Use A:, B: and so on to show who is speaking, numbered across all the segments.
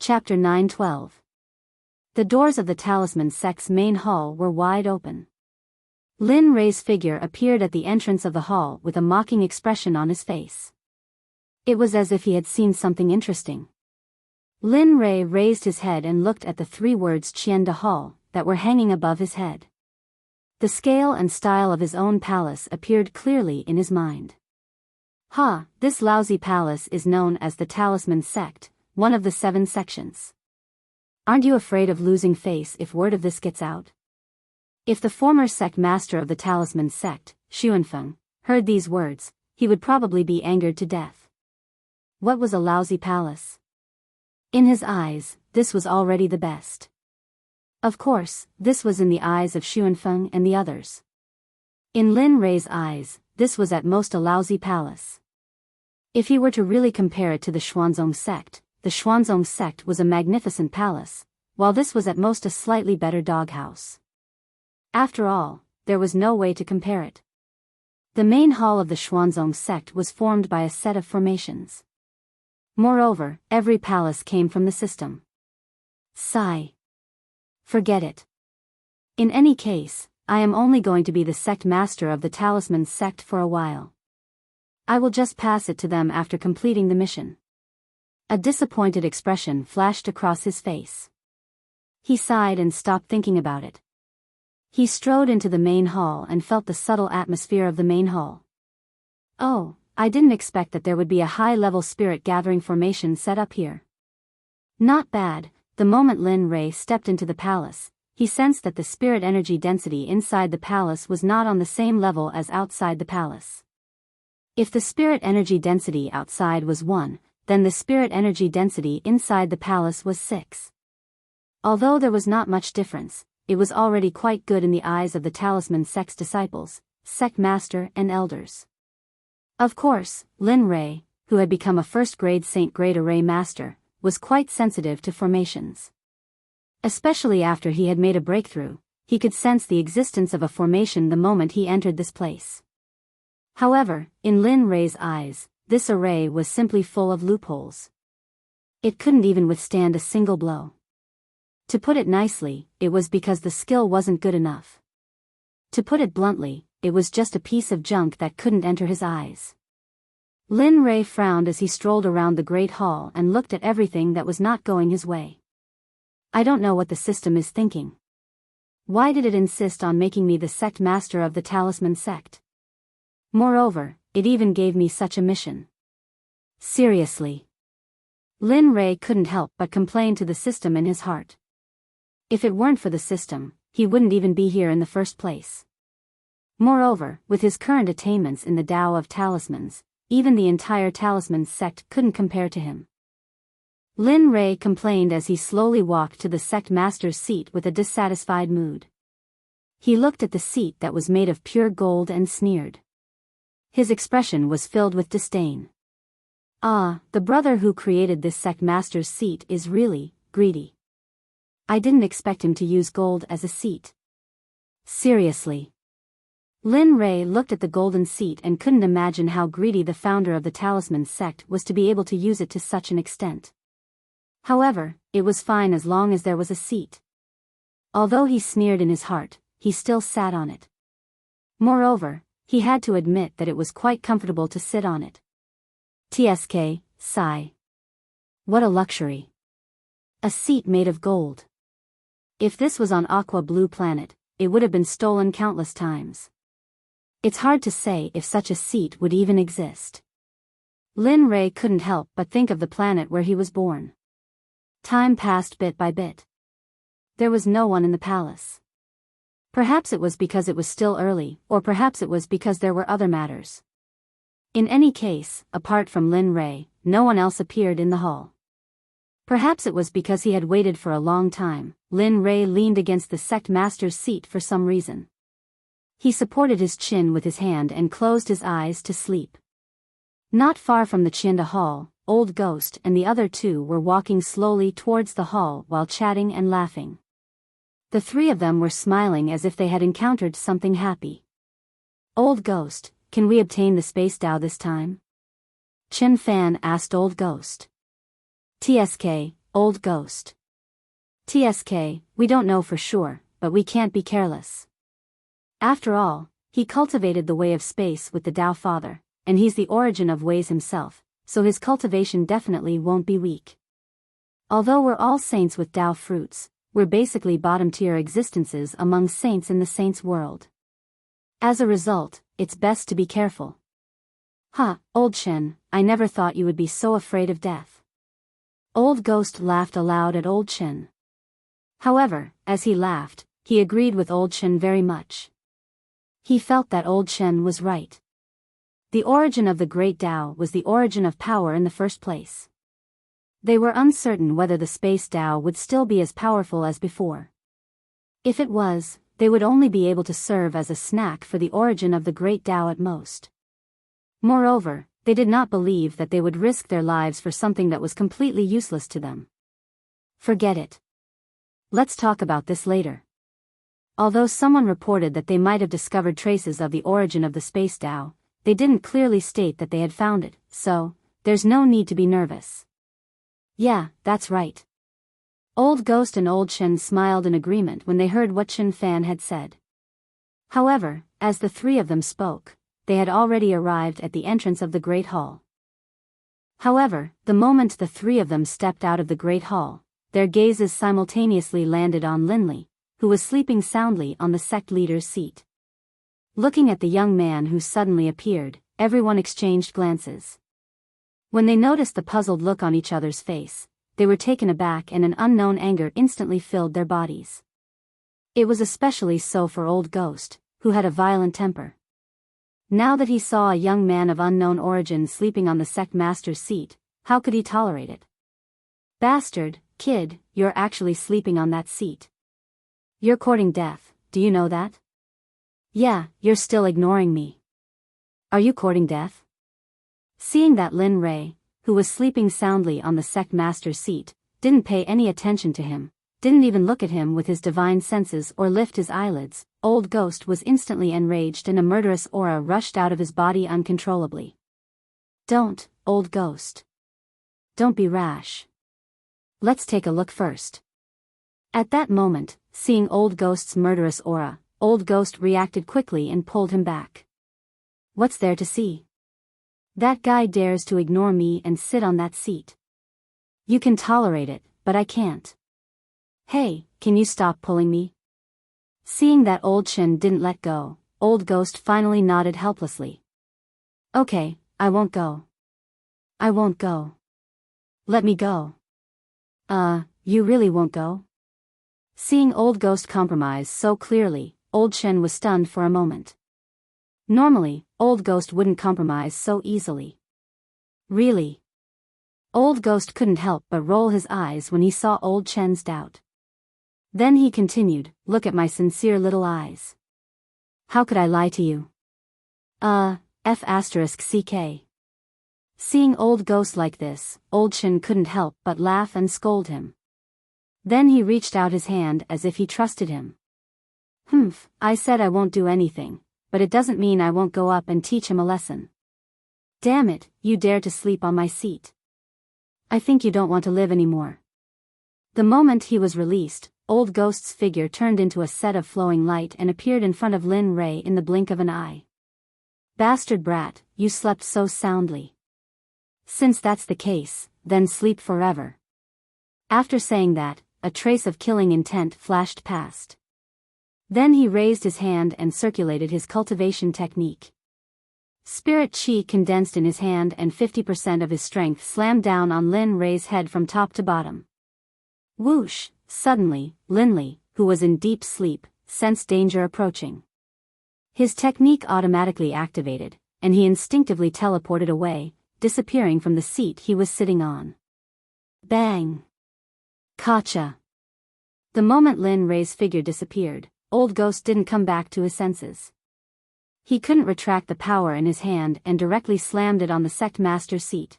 A: Chapter 9:12. The doors of the Talisman Sect's main hall were wide open. Lin Rei's figure appeared at the entrance of the hall with a mocking expression on his face. It was as if he had seen something interesting. Lin Rei raised his head and looked at the 3 words Qian de Hall that were hanging above his head. The scale and style of his own palace appeared clearly in his mind. This lousy palace is known as the Talisman Sect, one of the 7 sections. Aren't you afraid of losing face if word of this gets out? If the former sect master of the Talisman Sect, Xuanfeng, heard these words, he would probably be angered to death. What was a lousy palace? In his eyes, this was already the best. Of course, this was in the eyes of Xuanfeng and the others. In Lin Rei's eyes, this was at most a lousy palace. If he were to really compare it to the Xuanzong sect, the Xuanzong sect was a magnificent palace, while this was at most a slightly better doghouse. After all, there was no way to compare it. The main hall of the Xuanzong sect was formed by a set of formations. Moreover, every palace came from the system. Sigh. Forget it. In any case, I am only going to be the sect master of the Talisman Sect for a while. I will just pass it to them after completing the mission. A disappointed expression flashed across his face. He sighed and stopped thinking about it. He strode into the main hall and felt the subtle atmosphere of the main hall. Oh, I didn't expect that there would be a high-level spirit gathering formation set up here. Not bad. The moment Lin Rei stepped into the palace, he sensed that the spirit energy density inside the palace was not on the same level as outside the palace. If the spirit energy density outside was 1, then the spirit energy density inside the palace was 6. Although there was not much difference, it was already quite good in the eyes of the Talisman Sect's disciples, sect master and elders. Of course, Lin Rei, who had become a first-grade Saint-grade array master, was quite sensitive to formations. Especially after he had made a breakthrough, he could sense the existence of a formation the moment he entered this place. However, in Lin Rei's eyes, this array was simply full of loopholes. It couldn't even withstand a single blow. To put it nicely, it was because the skill wasn't good enough. To put it bluntly, it was just a piece of junk that couldn't enter his eyes. Lin Rei frowned as he strolled around the Great Hall and looked at everything that was not going his way. I don't know what the system is thinking. Why did it insist on making me the sect master of the Talisman Sect? Moreover, it even gave me such a mission. Seriously. Lin Rei couldn't help but complain to the system in his heart. If it weren't for the system, he wouldn't even be here in the first place. Moreover, with his current attainments in the Tao of Talismans, even the entire Talisman Sect couldn't compare to him. Lin Rei complained as he slowly walked to the sect master's seat with a dissatisfied mood. He looked at the seat that was made of pure gold and sneered. His expression was filled with disdain. The brother who created this sect master's seat is really greedy. I didn't expect him to use gold as a seat. Seriously. Lin Rei looked at the golden seat and couldn't imagine how greedy the founder of the Talisman Sect was to be able to use it to such an extent. However, it was fine as long as there was a seat. Although he sneered in his heart, he still sat on it. Moreover, he had to admit that it was quite comfortable to sit on it. TSK, sigh. What a luxury. A seat made of gold. If this was on Aqua Blue Planet, it would have been stolen countless times. It's hard to say if such a seat would even exist. Lin Rei couldn't help but think of the planet where he was born. Time passed bit by bit. There was no one in the palace. Perhaps it was because it was still early, or perhaps it was because there were other matters. In any case, apart from Lin Rei, no one else appeared in the hall. Perhaps it was because he had waited for a long time. Lin Rei leaned against the sect master's seat for some reason. He supported his chin with his hand and closed his eyes to sleep. Not far from the Qianda Hall, Old Ghost and the other 2 were walking slowly towards the hall while chatting and laughing. The 3 of them were smiling as if they had encountered something happy. Old Ghost, can we obtain the Space Dao this time? Chen Fan asked Old Ghost. TSK, old ghost. TSK, we don't know for sure, but we can't be careless. After all, he cultivated the way of space with the Tao Father, and he's the origin of ways himself, so his cultivation definitely won't be weak. Although we're all saints with Tao fruits, we're basically bottom-tier existences among saints in the saints' world. As a result, it's best to be careful. Old Chen, I never thought you would be so afraid of death. Old Ghost laughed aloud at Old Chen. However, as he laughed, he agreed with Old Chen very much. He felt that Old Chen was right. The origin of the Great Tao was the origin of power in the first place. They were uncertain whether the Space Tao would still be as powerful as before. If it was, they would only be able to serve as a snack for the origin of the Great Tao at most. Moreover, they did not believe that they would risk their lives for something that was completely useless to them. Forget it. Let's talk about this later. Although someone reported that they might have discovered traces of the origin of the Space Tao, they didn't clearly state that they had found it, so there's no need to be nervous. Yeah, that's right. Old Ghost and Old Chen smiled in agreement when they heard what Chen Fan had said. However, as the three of them spoke, they had already arrived at the entrance of the Great Hall. However, the moment the three of them stepped out of the Great Hall, their gazes simultaneously landed on Linley, who was sleeping soundly on the sect leader's seat. Looking at the young man who suddenly appeared, everyone exchanged glances. When they noticed the puzzled look on each other's face, they were taken aback and an unknown anger instantly filled their bodies. It was especially so for Old Ghost, who had a violent temper. Now that he saw a young man of unknown origin sleeping on the sect master's seat, how could he tolerate it? Bastard, kid, you're actually sleeping on that seat. You're courting death, do you know that? Yeah, you're still ignoring me. Are you courting death? Seeing that Lin Rei, who was sleeping soundly on the sect master's seat, didn't pay any attention to him, didn't even look at him with his divine senses or lift his eyelids, Old Ghost was instantly enraged and a murderous aura rushed out of his body uncontrollably. Don't, Old Ghost. Don't be rash. Let's take a look first. At that moment, seeing Old Ghost's murderous aura, Old Ghost reacted quickly and pulled him back. What's there to see? That guy dares to ignore me and sit on that seat. You can tolerate it, but I can't. Hey, can you stop pulling me? Seeing that Old Chen didn't let go, Old Ghost finally nodded helplessly. Okay, I won't go. I won't go. Let me go. You really won't go? Seeing Old Ghost compromise so clearly, Old Chen was stunned for a moment. Normally, Old Ghost wouldn't compromise so easily. Really? Old Ghost couldn't help but roll his eyes when he saw Old Chen's doubt. Then he continued, look at my sincere little eyes. How could I lie to you? F***ck. Seeing Old Ghost like this, Old Chen couldn't help but laugh and scold him. Then he reached out his hand as if he trusted him. I said I won't do anything, but it doesn't mean I won't go up and teach him a lesson. Damn it, you dare to sleep on my seat. I think you don't want to live anymore. The moment he was released, Old Ghost's figure turned into a set of flowing light and appeared in front of Lin Rei in the blink of an eye. Bastard brat, you slept so soundly. Since that's the case, then sleep forever. After saying that, a trace of killing intent flashed past. Then he raised his hand and circulated his cultivation technique. Spirit chi condensed in his hand and 50% of his strength slammed down on Lin Rei's head from top to bottom. Whoosh! Suddenly, Linley, who was in deep sleep, sensed danger approaching. His technique automatically activated, and he instinctively teleported away, disappearing from the seat he was sitting on. Bang! Gotcha! The moment Lin Rei's figure disappeared, Old Ghost didn't come back to his senses. He couldn't retract the power in his hand and directly slammed it on the sect master's seat.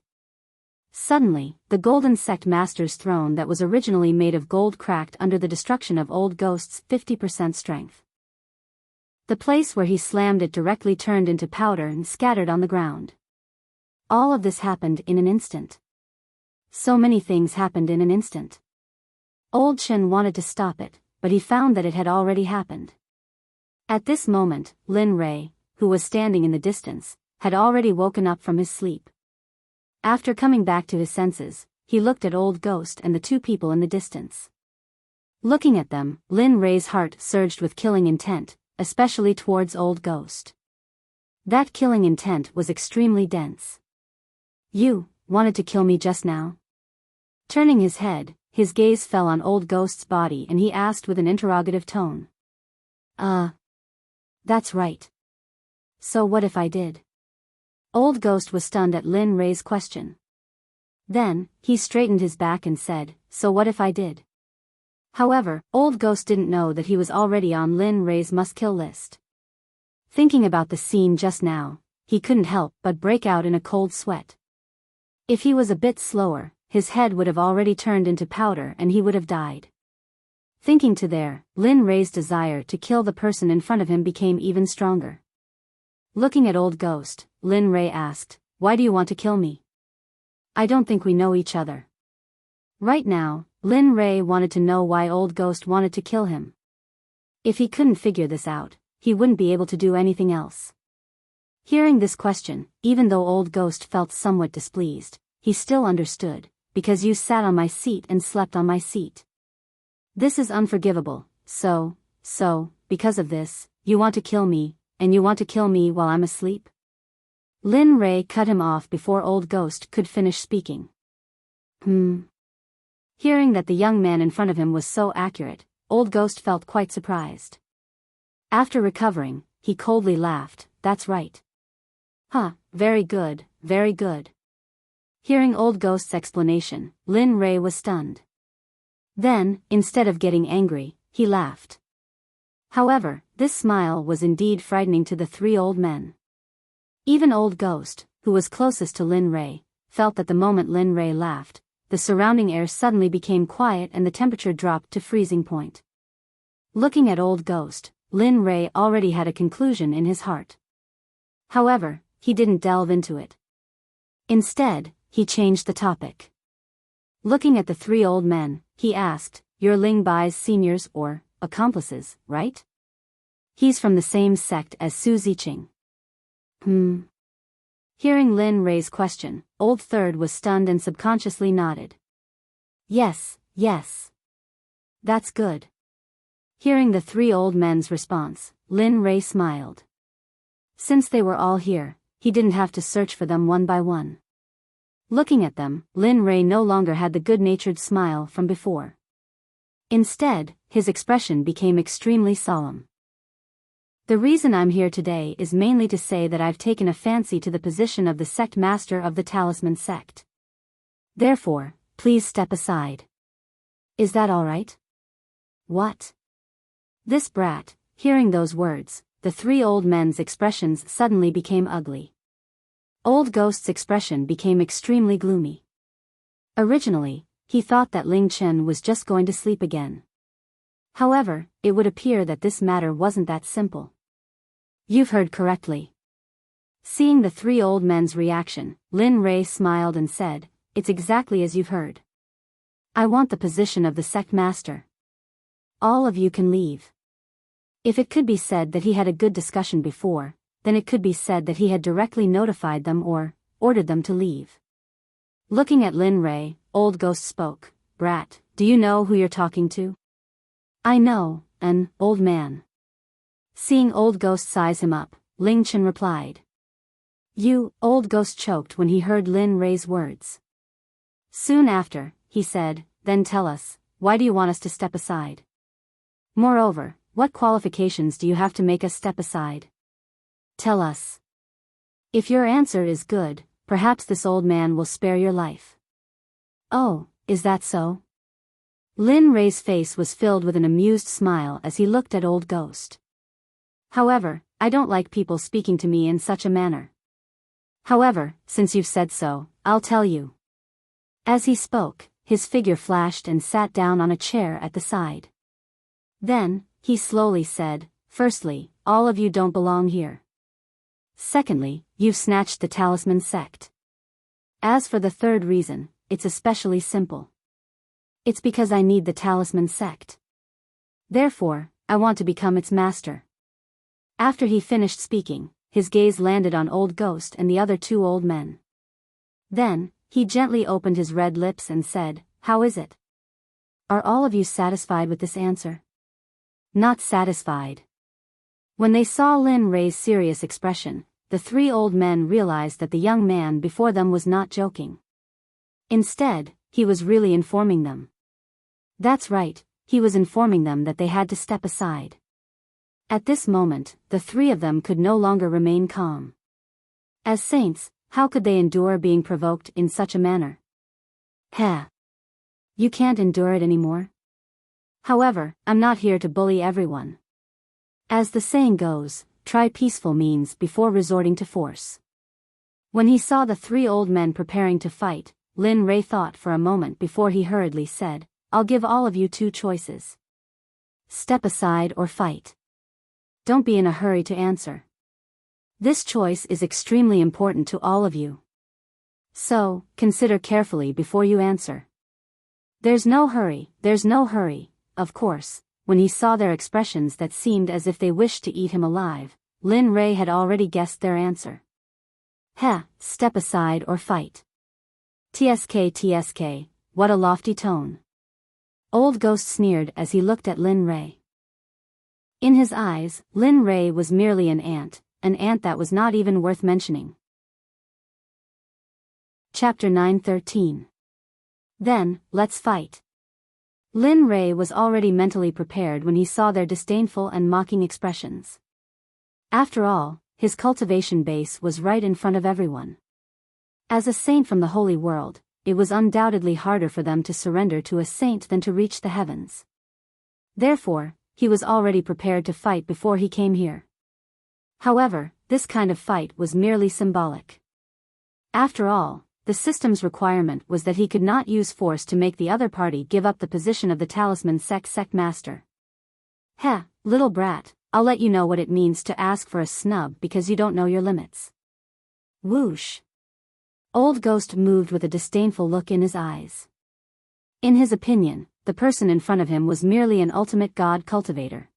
A: Suddenly, the golden sect master's throne that was originally made of gold cracked under the destruction of Old Ghost's 50% strength. The place where he slammed it directly turned into powder and scattered on the ground. All of this happened in an instant. So many things happened in an instant. Old Chen wanted to stop it, but he found that it had already happened. At this moment, Lin Rei, who was standing in the distance, had already woken up from his sleep. After coming back to his senses, he looked at Old Ghost and the two people in the distance. Looking at them, Lin Rei's heart surged with killing intent, especially towards Old Ghost. That killing intent was extremely dense. You wanted to kill me just now? Turning his head, his gaze fell on Old Ghost's body and he asked with an interrogative tone. That's right. So what if I did? Old Ghost was stunned at Lin Rei's question. Then, he straightened his back and said, so what if I did? However, Old Ghost didn't know that he was already on Lin Rei's must-kill list. Thinking about the scene just now, he couldn't help but break out in a cold sweat. If he was a bit slower, his head would have already turned into powder and he would have died. Thinking to there, Lin Rei's desire to kill the person in front of him became even stronger. Looking at Old Ghost, Lin Rei asked, why do you want to kill me? I don't think we know each other. Right now, Lin Rei wanted to know why Old Ghost wanted to kill him. If he couldn't figure this out, he wouldn't be able to do anything else. Hearing this question, even though Old Ghost felt somewhat displeased, he still understood, because you sat on my seat and slept on my seat. This is unforgivable, so, because of this, you want to kill me, and you want to kill me while I'm asleep? Lin Rei cut him off before Old Ghost could finish speaking. Hearing that the young man in front of him was so accurate, Old Ghost felt quite surprised. After recovering, he coldly laughed, that's right. Very good, very good. Hearing Old Ghost's explanation, Lin Rei was stunned. Then, instead of getting angry, he laughed. However, this smile was indeed frightening to the three old men. Even Old Ghost, who was closest to Lin Rei, felt that the moment Lin Rei laughed, the surrounding air suddenly became quiet and the temperature dropped to freezing point. Looking at Old Ghost, Lin Rei already had a conclusion in his heart. However, he didn't delve into it. Instead, he changed the topic. Looking at the three old men, he asked, you're Ling Bai's seniors or accomplices, right? He's from the same sect as Su Ziqing. Hearing Lin Rei's question, Old Third was stunned and subconsciously nodded. Yes. That's good. Hearing the three old men's response, Lin Rei smiled. Since they were all here, he didn't have to search for them one by one. Looking at them, Lin Rei no longer had the good-natured smile from before. Instead, his expression became extremely solemn. The reason I'm here today is mainly to say that I've taken a fancy to the position of the sect master of the Talisman Sect. Therefore, please step aside. Is that all right? What? This brat, hearing those words, the three old men's expressions suddenly became ugly. Old Ghost's expression became extremely gloomy. Originally, he thought that Ling Chen was just going to sleep again. However, it would appear that this matter wasn't that simple. You've heard correctly. Seeing the three old men's reaction, Lin Rei smiled and said, it's exactly as you've heard. I want the position of the sect master. All of you can leave. If it could be said that he had a good discussion before, then it could be said that he had directly notified them or ordered them to leave. Looking at Lin Rei, Old Ghost spoke, Brat, do you know who you're talking to? I know, an old man. Seeing Old Ghost size him up, Ling Chen replied. You, Old Ghost choked when he heard Lin Rei's words. Soon after, he said, then tell us, why do you want us to step aside? Moreover, what qualifications do you have to make us step aside? Tell us. If your answer is good, perhaps this old man will spare your life. Oh, is that so? Lin Rei's face was filled with an amused smile as he looked at Old Ghost. However, I don't like people speaking to me in such a manner. However, since you've said so, I'll tell you. As he spoke, his figure flashed and sat down on a chair at the side. Then, he slowly said, firstly, all of you don't belong here. Secondly, you've snatched the Talisman Sect. As for the third reason, it's especially simple. It's because I need the talisman Sect. Therefore, I want to become its master. After he finished speaking, his gaze landed on Old Ghost and the other two old men. Then, he gently opened his red lips and said, "How is it? Are all of you satisfied with this answer?" Not satisfied. When they saw Lin Ray's serious expression, the three old men realized that the young man before them was not joking. Instead, he was really informing them. That's right, he was informing them that they had to step aside. At this moment, the three of them could no longer remain calm. As saints, how could they endure being provoked in such a manner? Heh. You can't endure it anymore? However, I'm not here to bully everyone. As the saying goes, try peaceful means before resorting to force. When he saw the three old men preparing to fight, Lin Ray thought for a moment before he hurriedly said, "I'll give all of you two choices. Step aside or fight. Don't be in a hurry to answer. This choice is extremely important to all of you. So, consider carefully before you answer." There's no hurry, of course. When he saw their expressions that seemed as if they wished to eat him alive, Lin Ray had already guessed their answer. Step aside or fight. TSK, what a lofty tone. Old Ghost sneered as he looked at Lin Ray. In his eyes, Lin Ray was merely an ant that was not even worth mentioning. Chapter 9:13. Then, let's fight. Lin Ray was already mentally prepared when he saw their disdainful and mocking expressions. After all, his cultivation base was right in front of everyone. As a saint from the holy world, it was undoubtedly harder for them to surrender to a saint than to reach the heavens. Therefore, he was already prepared to fight before he came here. However, this kind of fight was merely symbolic. After all, the system's requirement was that he could not use force to make the other party give up the position of the talisman Sect master. Little brat, I'll let you know what it means to ask for a snub because you don't know your limits. Whoosh. Old Ghost moved with a disdainful look in his eyes. In his opinion, the person in front of him was merely an ultimate god cultivator.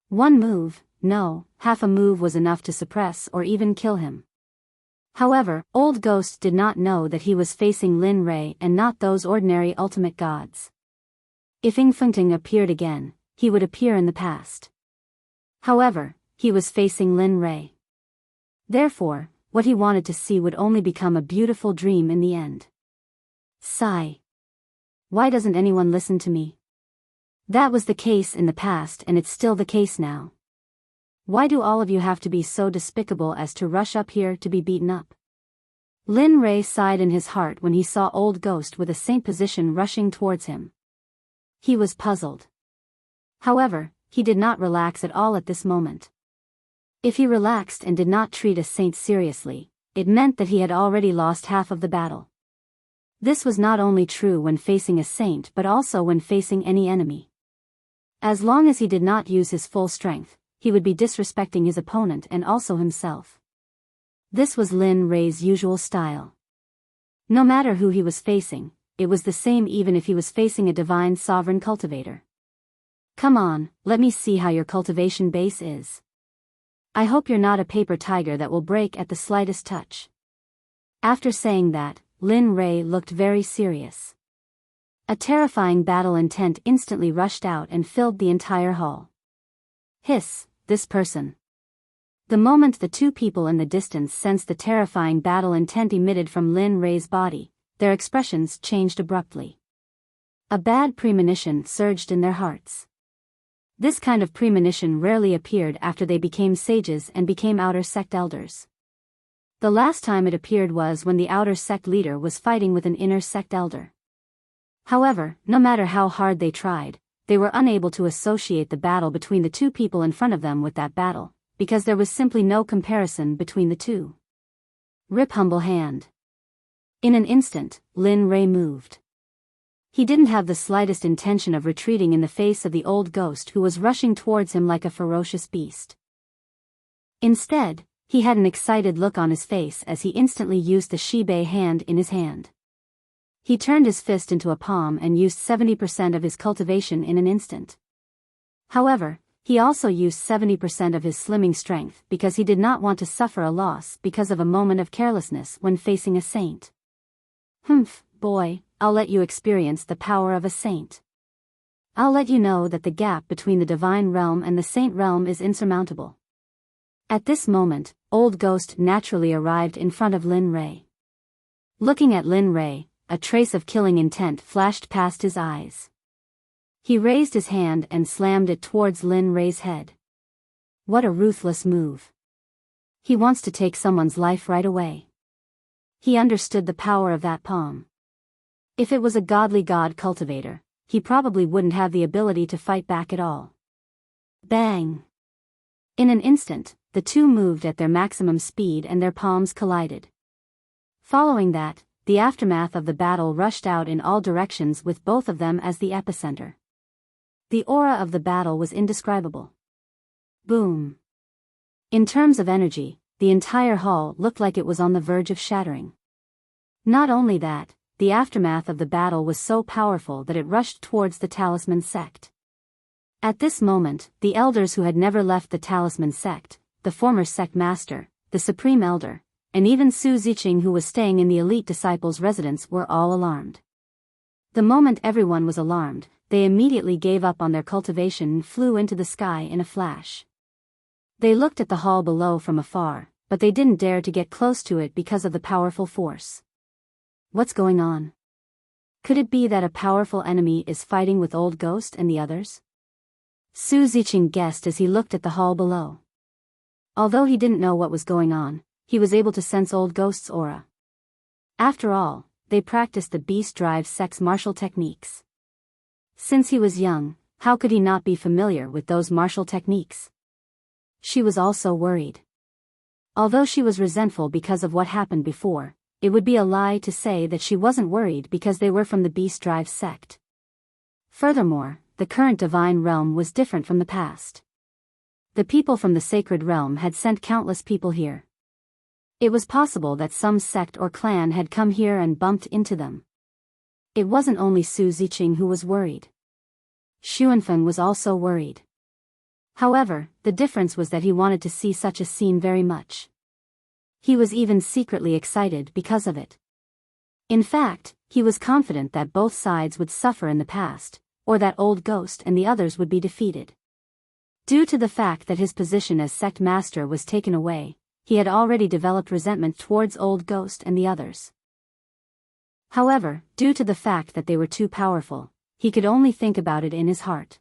A: One move, no, half a move was enough to suppress or even kill him. However, Old Ghost did not know that he was facing Lin Ray and not those ordinary ultimate gods. If Enchanting appeared again, he would appear in the past. However, he was facing Lin Ray. Therefore, what he wanted to see would only become a beautiful dream in the end. Sigh. Why doesn't anyone listen to me? That was the case in the past and it's still the case now. Why do all of you have to be so despicable as to rush up here to be beaten up? Lin Ray sighed in his heart when he saw Old Ghost with a saint position rushing towards him. He was puzzled. However, he did not relax at all at this moment. If he relaxed and did not treat a saint seriously, it meant that he had already lost half of the battle. This was not only true when facing a saint but also when facing any enemy. As long as he did not use his full strength, he would be disrespecting his opponent and also himself. This was Lin Ray's usual style. No matter who he was facing, it was the same even if he was facing a divine sovereign cultivator. Come on, let me see how your cultivation base is. I hope you're not a paper tiger that will break at the slightest touch. After saying that, Lin Ray looked very serious. A terrifying battle intent instantly rushed out and filled the entire hall. Hiss, this person. The moment the two people in the distance sensed the terrifying battle intent emitted from Lin Ray's body, their expressions changed abruptly. A bad premonition surged in their hearts. This kind of premonition rarely appeared after they became sages and became outer sect elders. The last time it appeared was when the outer sect leader was fighting with an inner sect elder. However, no matter how hard they tried, they were unable to associate the battle between the two people in front of them with that battle, because there was simply no comparison between the two. Rip humble hand. In an instant, Lin Ray moved. He didn't have the slightest intention of retreating in the face of the Old Ghost who was rushing towards him like a ferocious beast. Instead, he had an excited look on his face as he instantly used the Shibei hand in his hand. He turned his fist into a palm and used 70% of his cultivation in an instant. However, he also used 70% of his slimming strength because he did not want to suffer a loss because of a moment of carelessness when facing a saint. Humph, boy, I'll let you experience the power of a saint. I'll let you know that the gap between the divine realm and the saint realm is insurmountable. At this moment, Old Ghost naturally arrived in front of Lin Ray. Looking at Lin Ray, a trace of killing intent flashed past his eyes. He raised his hand and slammed it towards Lin Ray's head. What a ruthless move. He wants to take someone's life right away. He understood the power of that palm. If it was a godly god cultivator, he probably wouldn't have the ability to fight back at all. Bang! In an instant, the two moved at their maximum speed and their palms collided. Following that, the aftermath of the battle rushed out in all directions with both of them as the epicenter. The aura of the battle was indescribable. Boom. In terms of energy, the entire hall looked like it was on the verge of shattering. Not only that, the aftermath of the battle was so powerful that it rushed towards the Talisman Sect. At this moment, the elders who had never left the Talisman Sect, the former Sect Master, the Supreme Elder, and even Su Ziqing who was staying in the elite disciples' residence were all alarmed. The moment everyone was alarmed, they immediately gave up on their cultivation and flew into the sky in a flash. They looked at the hall below from afar, but they didn't dare to get close to it because of the powerful force. What's going on? Could it be that a powerful enemy is fighting with Old Ghost and the others? Su Ziqing guessed as he looked at the hall below. Although he didn't know what was going on, he was able to sense Old Ghost's aura. After all, they practiced the Beast Drive Sect's martial techniques. Since he was young, how could he not be familiar with those martial techniques? She was also worried. Although she was resentful because of what happened before, it would be a lie to say that she wasn't worried because they were from the Beast Drive Sect. Furthermore, the current divine realm was different from the past. The people from the sacred realm had sent countless people here. It was possible that some sect or clan had come here and bumped into them. It wasn't only Su Ziqing who was worried. Xuanfeng was also worried. However, the difference was that he wanted to see such a scene very much. He was even secretly excited because of it. In fact, he was confident that both sides would suffer in the past, or that Old Ghost and the others would be defeated. Due to the fact that his position as Sect Master was taken away, he had already developed resentment towards Old Ghost and the others. However, due to the fact that they were too powerful, he could only think about it in his heart.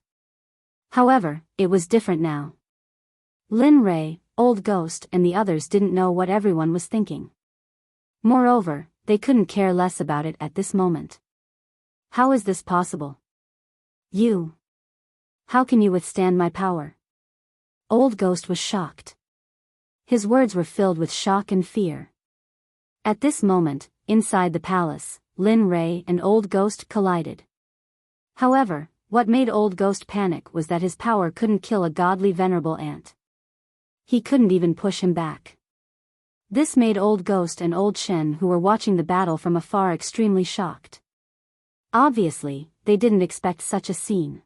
A: However, it was different now. Lin Ray, Old Ghost and the others didn't know what everyone was thinking. Moreover, they couldn't care less about it at this moment. How is this possible? You. How can you withstand my power? Old Ghost was shocked. His words were filled with shock and fear. At this moment, inside the palace, Lin Ray and Old Ghost collided. However, what made Old Ghost panic was that his power couldn't kill a godly venerable ant. He couldn't even push him back. This made Old Ghost and Old Shen who were watching the battle from afar extremely shocked. Obviously, they didn't expect such a scene.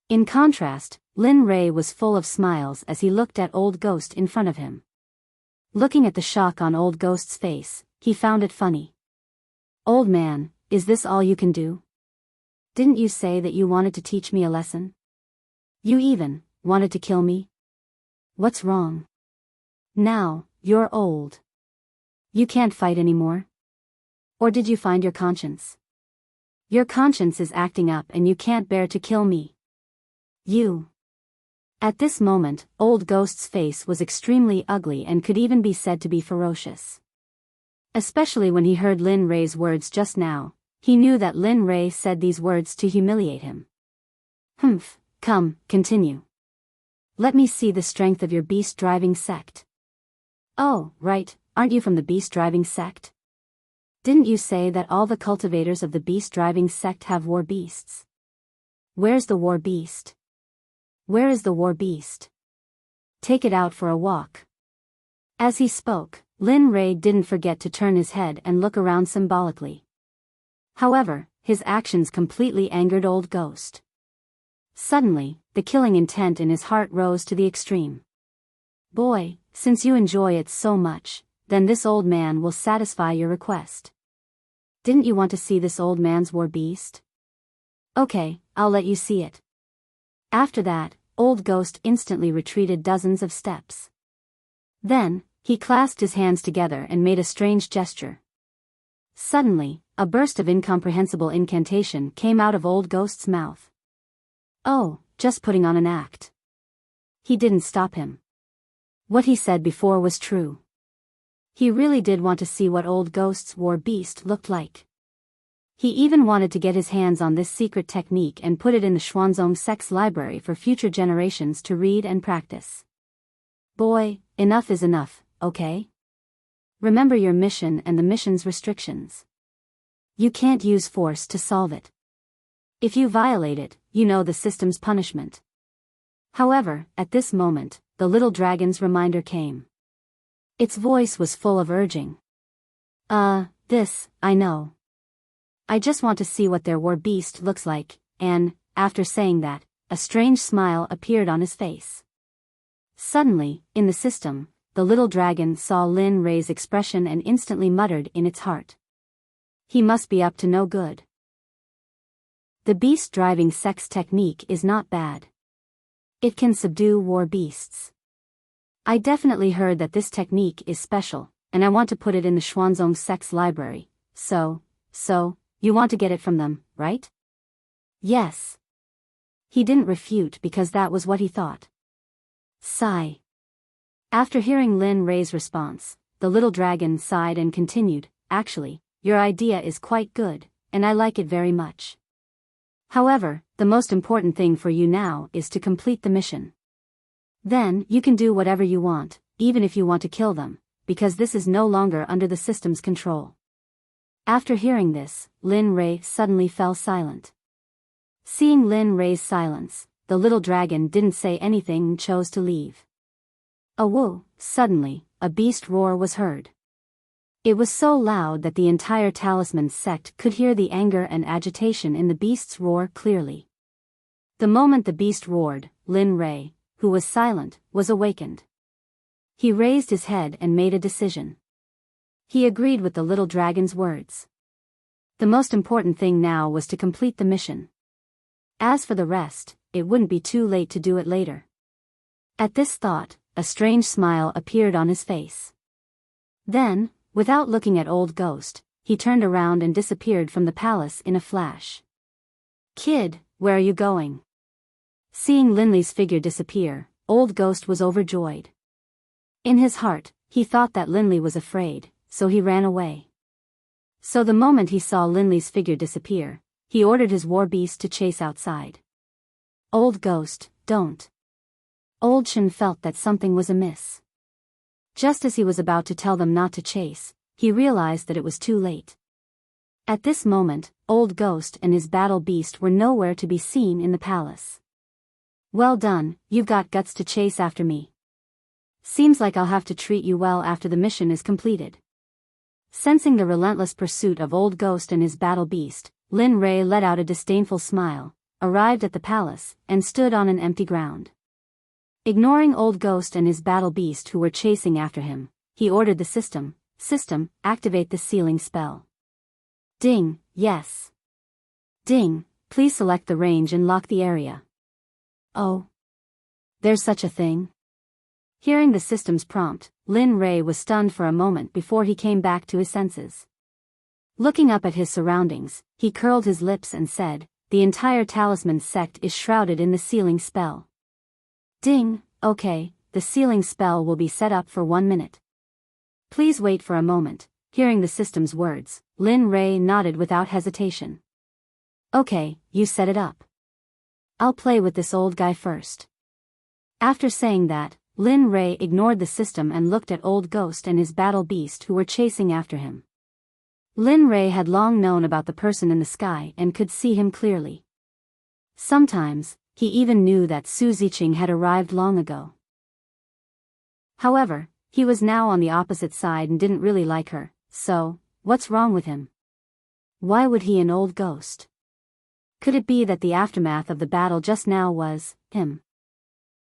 A: In contrast, Lin Ray was full of smiles as he looked at Old Ghost in front of him. Looking at the shock on Old Ghost's face, he found it funny. Old man, is this all you can do? Didn't you say that you wanted to teach me a lesson? You even wanted to kill me? What's wrong? Now, you're old. You can't fight anymore? Or did you find your conscience? Your conscience is acting up and you can't bear to kill me. You. At this moment, Old Ghost's face was extremely ugly and could even be said to be ferocious. Especially when he heard Lin Ray's words just now, he knew that Lin Ray said these words to humiliate him. Humph, come, continue. Let me see the strength of your beast-driving sect. Oh, right, aren't you from the beast-driving sect? Didn't you say that all the cultivators of the beast-driving sect have war beasts? Where's the war beast? Where is the war beast? Take it out for a walk. As he spoke, Lin Ray didn't forget to turn his head and look around symbolically. However, his actions completely angered Old Ghost. Suddenly, the killing intent in his heart rose to the extreme. Boy, since you enjoy it so much, then this old man will satisfy your request. Didn't you want to see this old man's war beast? Okay, I'll let you see it. After that, Old Ghost instantly retreated dozens of steps. Then, he clasped his hands together and made a strange gesture. Suddenly, a burst of incomprehensible incantation came out of Old Ghost's mouth. Oh, just putting on an act. He didn't stop him. What he said before was true. He really did want to see what Old Ghost's war beast looked like. He even wanted to get his hands on this secret technique and put it in the Xuanzong Sect's library for future generations to read and practice. Boy, enough is enough, okay? Remember your mission and the mission's restrictions. You can't use force to solve it. If you violate it, you know the system's punishment. However, at this moment, the little dragon's reminder came. Its voice was full of urging. This, I know. I just want to see what their war beast looks like, and, after saying that, a strange smile appeared on his face. Suddenly, in the system, the little dragon saw Lin Rei's expression and instantly muttered in its heart. He must be up to no good. The beast-driving Sect's technique is not bad. It can subdue war beasts. I definitely heard that this technique is special, and I want to put it in the Xuanzong Sect's library, so, you want to get it from them, right? Yes. He didn't refute because that was what he thought. Sigh. After hearing Lin Rei's response, the little dragon sighed and continued, actually, your idea is quite good, and I like it very much. However, the most important thing for you now is to complete the mission. Then, you can do whatever you want, even if you want to kill them, because this is no longer under the system's control. After hearing this, Lin Rei suddenly fell silent. Seeing Lin Rei's silence, the little dragon didn't say anything and chose to leave. Whoa, suddenly, a beast roar was heard. It was so loud that the entire Talisman Sect could hear the anger and agitation in the beast's roar clearly. The moment the beast roared, Lin Rei, who was silent, was awakened. He raised his head and made a decision. He agreed with the little dragon's words. The most important thing now was to complete the mission. As for the rest, it wouldn't be too late to do it later. At this thought, a strange smile appeared on his face. Then, without looking at Old Ghost, he turned around and disappeared from the palace in a flash. Kid, where are you going? Seeing Linley's figure disappear, Old Ghost was overjoyed. In his heart, he thought that Linley was afraid, so he ran away. So the moment he saw Linley's figure disappear, he ordered his war beast to chase outside. Old Ghost, don't. Old Shen felt that something was amiss. Just as he was about to tell them not to chase, he realized that it was too late. At this moment, Old Ghost and his battle beast were nowhere to be seen in the palace. Well done, you've got guts to chase after me. Seems like I'll have to treat you well after the mission is completed. Sensing the relentless pursuit of Old Ghost and his battle beast, Lin Rei let out a disdainful smile, arrived at the palace, and stood on an empty ground. Ignoring Old Ghost and his battle beast who were chasing after him, he ordered the system, activate the sealing spell. Ding, yes. Ding, please select the range and lock the area. Oh. There's such a thing? Hearing the system's prompt, Lin Rei was stunned for a moment before he came back to his senses. Looking up at his surroundings, he curled his lips and said, the entire Talisman Sect is shrouded in the sealing spell. Ding, okay, the sealing spell will be set up for 1 minute. Please wait for a moment. Hearing the system's words, Lin Rei nodded without hesitation. Okay, you set it up. I'll play with this old guy first. After saying that, Lin Rei ignored the system and looked at Old Ghost and his battle beast who were chasing after him. Lin Rei had long known about the person in the sky and could see him clearly. Sometimes, he even knew that Su Ziqing had arrived long ago. However, he was now on the opposite side and didn't really like her, so, what's wrong with him? Why would he an old ghost? Could it be that the aftermath of the battle just now was him?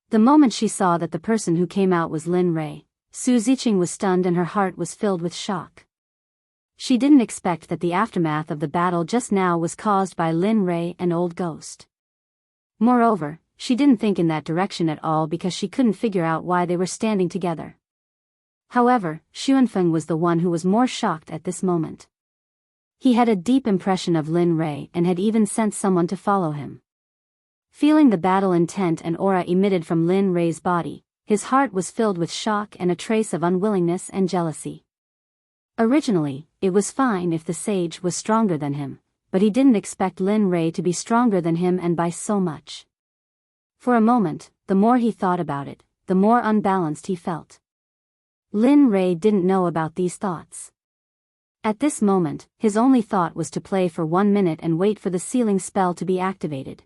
A: The moment she saw that the person who came out was Lin Ray, Su Ziqing was stunned and her heart was filled with shock. She didn't expect that the aftermath of the battle just now was caused by Lin Ray and old ghost. Moreover, she didn't think in that direction at all because she couldn't figure out why they were standing together. However, Xuanfeng was the one who was more shocked at this moment. He had a deep impression of Lin Ray and had even sent someone to follow him. Feeling the battle intent and aura emitted from Lin Ray's body, his heart was filled with shock and a trace of unwillingness and jealousy. Originally, it was fine if the sage was stronger than him, but he didn't expect Lin Ray to be stronger than him and by so much. For a moment, the more he thought about it, the more unbalanced he felt. Lin Ray didn't know about these thoughts. At this moment, his only thought was to play for 1 minute and wait for the sealing spell to be activated.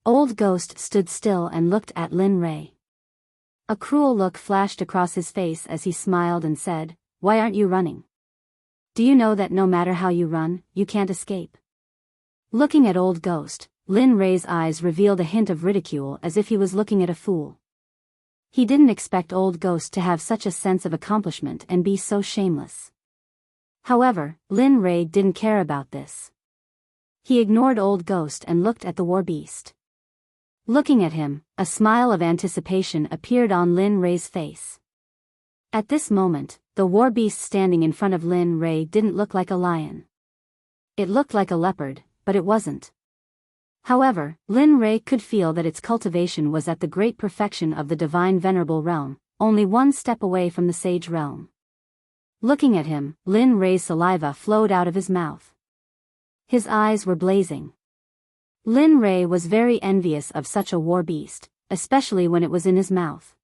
A: Old Ghost stood still and looked at Lin Ray. A cruel look flashed across his face as he smiled and said, "Why aren't you running? Do you know that no matter how you run, you can't escape?" Looking at Old Ghost, Lin Ray's eyes revealed a hint of ridicule as if he was looking at a fool. He didn't expect Old Ghost to have such a sense of accomplishment and be so shameless. However, Lin Ray didn't care about this. He ignored Old Ghost and looked at the war beast. Looking at him, a smile of anticipation appeared on Lin Ray's face. At this moment, the war beast standing in front of Lin Ray didn't look like a lion. It looked like a leopard, but it wasn't. However, Lin Ray could feel that its cultivation was at the great perfection of the divine venerable realm, only 1 step away from the sage realm. Looking at him, Lin Ray's saliva flowed out of his mouth. His eyes were blazing. Lin Ray was very envious of such a war beast, especially when it was in his mouth.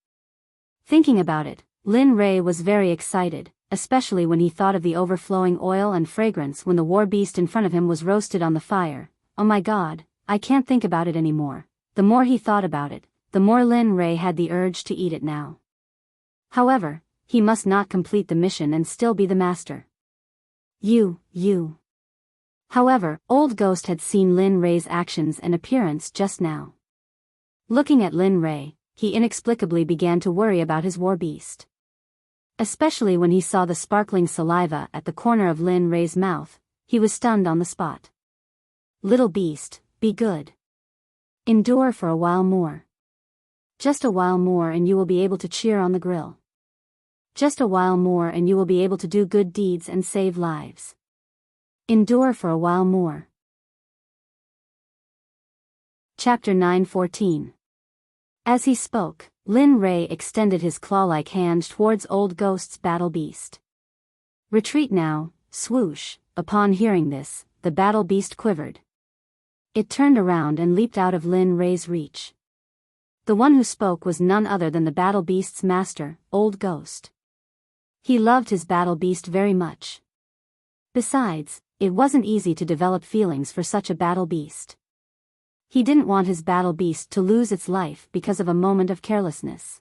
A: Thinking about it, Lin Ray was very excited, especially when he thought of the overflowing oil and fragrance when the war beast in front of him was roasted on the fire. Oh my God, I can't think about it anymore. The more he thought about it, the more Lin Ray had the urge to eat it now. However, he must not complete the mission and still be the master. You. However, Old Ghost had seen Lin Ray's actions and appearance just now. Looking at Lin Ray, he inexplicably began to worry about his war beast. Especially when he saw the sparkling saliva at the corner of Lin Ray's mouth, he was stunned on the spot. Little beast, be good. Endure for a while more. Just a while more and you will be able to cheer on the grill. Just a while more and you will be able to do good deeds and save lives. Endure for a while more. Chapter 9:14. As he spoke, Lin Ray extended his claw-like hand towards Old Ghost's battle beast. Retreat now, swoosh. Upon hearing this, the battle beast quivered. It turned around and leaped out of Lin Ray's reach. The one who spoke was none other than the battle beast's master, Old Ghost. He loved his battle beast very much. Besides, it wasn't easy to develop feelings for such a battle beast. He didn't want his battle beast to lose its life because of a moment of carelessness.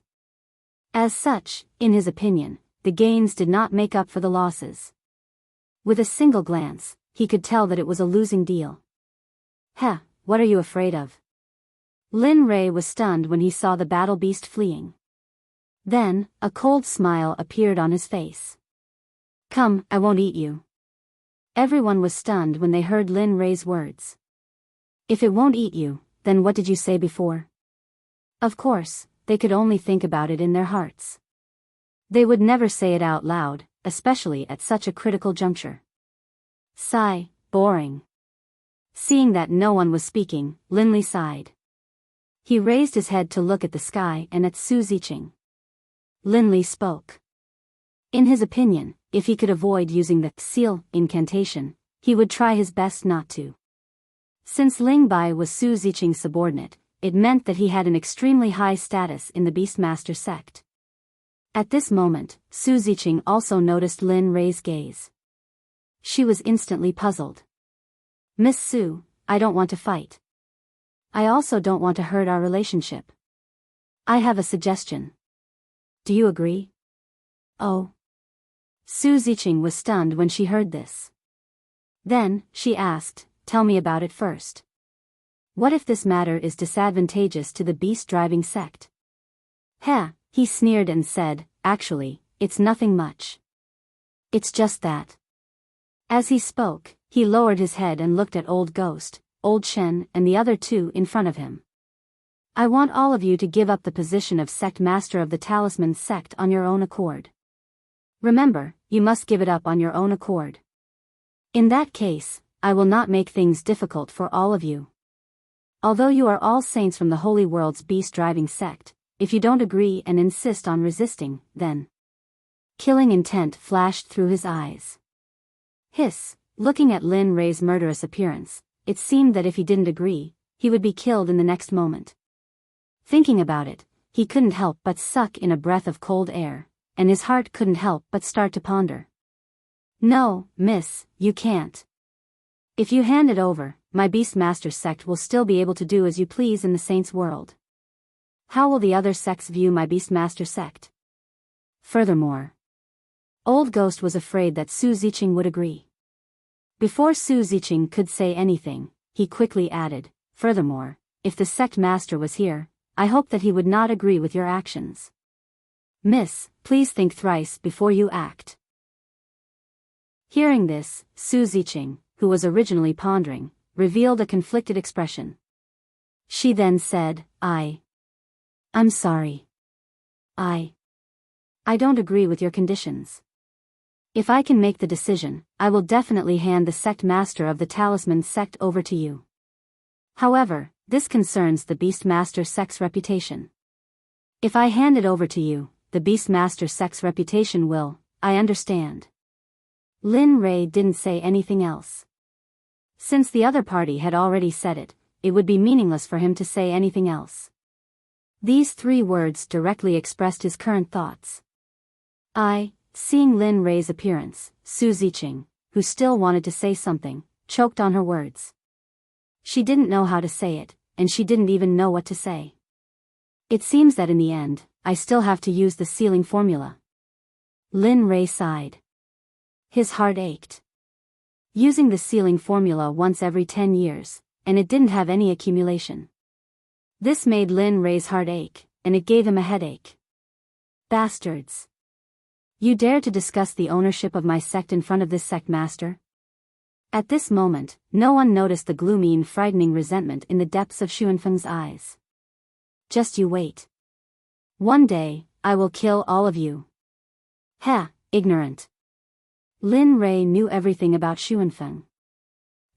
A: As such, in his opinion, the gains did not make up for the losses. With a single glance, he could tell that it was a losing deal. Heh, what are you afraid of? Lin Ray was stunned when he saw the battle beast fleeing. Then, a cold smile appeared on his face. Come, I won't eat you. Everyone was stunned when they heard Lin Ray's words. If it won't eat you, then what did you say before? Of course, they could only think about it in their hearts. They would never say it out loud, especially at such a critical juncture. Sigh, boring. Seeing that no one was speaking, Lin Li sighed. He raised his head to look at the sky and at Su Ziqing. Lin Li spoke. In his opinion, if he could avoid using the seal incantation, he would try his best not to. Since Ling Bai was Su Ziqing's subordinate, it meant that he had an extremely high status in the Beastmaster sect. At this moment, Su Ziqing also noticed Lin Ray's gaze. She was instantly puzzled. Miss Su, I don't want to fight. I also don't want to hurt our relationship. I have a suggestion. Do you agree? Oh. Su Ziqing was stunned when she heard this. Then, she asked, tell me about it first. What if this matter is disadvantageous to the beast-driving sect? Heh, he sneered and said, actually, it's nothing much. It's just that. As he spoke, he lowered his head and looked at Old Ghost, Old Shen and the other two in front of him. I want all of you to give up the position of Sect Master of the Talisman Sect on your own accord. Remember, you must give it up on your own accord. In that case, I will not make things difficult for all of you. Although you are all saints from the Holy World's beast-driving sect, if you don't agree and insist on resisting, then... Killing intent flashed through his eyes. Hiss, looking at Lin Rei's murderous appearance, it seemed that if he didn't agree, he would be killed in the next moment. Thinking about it, he couldn't help but suck in a breath of cold air, and his heart couldn't help but start to ponder. No, miss, you can't. If you hand it over, my Beastmaster sect will still be able to do as you please in the Saints' world. How will the other sects view my Beastmaster sect? Furthermore, Old Ghost was afraid that Su Ziqing would agree. Before Su Ziqing could say anything, he quickly added, furthermore, if the sect master was here, I hope that he would not agree with your actions. Miss, please think thrice before you act. Hearing this, Su Ziqing, who was originally pondering, revealed a conflicted expression. She then said, I'm sorry. I don't agree with your conditions. If I can make the decision, I will definitely hand the sect master of the Talisman sect over to you. However, this concerns the Beastmaster sect's reputation. If I hand it over to you, the Beastmaster sect's reputation will, I understand. Lin Rei didn't say anything else. Since the other party had already said it, it would be meaningless for him to say anything else. These 3 words directly expressed his current thoughts. Seeing Lin Rei's appearance, Su Ziqing, who still wanted to say something, choked on her words. She didn't know how to say it, and she didn't even know what to say. It seems that in the end, I still have to use the sealing formula. Lin Rei sighed. His heart ached. Using the sealing formula once every 10 years, and it didn't have any accumulation. This made Lin Rei's heart ache, and it gave him a headache. Bastards. You dare to discuss the ownership of my sect in front of this sect master? At this moment, no one noticed the gloomy and frightening resentment in the depths of Xuanfeng's eyes. Just you wait. One day, I will kill all of you. Ha, ignorant. Lin Rei knew everything about Xuanfeng.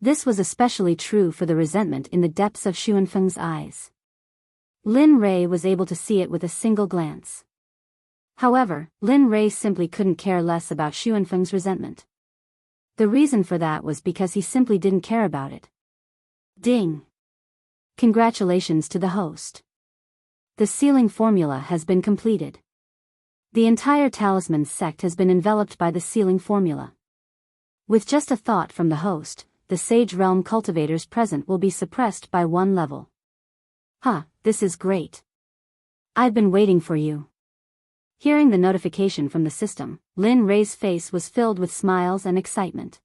A: This was especially true for the resentment in the depths of Xuanfeng's eyes. Lin Rei was able to see it with a single glance. However, Lin Rei simply couldn't care less about Xuanfeng's resentment. The reason for that was because he simply didn't care about it. Ding! Congratulations to the host. The sealing formula has been completed. The entire Talisman sect has been enveloped by the sealing formula. With just a thought from the host, the Sage Realm cultivators present will be suppressed by 1 level. This is great. I've been waiting for you. Hearing the notification from the system, Lin Rei's face was filled with smiles and excitement.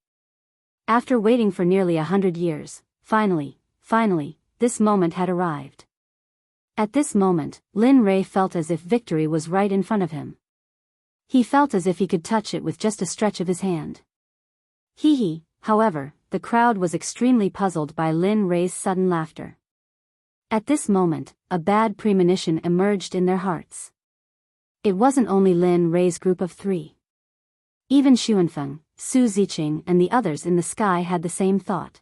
A: After waiting for nearly 100 years, finally, this moment had arrived. At this moment, Lin Rei felt as if victory was right in front of him. He felt as if he could touch it with just a stretch of his hand. However, the crowd was extremely puzzled by Lin Rei's sudden laughter. At this moment, a bad premonition emerged in their hearts. It wasn't only Lin Rei's group of 3. Even Xuanfeng, Su Ziqing and the others in the sky had the same thought.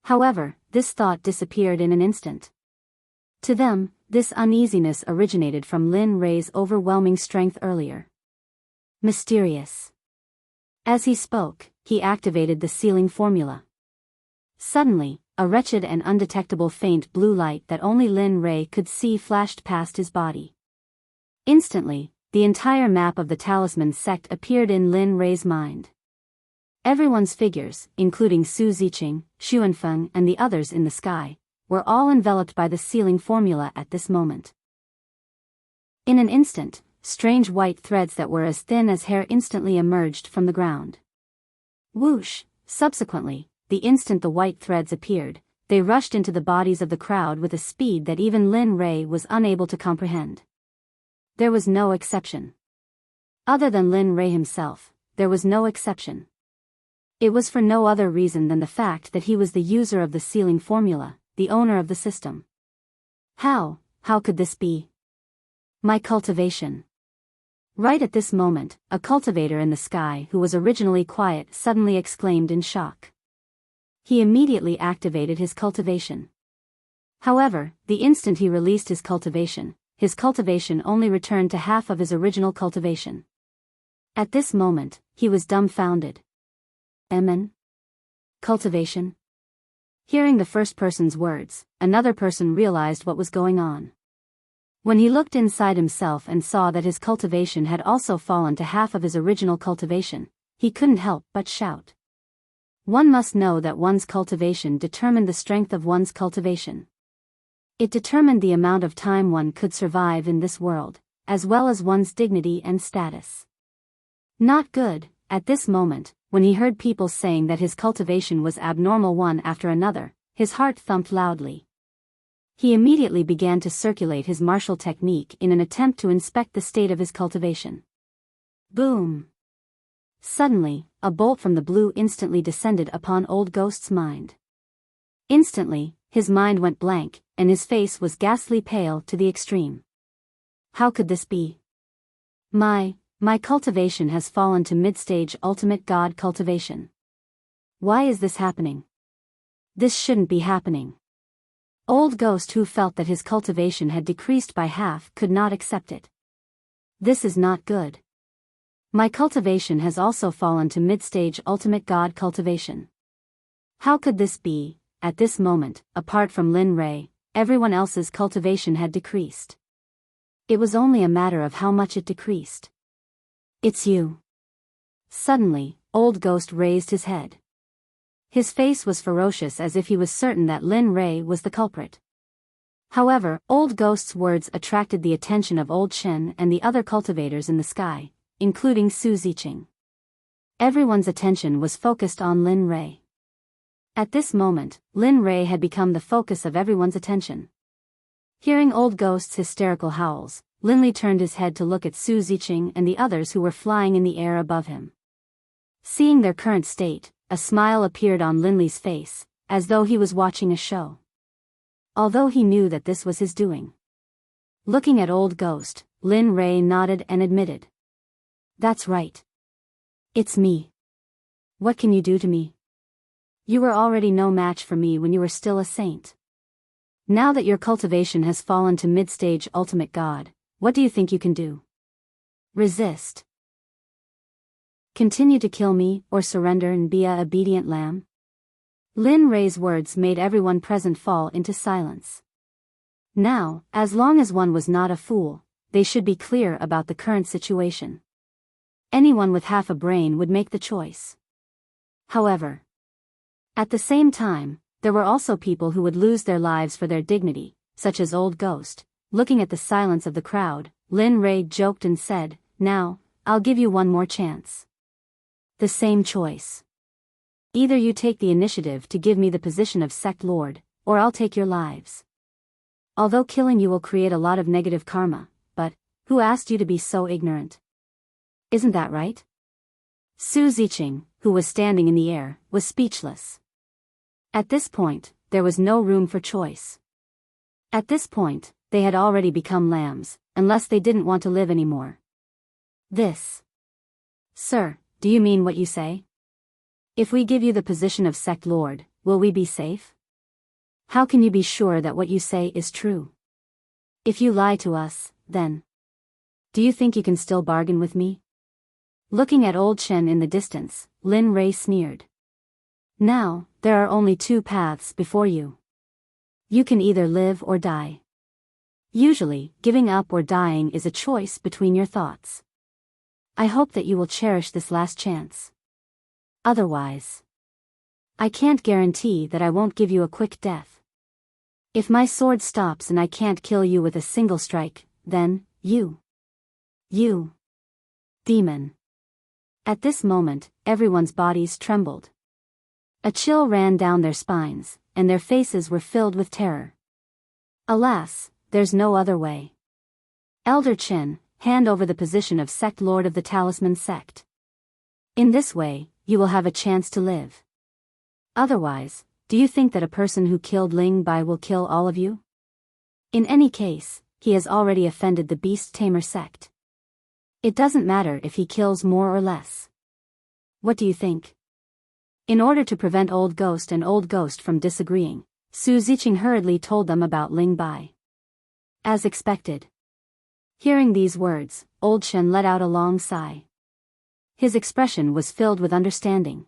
A: However, this thought disappeared in an instant. To them, this uneasiness originated from Lin Rei's overwhelming strength earlier. Mysterious. As he spoke, he activated the sealing formula. Suddenly, a wretched and undetectable faint blue light that only Lin Rei could see flashed past his body. Instantly, the entire map of the Talisman sect appeared in Lin Rei's mind. Everyone's figures, including Su Ziqing, Xuanfeng and the others in the sky, were all enveloped by the sealing formula at this moment. In an instant, strange white threads that were as thin as hair instantly emerged from the ground. Whoosh! Subsequently, the instant the white threads appeared, they rushed into the bodies of the crowd with a speed that even Lin Ray was unable to comprehend. There was no exception. Other than Lin Ray himself, there was no exception. It was for no other reason than the fact that he was the user of the sealing formula, the owner of the system. How could this be? My cultivation. Right at this moment, a cultivator in the sky who was originally quiet suddenly exclaimed in shock. He immediately activated his cultivation. However, the instant he released his cultivation only returned to half of his original cultivation. At this moment, he was dumbfounded. Cultivation? Hearing the first person's words, another person realized what was going on. When he looked inside himself and saw that his cultivation had also fallen to half of his original cultivation, he couldn't help but shout. One must know that one's cultivation determined the strength of one's cultivation. It determined the amount of time one could survive in this world, as well as one's dignity and status. Not good. At this moment, when he heard people saying that his cultivation was abnormal one after another, his heart thumped loudly. He immediately began to circulate his martial technique in an attempt to inspect the state of his cultivation. Boom! Suddenly, a bolt from the blue instantly descended upon Old Ghost's mind. Instantly, his mind went blank, and his face was ghastly pale to the extreme. How could this be? My cultivation has fallen to mid-stage ultimate god cultivation. Why is this happening? This shouldn't be happening. Old Ghost, who felt that his cultivation had decreased by half, could not accept it. This is not good. My cultivation has also fallen to mid-stage ultimate god cultivation. How could this be? At this moment, apart from Lin Ray, everyone else's cultivation had decreased. It was only a matter of how much it decreased. It's you. Suddenly, Old Ghost raised his head. His face was ferocious, as if he was certain that Lin Ray was the culprit. However, Old Ghost's words attracted the attention of Old Shen and the other cultivators in the sky, including Su Ziqing. Everyone's attention was focused on Lin Ray. At this moment, Lin Ray had become the focus of everyone's attention. Hearing Old Ghost's hysterical howls, Lin Li turned his head to look at Su Ziqing and the others who were flying in the air above him. Seeing their current state, a smile appeared on Lin Li's face, as though he was watching a show. Although he knew that this was his doing. Looking at Old Ghost, Lin Ray nodded and admitted. That's right. It's me. What can you do to me? You were already no match for me when you were still a saint. Now that your cultivation has fallen to mid-stage ultimate god, what do you think you can do? Resist. Continue to kill me, or surrender and be a obedient lamb? Lin Ray's words made everyone present fall into silence. Now, as long as one was not a fool, they should be clear about the current situation. Anyone with half a brain would make the choice. However, at the same time, there were also people who would lose their lives for their dignity, such as Old Ghost. Looking at the silence of the crowd, Lin Ray joked and said, "Now, I'll give you one more chance. The same choice. Either you take the initiative to give me the position of Sect Lord, or I'll take your lives. Although killing you will create a lot of negative karma, but who asked you to be so ignorant? Isn't that right?" Su Ziqing, who was standing in the air, was speechless. At this point, there was no room for choice. At this point, they had already become lambs, unless they didn't want to live anymore. Sir, do you mean what you say? If we give you the position of Sect Lord, will we be safe? How can you be sure that what you say is true? If you lie to us, then do you think you can still bargain with me? Looking at Old Chen in the distance, Lin Ray sneered. Now, there are only two paths before you. You can either live or die. Usually, giving up or dying is a choice between your thoughts. I hope that you will cherish this last chance. Otherwise, I can't guarantee that I won't give you a quick death. If my sword stops and I can't kill you with a single strike, then, you, demon. At this moment, everyone's bodies trembled. A chill ran down their spines, and their faces were filled with terror. Alas, there's no other way. Elder Chen, hand over the position of Sect Lord of the Talisman Sect. In this way, you will have a chance to live. Otherwise, do you think that a person who killed Ling Bai will kill all of you? In any case, he has already offended the Beast Tamer Sect. It doesn't matter if he kills more or less. What do you think? In order to prevent Old Ghost and Old Ghost from disagreeing, Su Ziqing hurriedly told them about Ling Bai. As expected. Hearing these words, Old Shen let out a long sigh. His expression was filled with understanding.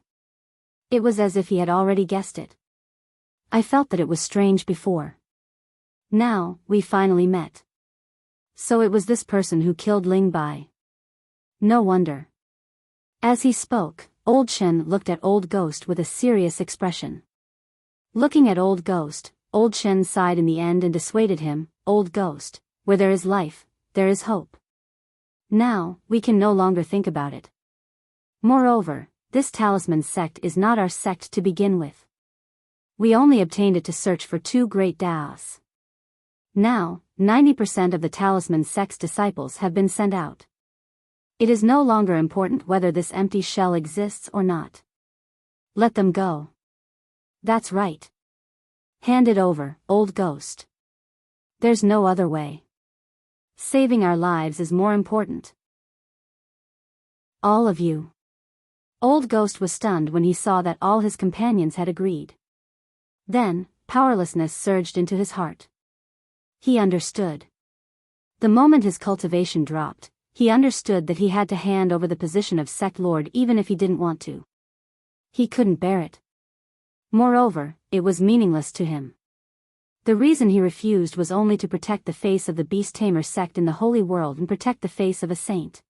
A: It was as if he had already guessed it. I felt that it was strange before. Now, we finally met. So it was this person who killed Ling Bai. No wonder. As he spoke, Old Shen looked at Old Ghost with a serious expression. Looking at Old Ghost, Old Shen sighed in the end and dissuaded him, Old Ghost, where there is life, there is hope. Now, we can no longer think about it. Moreover, this talisman sect is not our sect to begin with. We only obtained it to search for two great Daos. Now, 90% of the talisman sect's disciples have been sent out. It is no longer important whether this empty shell exists or not. Let them go. That's right. Hand it over, Old Ghost. There's no other way. Saving our lives is more important. All of you. Old Ghost was stunned when he saw that all his companions had agreed. Then, powerlessness surged into his heart. He understood. The moment his cultivation dropped, he understood that he had to hand over the position of Sect Lord even if he didn't want to. He couldn't bear it. Moreover, it was meaningless to him. The reason he refused was only to protect the face of the Beast Tamer sect in the holy world and protect the face of a saint.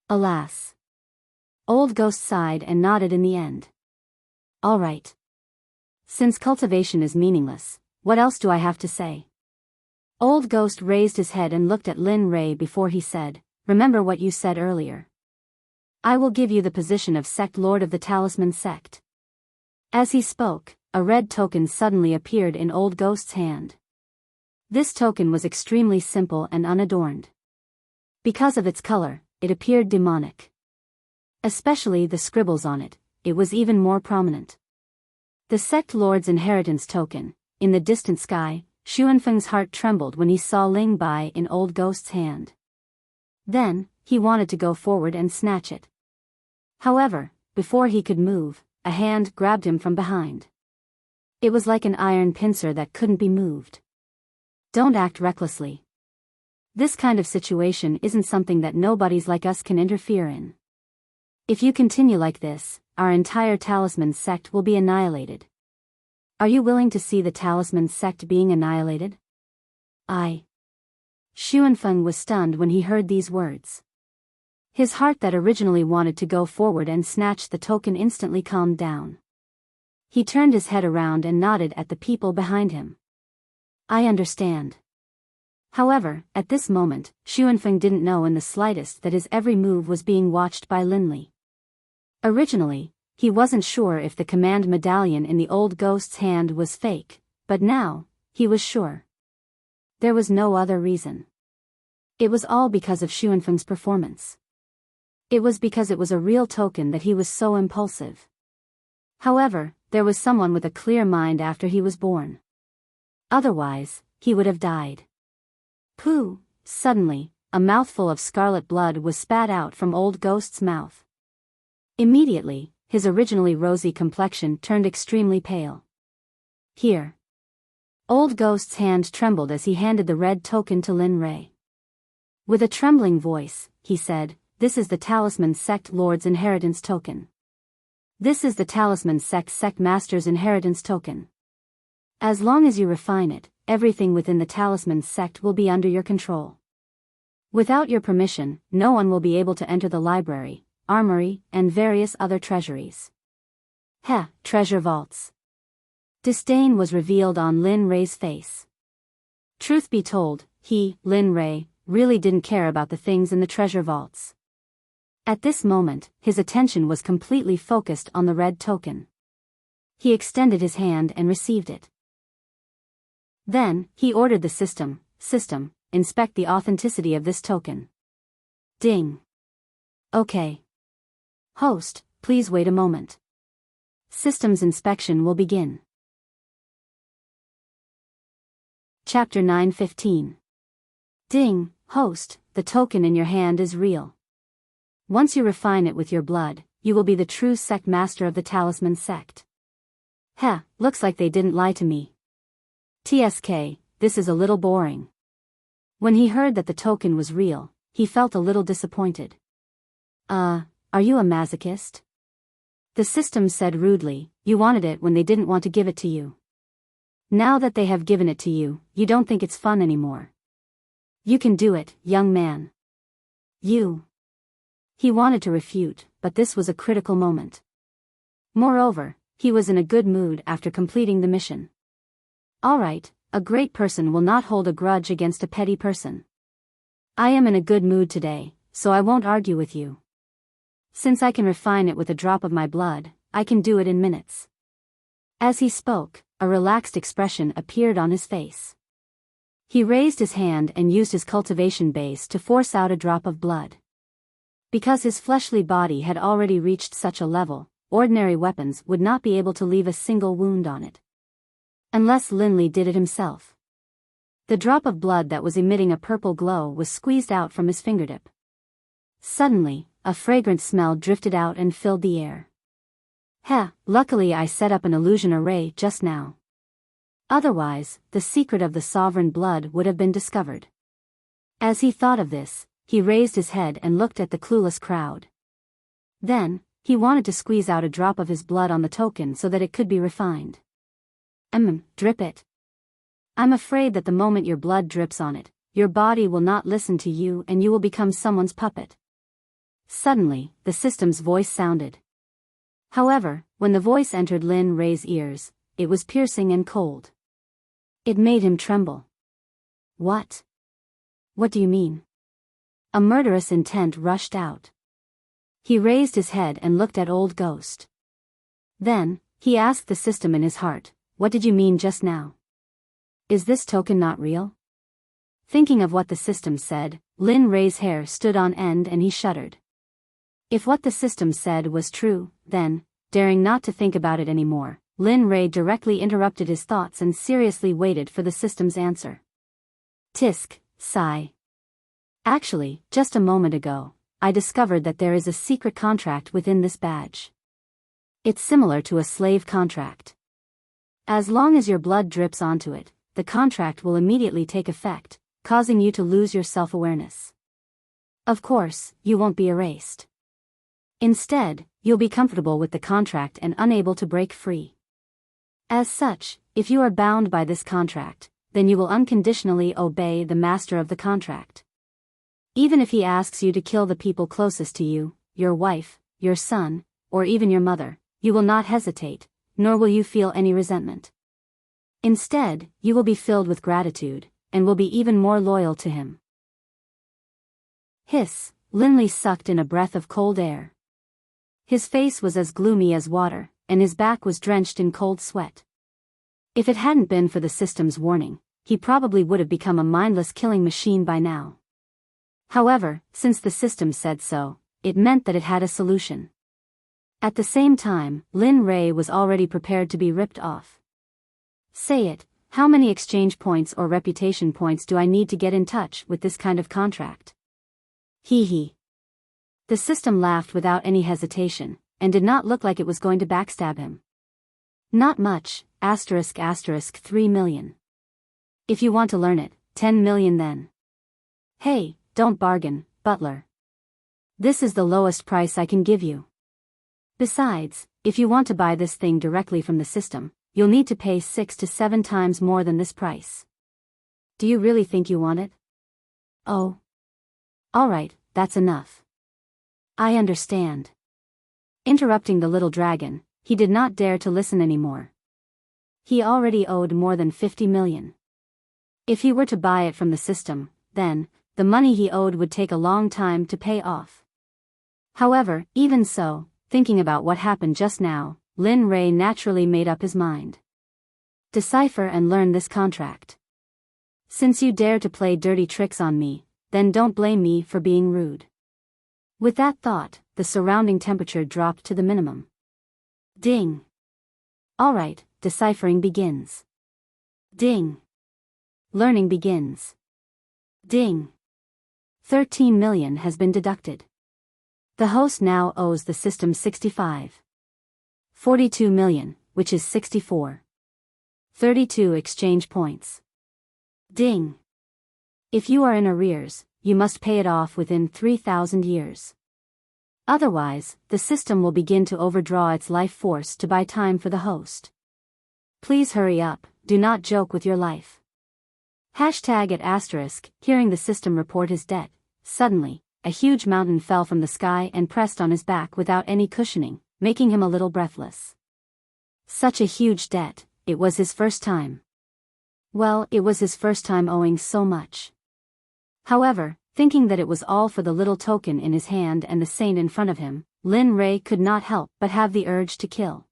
A: Alas. Old Ghost sighed and nodded in the end. All right. Since cultivation is meaningless, what else do I have to say? Old Ghost raised his head and looked at Lin Ray before he said, remember what you said earlier. I will give you the position of Sect Lord of the Talisman Sect. As he spoke, a red token suddenly appeared in Old Ghost's hand. This token was extremely simple and unadorned. Because of its color, it appeared demonic. Especially the scribbles on it, it was even more prominent. The Sect Lord's inheritance token, in the distant sky, Xuanfeng's heart trembled when he saw Ling Bai in Old Ghost's hand. Then, he wanted to go forward and snatch it. However, before he could move, a hand grabbed him from behind. It was like an iron pincer that couldn't be moved. Don't act recklessly. This kind of situation isn't something that nobodies like us can interfere in. If you continue like this, our entire talisman sect will be annihilated. Are you willing to see the talisman sect being annihilated? Xuanfeng was stunned when he heard these words. His heart that originally wanted to go forward and snatch the token instantly calmed down. He turned his head around and nodded at the people behind him. I understand. However, at this moment, Xuanfeng didn't know in the slightest that his every move was being watched by Linli. Originally, he wasn't sure if the command medallion in the Old Ghost's hand was fake, but now, he was sure. There was no other reason. It was all because of Xuanfeng's performance. It was because it was a real token that he was so impulsive. However, there was someone with a clear mind after he was born. Otherwise, he would have died. Pooh! Suddenly, a mouthful of scarlet blood was spat out from Old Ghost's mouth. Immediately, his originally rosy complexion turned extremely pale. Here. Old Ghost's hand trembled as he handed the red token to Lin Ray. With a trembling voice, he said, "This is the Talisman Sect Lord's inheritance token. This is the Talisman Sect Master's inheritance token. As long as you refine it, everything within the Talisman Sect will be under your control. Without your permission, no one will be able to enter the library, armory, and various other treasuries." Treasure vaults. Disdain was revealed on Lin Ray's face. Truth be told, he, Lin Ray, really didn't care about the things in the treasure vaults. At this moment, his attention was completely focused on the red token. He extended his hand and received it. Then, he ordered the system, inspect the authenticity of this token. Ding. Okay. Host, please wait a moment. Systems inspection will begin. Chapter 9:15. Ding, host, the token in your hand is real. Once you refine it with your blood, you will be the true sect master of the talisman sect. Heh, looks like they didn't lie to me. TSK, this is a little boring. When he heard that the token was real, he felt a little disappointed. Are you a masochist? The system said rudely, you wanted it when they didn't want to give it to you. Now that they have given it to you, you don't think it's fun anymore. You can do it, young man. He wanted to refute, but this was a critical moment. Moreover, he was in a good mood after completing the mission. All right, a great person will not hold a grudge against a petty person. I am in a good mood today, so I won't argue with you. Since I can refine it with a drop of my blood, I can do it in minutes. As he spoke, a relaxed expression appeared on his face. He raised his hand and used his cultivation base to force out a drop of blood. Because his fleshly body had already reached such a level, ordinary weapons would not be able to leave a single wound on it. Unless Linley did it himself. The drop of blood that was emitting a purple glow was squeezed out from his fingertip. Suddenly, a fragrant smell drifted out and filled the air. Luckily I set up an illusion array just now. Otherwise, the secret of the sovereign blood would have been discovered. As he thought of this, he raised his head and looked at the clueless crowd. Then, he wanted to squeeze out a drop of his blood on the token so that it could be refined. Drip it. I'm afraid that the moment your blood drips on it, your body will not listen to you and you will become someone's puppet. Suddenly, the system's voice sounded. However, when the voice entered Lin Ray's ears, it was piercing and cold. It made him tremble. What? What do you mean? A murderous intent rushed out. He raised his head and looked at Old Ghost. Then, he asked the system in his heart, what did you mean just now? Is this token not real? Thinking of what the system said, Lin Ray's hair stood on end and he shuddered. If what the system said was true, then, daring not to think about it anymore, Lin Ray directly interrupted his thoughts and seriously waited for the system's answer. Tisk, sigh. Actually, just a moment ago, I discovered that there is a secret contract within this badge. It's similar to a slave contract. As long as your blood drips onto it, the contract will immediately take effect, causing you to lose your self-awareness. Of course, you won't be erased. Instead, you'll be comfortable with the contract and unable to break free. As such, if you are bound by this contract, then you will unconditionally obey the master of the contract. Even if he asks you to kill the people closest to you, your wife, your son, or even your mother, you will not hesitate, nor will you feel any resentment. Instead, you will be filled with gratitude, and will be even more loyal to him. Hiss, Linley sucked in a breath of cold air. His face was as gloomy as water, and his back was drenched in cold sweat. If it hadn't been for the system's warning, he probably would have become a mindless killing machine by now. However, since the system said so, it meant that it had a solution. At the same time, Lin Ray was already prepared to be ripped off. Say it, how many exchange points or reputation points do I need to get in touch with this kind of contract? Hee hee. The system laughed without any hesitation, and did not look like it was going to backstab him. Not much, *** 3 million. If you want to learn it, 10 million then. Hey, don't bargain, butler. This is the lowest price I can give you. Besides, if you want to buy this thing directly from the system, you'll need to pay 6 to 7 times more than this price. Do you really think you want it? Oh. Alright, that's enough. I understand. Interrupting the little dragon, he did not dare to listen anymore. He already owed more than 50 million. If he were to buy it from the system, then, the money he owed would take a long time to pay off. However, even so, thinking about what happened just now, Lin Ray naturally made up his mind. Decipher and learn this contract. Since you dare to play dirty tricks on me, then don't blame me for being rude. With that thought, the surrounding temperature dropped to the minimum. Ding. Alright, deciphering begins. Ding. Learning begins. Ding. 13 million has been deducted. The host now owes the system 42 million, which is 32 exchange points. Ding. If you are in arrears, you must pay it off within 3,000 years. Otherwise, the system will begin to overdraw its life force to buy time for the host. Please hurry up, do not joke with your life. #@*, hearing the system report his debt, suddenly, a huge mountain fell from the sky and pressed on his back without any cushioning, making him a little breathless. Such a huge debt, it was his first time. Well, it was his first time owing so much. However, thinking that it was all for the little token in his hand and the saint in front of him, Lin Ray could not help but have the urge to kill.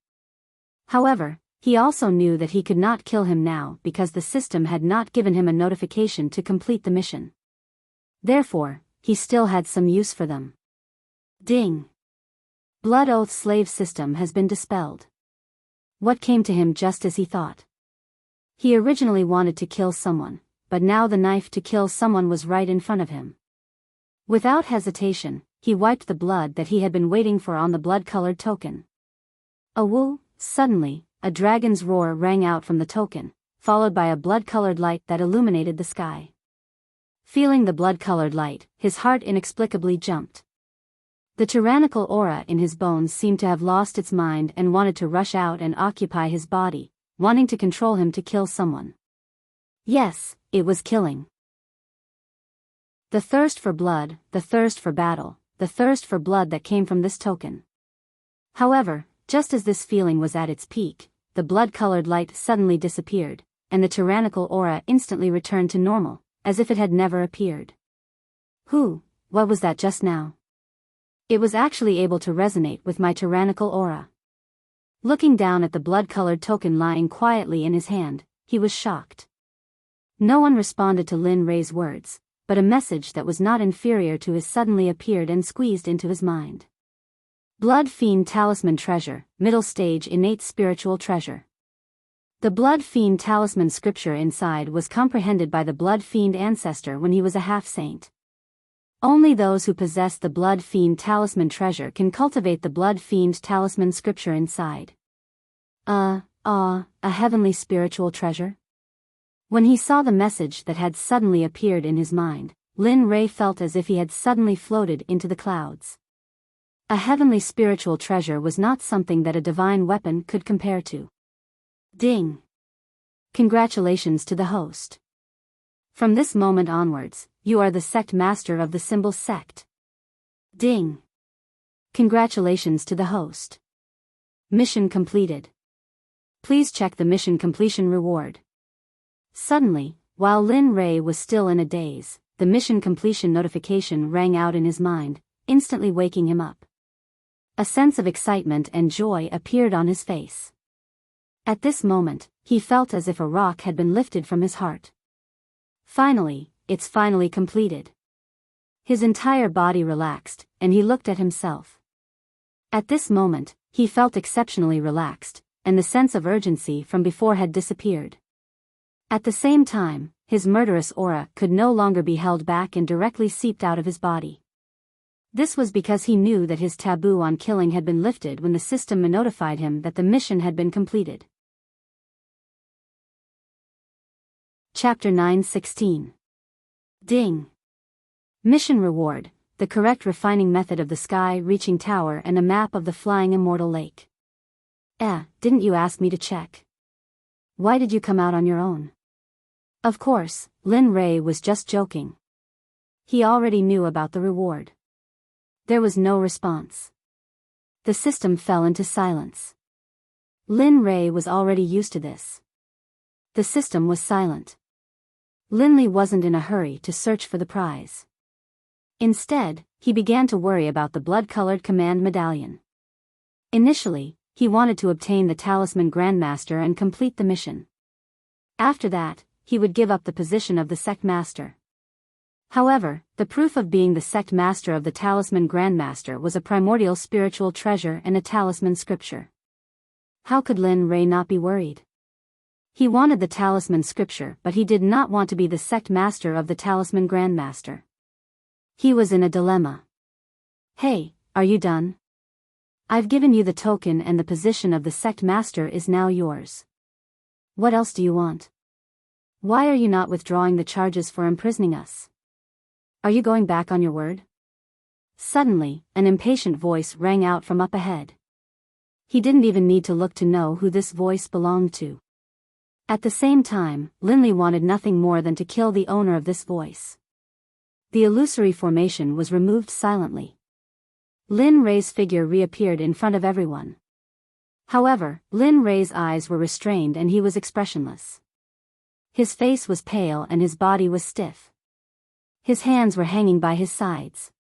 A: However, he also knew that he could not kill him now because the system had not given him a notification to complete the mission. Therefore, he still had some use for them. Ding. Blood Oath slave system has been dispelled. What came to him just as he thought? He originally wanted to kill someone, but now the knife to kill someone was right in front of him. Without hesitation, he wiped the blood that he had been waiting for on the blood-colored token. Awoo! Suddenly, a dragon's roar rang out from the token, followed by a blood-colored light that illuminated the sky. Feeling the blood-colored light, his heart inexplicably jumped. The tyrannical aura in his bones seemed to have lost its mind and wanted to rush out and occupy his body, wanting to control him to kill someone. Yes, it was killing. The thirst for blood, the thirst for battle, the thirst for blood that came from this token. However, just as this feeling was at its peak, the blood-colored light suddenly disappeared, and the tyrannical aura instantly returned to normal, as if it had never appeared. What was that just now? It was actually able to resonate with my tyrannical aura. Looking down at the blood-colored token lying quietly in his hand, he was shocked. No one responded to Lin Ray's words, but a message that was not inferior to his suddenly appeared and squeezed into his mind. Blood Fiend Talisman Treasure, Middle Stage Innate Spiritual Treasure. The Blood Fiend Talisman scripture inside was comprehended by the Blood Fiend ancestor when he was a half-saint. Only those who possess the Blood Fiend Talisman treasure can cultivate the Blood Fiend Talisman scripture inside. A heavenly spiritual treasure? When he saw the message that had suddenly appeared in his mind, Lin Ray felt as if he had suddenly floated into the clouds. A heavenly spiritual treasure was not something that a divine weapon could compare to. Ding. Congratulations to the host. From this moment onwards, you are the sect master of the symbol Sect. Ding. Congratulations to the host. Mission completed. Please check the mission completion reward. Suddenly, while Lin Ray was still in a daze, the mission completion notification rang out in his mind, instantly waking him up. A sense of excitement and joy appeared on his face. At this moment, he felt as if a rock had been lifted from his heart. Finally, it's finally completed. His entire body relaxed, and he looked at himself. At this moment, he felt exceptionally relaxed, and the sense of urgency from before had disappeared. At the same time, his murderous aura could no longer be held back and directly seeped out of his body. This was because he knew that his taboo on killing had been lifted when the system notified him that the mission had been completed. Chapter 9:16. Ding. Mission reward, the correct refining method of the sky-reaching tower and a map of the flying immortal lake. Didn't you ask me to check? Why did you come out on your own? Of course, Lin Ray was just joking. He already knew about the reward. There was no response. The system fell into silence. Lin Ray was already used to this. The system was silent. Linley wasn't in a hurry to search for the prize. Instead, he began to worry about the blood-colored command medallion. Initially, he wanted to obtain the Talisman Grandmaster and complete the mission. After that, he would give up the position of the Sect Master. However, the proof of being the Sect Master of the Talisman Grandmaster was a primordial spiritual treasure and a talisman scripture. How could Lin Ray not be worried? He wanted the talisman scripture, but he did not want to be the Sect Master of the Talisman Grandmaster. He was in a dilemma. Hey, are you done? I've given you the token and the position of the Sect Master is now yours. What else do you want? Why are you not withdrawing the charges for imprisoning us? Are you going back on your word? Suddenly, an impatient voice rang out from up ahead. He didn't even need to look to know who this voice belonged to. At the same time, Linley wanted nothing more than to kill the owner of this voice. The illusory formation was removed silently. Lin Ray's figure reappeared in front of everyone. However, Lin Ray's eyes were restrained and he was expressionless. His face was pale and his body was stiff. His hands were hanging by his sides.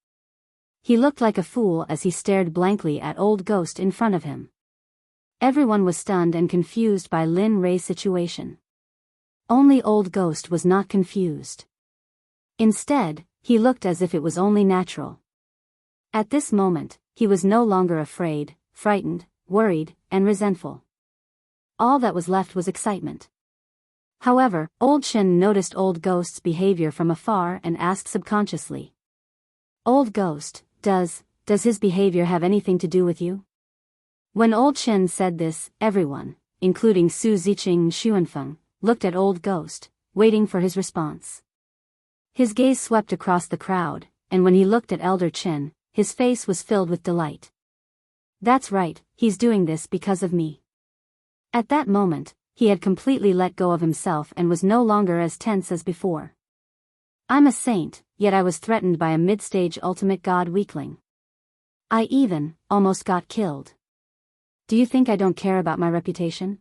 A: He looked like a fool as he stared blankly at Old Ghost in front of him. Everyone was stunned and confused by Lin Ray's situation. Only Old Ghost was not confused. Instead, he looked as if it was only natural. At this moment, he was no longer afraid, frightened, worried, and resentful. All that was left was excitement. However, Old Shin noticed Old Ghost's behavior from afar and asked subconsciously. Old Ghost, does his behavior have anything to do with you? When Old Shin said this, everyone, including Su Ziqing and Xuanfeng, looked at Old Ghost, waiting for his response. His gaze swept across the crowd, and when he looked at Elder Chen, his face was filled with delight. That's right, he's doing this because of me. At that moment, he had completely let go of himself and was no longer as tense as before. I'm a saint, yet I was threatened by a mid-stage ultimate god weakling. I even, almost got killed. Do you think I don't care about my reputation?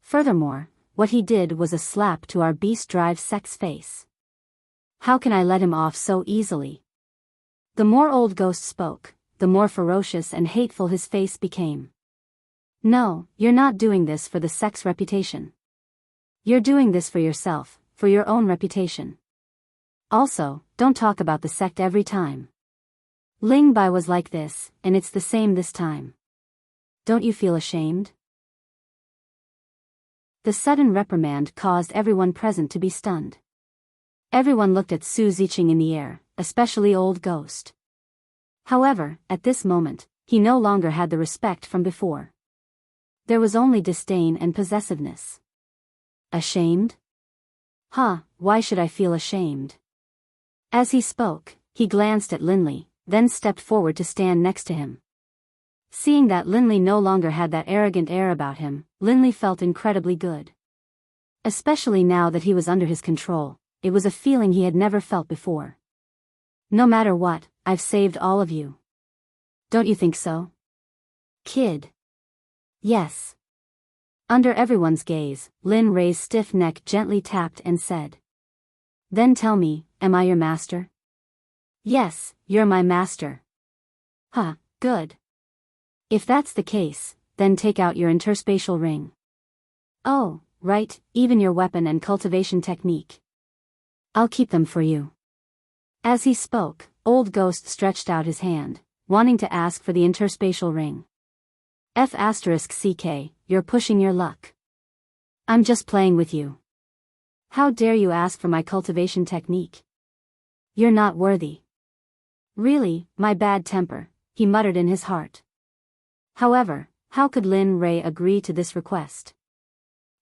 A: Furthermore, what he did was a slap to our beast drive Sect's face. How can I let him off so easily? The more Old Ghost spoke, the more ferocious and hateful his face became. No, you're not doing this for the Sect's reputation. You're doing this for yourself, for your own reputation. Also, don't talk about the Sect every time. Ling Bai was like this, and it's the same this time. Don't you feel ashamed? The sudden reprimand caused everyone present to be stunned. Everyone looked at Su Ziqing in the air, especially Old Ghost. However, at this moment, he no longer had the respect from before. There was only disdain and possessiveness. Ashamed? Why should I feel ashamed? As he spoke, he glanced at Linley, then stepped forward to stand next to him. Seeing that Linley no longer had that arrogant air about him, Linley felt incredibly good. Especially now that he was under his control, it was a feeling he had never felt before. No matter what, I've saved all of you. Don't you think so? Kid. Yes. Under everyone's gaze, Lin Ray's stiff neck gently tapped and said. Then tell me, am I your master? Yes, you're my master. Good. If that's the case, then take out your interspatial ring. Oh, right, even your weapon and cultivation technique. I'll keep them for you. As he spoke, Old Ghost stretched out his hand, wanting to ask for the interspatial ring. F***CK, you're pushing your luck. I'm just playing with you. How dare you ask for my cultivation technique? You're not worthy. Really, my bad temper, he muttered in his heart. However, how could Lin Ray agree to this request?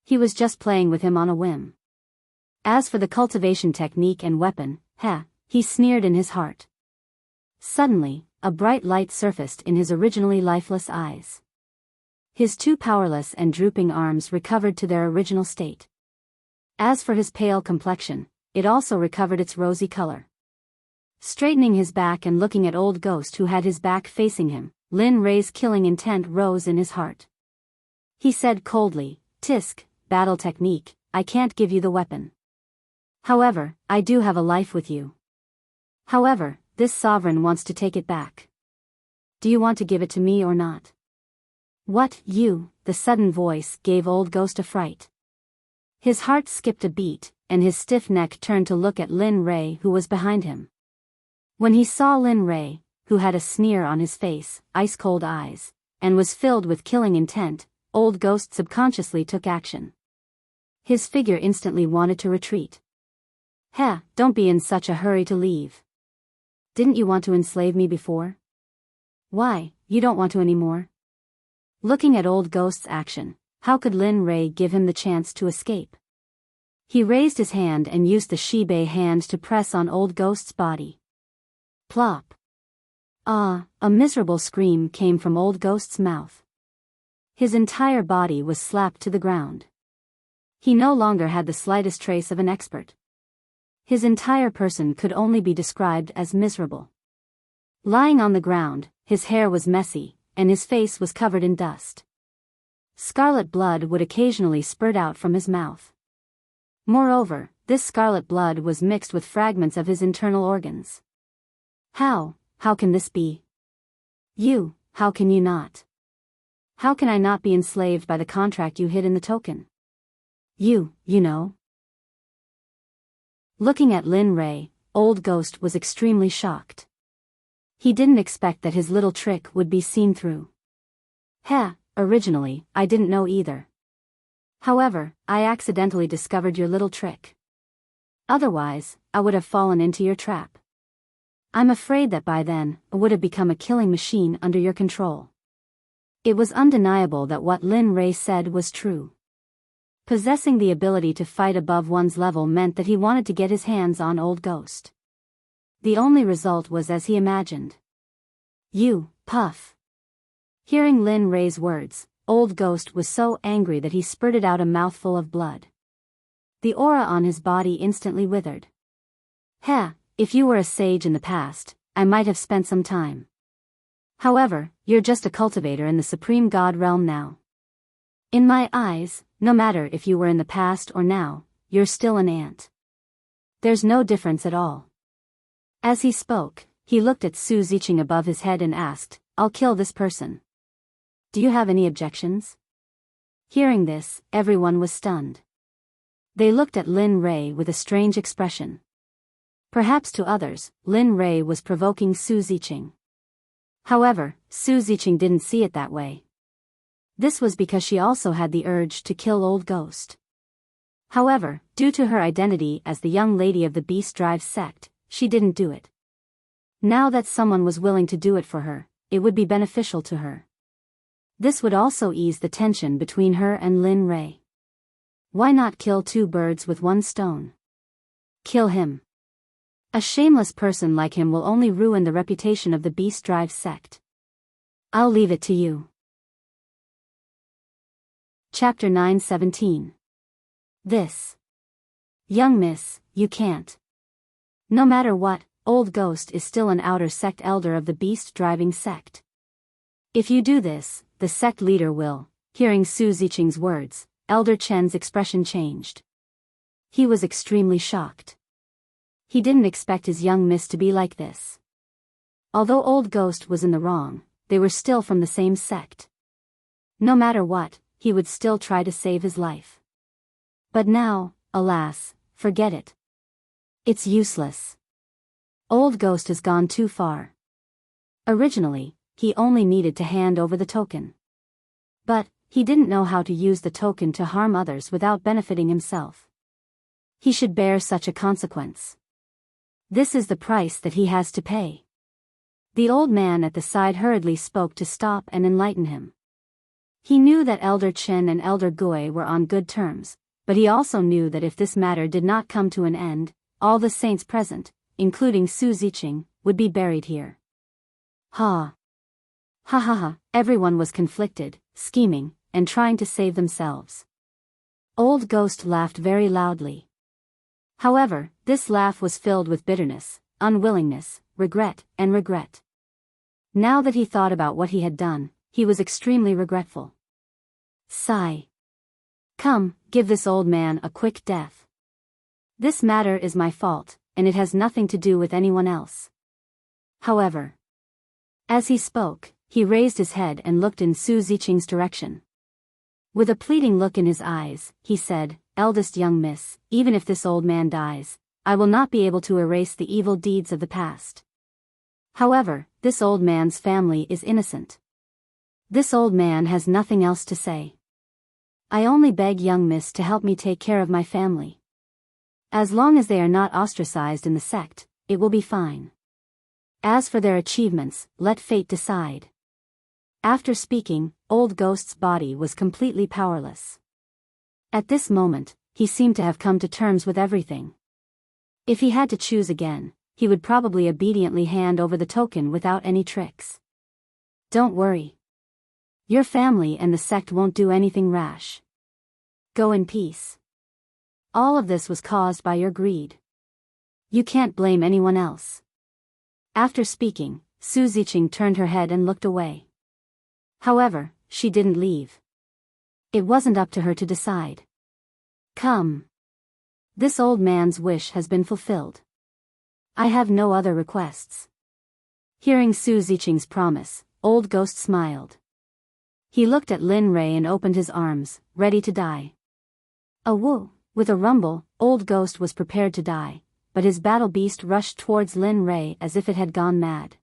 A: He was just playing with him on a whim. As for the cultivation technique and weapon, he sneered in his heart. Suddenly, a bright light surfaced in his originally lifeless eyes. His two powerless and drooping arms recovered to their original state. As for his pale complexion, it also recovered its rosy color. Straightening his back and looking at Old Ghost who had his back facing him, Lin Ray's killing intent rose in his heart. He said coldly, Tisk, battle technique, I can't give you the weapon. However, I do have a life with you. However, this sovereign wants to take it back. Do you want to give it to me or not? What, you? The sudden voice gave Old Ghost a fright. His heart skipped a beat, and his stiff neck turned to look at Lin Ray, who was behind him. When he saw Lin Ray, who had a sneer on his face, ice-cold eyes, and was filled with killing intent, Old Ghost subconsciously took action. His figure instantly wanted to retreat. Heh, don't be in such a hurry to leave. Didn't you want to enslave me before? Why, you don't want to anymore? Looking at Old Ghost's action, how could Lin Ray give him the chance to escape? He raised his hand and used the Shibei hand to press on Old Ghost's body. Plop. Ah, a miserable scream came from Old Ghost's mouth. His entire body was slapped to the ground. He no longer had the slightest trace of an expert. His entire person could only be described as miserable. Lying on the ground, his hair was messy, and his face was covered in dust. Scarlet blood would occasionally spurt out from his mouth. Moreover, this scarlet blood was mixed with fragments of his internal organs. How can this be? You, how can you not? How can I not be enslaved by the contract you hid in the token? You know. Looking at Lin Ray, Old Ghost was extremely shocked. He didn't expect that his little trick would be seen through. Originally, I didn't know either. However, I accidentally discovered your little trick. Otherwise, I would have fallen into your trap. I'm afraid that by then, I would have become a killing machine under your control. It was undeniable that what Lin Ray said was true. Possessing the ability to fight above one's level meant that he wanted to get his hands on Old Ghost. The only result was as he imagined. You, puff. Hearing Lin Ray's words, Old Ghost was so angry that he spurted out a mouthful of blood. The aura on his body instantly withered. If you were a sage in the past, I might have spent some time. However, you're just a cultivator in the Supreme God realm now. In my eyes, no matter if you were in the past or now, you're still an ant. There's no difference at all. As he spoke, he looked at Su Zicheng above his head and asked, I'll kill this person. Do you have any objections? Hearing this, everyone was stunned. They looked at Lin Ray with a strange expression. Perhaps to others, Lin Ray was provoking Su Zicheng. However, Su Zicheng didn't see it that way. This was because she also had the urge to kill Old Ghost. However, due to her identity as the young lady of the Beast Drive sect, she didn't do it. Now that someone was willing to do it for her, it would be beneficial to her. This would also ease the tension between her and Lin Ray. Why not kill two birds with one stone? Kill him. A shameless person like him will only ruin the reputation of the Beast Drive sect. I'll leave it to you. Chapter 9:17. This. Young miss, you can't. No matter what, Old Ghost is still an outer sect elder of the Beast Driving sect. If you do this, the sect leader will. Hearing Su Zicheng's words, Elder Chen's expression changed. He was extremely shocked. He didn't expect his young miss to be like this. Although Old Ghost was in the wrong, they were still from the same sect. No matter what, he would still try to save his life. But now, alas, forget it. It's useless. Old Ghost has gone too far. Originally, he only needed to hand over the token. But, he didn't know how to use the token to harm others without benefiting himself. He should bear such a consequence. This is the price that he has to pay. The old man at the side hurriedly spoke to stop and enlighten him. He knew that Elder Chen and Elder Gui were on good terms, but he also knew that if this matter did not come to an end, all the saints present, including Su Zicheng, would be buried here. Ha! Ha ha ha! Everyone was conflicted, scheming, and trying to save themselves. Old Ghost laughed very loudly. However, this laugh was filled with bitterness, unwillingness, regret. Now that he thought about what he had done, he was extremely regretful. Sigh. Come, give this old man a quick death. This matter is my fault, and it has nothing to do with anyone else. However, as he spoke, he raised his head and looked in Su Ziqing's direction. With a pleading look in his eyes, he said, "Eldest young miss, even if this old man dies, I will not be able to erase the evil deeds of the past. However, this old man's family is innocent. This old man has nothing else to say. I only beg young miss to help me take care of my family. As long as they are not ostracized in the sect, it will be fine. As for their achievements, let fate decide." After speaking, Old Ghost's body was completely powerless. At this moment, he seemed to have come to terms with everything. If he had to choose again, he would probably obediently hand over the token without any tricks. "Don't worry. Your family and the sect won't do anything rash. Go in peace. All of this was caused by your greed. You can't blame anyone else." After speaking, Su Ziqing turned her head and looked away. However, she didn't leave. It wasn't up to her to decide. "Come. This old man's wish has been fulfilled. I have no other requests." Hearing Su Ziqing's promise, Old Ghost smiled. He looked at Lin Rei and opened his arms, ready to die. Woo! With a rumble, Old Ghost was prepared to die, but his battle beast rushed towards Lin Rei as if it had gone mad.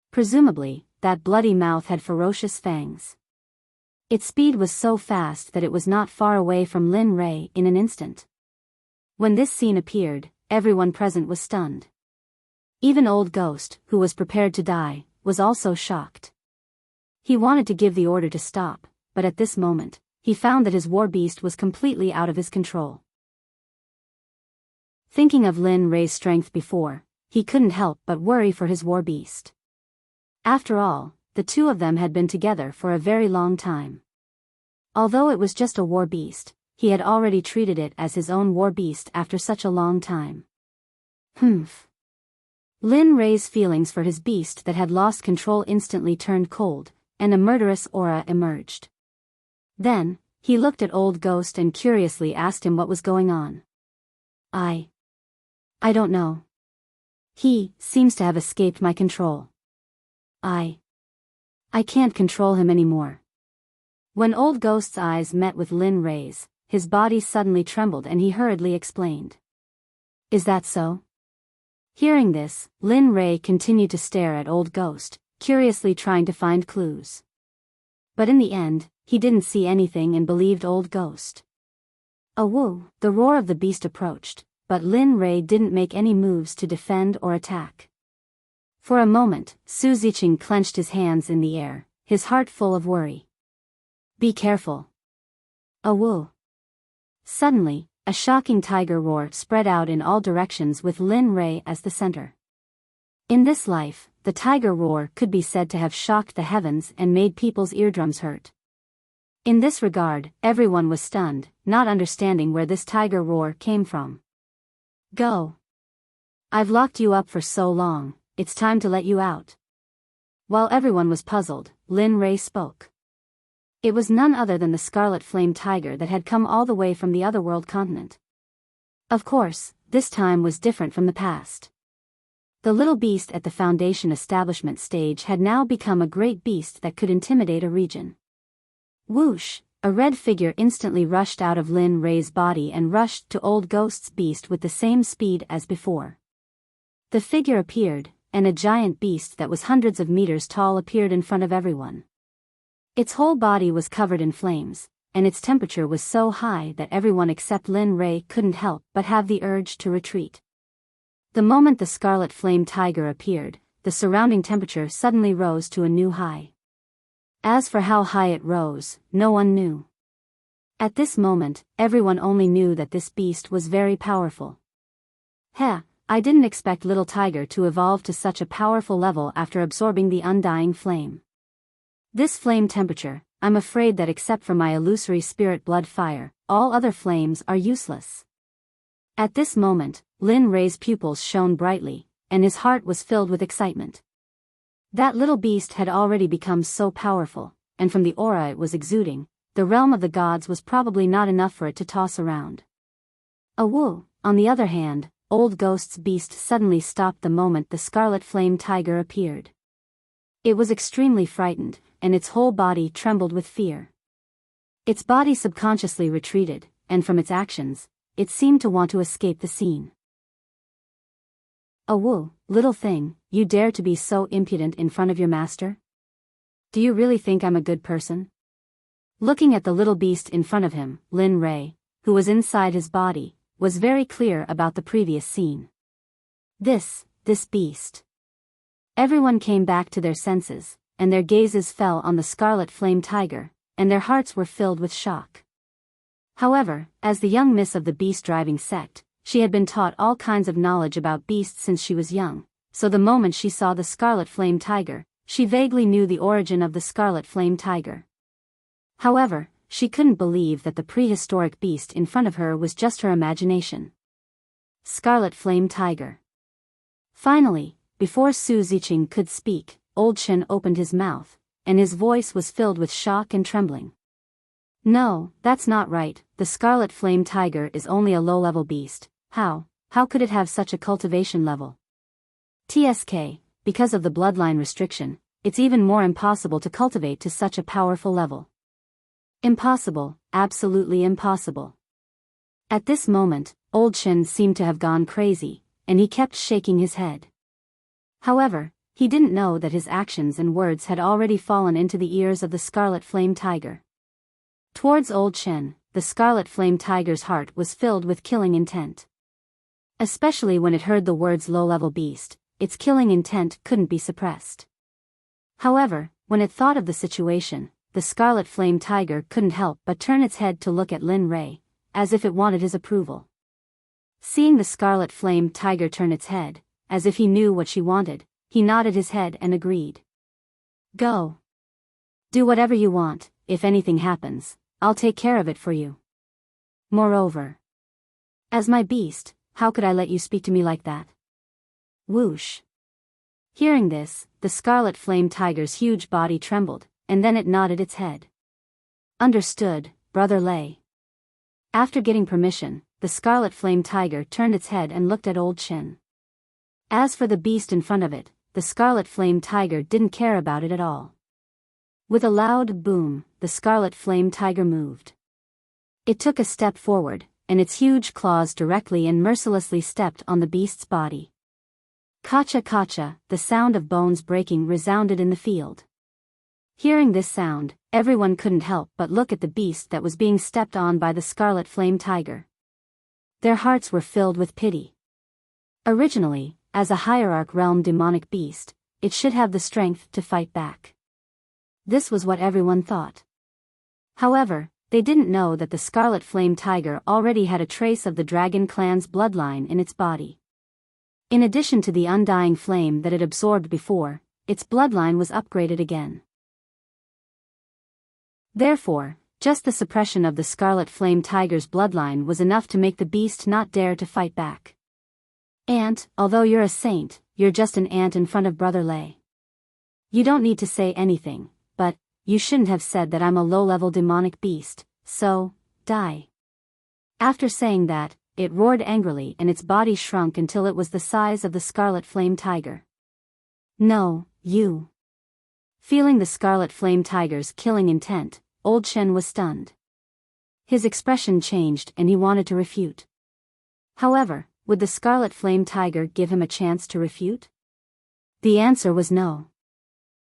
A: Presumably, that bloody mouth had ferocious fangs. Its speed was so fast that it was not far away from Lin Rei in an instant. When this scene appeared, everyone present was stunned. Even Old Ghost, who was prepared to die, was also shocked. He wanted to give the order to stop, but at this moment, he found that his war beast was completely out of his control. Thinking of Lin Rei's strength before, he couldn't help but worry for his war beast. After all, the two of them had been together for a very long time. Although it was just a war beast, he had already treated it as his own war beast after such a long time. Humph. Lin Rei's feelings for his beast that had lost control instantly turned cold, and a murderous aura emerged. Then, he looked at Old Ghost and curiously asked him what was going on. I don't know. He seems to have escaped my control. I can't control him anymore." When Old Ghost's eyes met with Lin Rei's, his body suddenly trembled and he hurriedly explained. "Is that so?" Hearing this, Lin Rei continued to stare at Old Ghost, curiously trying to find clues. But in the end, he didn't see anything and believed Old Ghost. Woo! The roar of the beast approached, but Lin Rei didn't make any moves to defend or attack. For a moment, Su Ziqing clenched his hands in the air, his heart full of worry. "Be careful." Woo! Suddenly, a shocking tiger roar spread out in all directions with Lin Rei as the center. In this life, the tiger roar could be said to have shocked the heavens and made people's eardrums hurt. In this regard, everyone was stunned, not understanding where this tiger roar came from. "Go. I've locked you up for so long, it's time to let you out." While everyone was puzzled, Lin Rei spoke. It was none other than the scarlet flame tiger that had come all the way from the otherworld continent. Of course, this time was different from the past. The little beast at the Foundation establishment stage had now become a great beast that could intimidate a region. Whoosh! A red figure instantly rushed out of Lin Rei's body and rushed to Old Ghost's beast with the same speed as before. The figure appeared, and a giant beast that was hundreds of meters tall appeared in front of everyone. Its whole body was covered in flames, and its temperature was so high that everyone except Lin Rei couldn't help but have the urge to retreat. The moment the scarlet flame tiger appeared, the surrounding temperature suddenly rose to a new high. As for how high it rose, no one knew. At this moment, everyone only knew that this beast was very powerful. Heh, I didn't expect Little Tiger to evolve to such a powerful level after absorbing the undying flame. This flame temperature, I'm afraid that except for my illusory spirit blood fire, all other flames are useless. At this moment, Lin Rei's pupils shone brightly, and his heart was filled with excitement. That little beast had already become so powerful, and from the aura it was exuding, the realm of the gods was probably not enough for it to toss around. Woo! On the other hand, Old Ghost's beast suddenly stopped the moment the scarlet flame tiger appeared. It was extremely frightened, and its whole body trembled with fear. Its body subconsciously retreated, and from its actions, it seemed to want to escape the scene. "Oh, little thing, you dare to be so impudent in front of your master? Do you really think I'm a good person?" Looking at the little beast in front of him, Lin Ray, who was inside his body, was very clear about the previous scene. This beast. Everyone came back to their senses, and their gazes fell on the scarlet flame tiger, and their hearts were filled with shock. However, as the young miss of the beast-driving sect, she had been taught all kinds of knowledge about beasts since she was young, so the moment she saw the scarlet flame tiger, she vaguely knew the origin of the scarlet flame tiger. However, she couldn't believe that the prehistoric beast in front of her was just her imagination. Scarlet flame tiger. Finally, before Su Ziqing could speak, Old Chen opened his mouth, and his voice was filled with shock and trembling. "No, that's not right, the scarlet flame tiger is only a low-level beast. How could it have such a cultivation level? TSK, because of the bloodline restriction, it's even more impossible to cultivate to such a powerful level. Impossible, absolutely impossible." At this moment, Old Chen seemed to have gone crazy, and he kept shaking his head. However, he didn't know that his actions and words had already fallen into the ears of the scarlet flame tiger. Towards Old Chen, the scarlet flame tiger's heart was filled with killing intent. Especially when it heard the words low-level beast, its killing intent couldn't be suppressed. However, when it thought of the situation, the scarlet flame tiger couldn't help but turn its head to look at Lin Ray, as if it wanted his approval. Seeing the scarlet flame tiger turn its head, as if he knew what she wanted, he nodded his head and agreed. "Go. Do whatever you want, if anything happens, I'll take care of it for you. Moreover, as my beast, how could I let you speak to me like that?" Whoosh. Hearing this, the scarlet flame tiger's huge body trembled, and then it nodded its head. "Understood, Brother Lei." After getting permission, the scarlet flame tiger turned its head and looked at Old Chen. As for the beast in front of it, the scarlet flame tiger didn't care about it at all. With a loud boom, the scarlet flame tiger moved. It took a step forward, and its huge claws directly and mercilessly stepped on the beast's body. Kacha kacha, the sound of bones breaking resounded in the field. Hearing this sound, everyone couldn't help but look at the beast that was being stepped on by the scarlet flame tiger. Their hearts were filled with pity. Originally, as a hierarch realm demonic beast, it should have the strength to fight back. This was what everyone thought. However, they didn't know that the scarlet flame tiger already had a trace of the dragon clan's bloodline in its body. In addition to the undying flame that it absorbed before, its bloodline was upgraded again. Therefore, just the suppression of the scarlet flame tiger's bloodline was enough to make the beast not dare to fight back. "Ant, although you're a saint, you're just an ant in front of Brother Lei. You don't need to say anything, but you shouldn't have said that I'm a low-level demonic beast, so, die." After saying that, it roared angrily and its body shrunk until it was the size of the scarlet flame tiger. "No, you." Feeling the scarlet flame tiger's killing intent, Old Chen was stunned. His expression changed and he wanted to refute. However, would the scarlet flame tiger give him a chance to refute? The answer was no.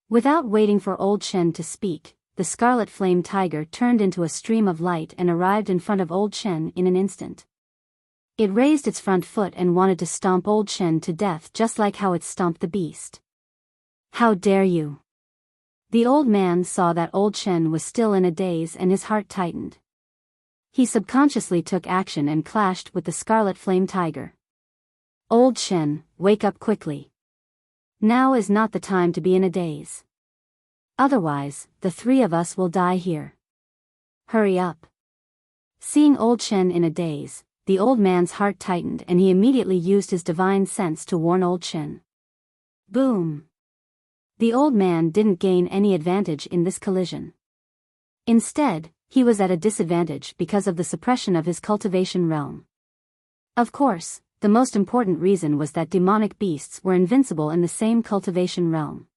A: Without waiting for Old Chen to speak, the scarlet flame tiger turned into a stream of light and arrived in front of Old Chen in an instant. It raised its front foot and wanted to stomp Old Chen to death just like how it stomped the beast. "How dare you!" The old man saw that Old Chen was still in a daze and his heart tightened. He subconsciously took action and clashed with the scarlet flame tiger. "Old Chen, wake up quickly. Now is not the time to be in a daze. Otherwise, the three of us will die here. Hurry up." Seeing Old Chen in a daze, the old man's heart tightened and he immediately used his divine sense to warn Old Chen. Boom! The old man didn't gain any advantage in this collision. Instead, he was at a disadvantage because of the suppression of his cultivation realm. Of course, the most important reason was that demonic beasts were invincible in the same cultivation realm.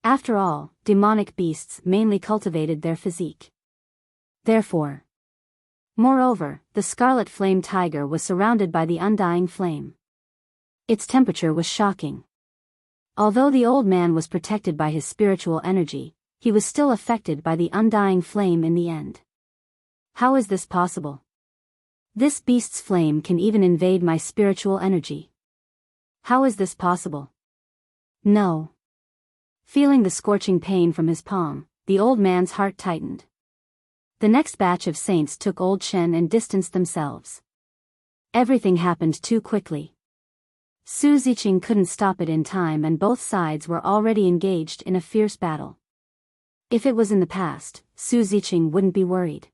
A: After all, demonic beasts mainly cultivated their physique. Therefore. Moreover, the scarlet flame tiger was surrounded by the undying flame. Its temperature was shocking. Although the old man was protected by his spiritual energy, he was still affected by the undying flame in the end. How is this possible? This beast's flame can even invade my spiritual energy. How is this possible? No. Feeling the scorching pain from his palm, the old man's heart tightened. The next batch of saints took old Chen and distanced themselves. Everything happened too quickly. Su Ziqing couldn't stop it in time and both sides were already engaged in a fierce battle. If it was in the past, Su Ziqing wouldn't be worried.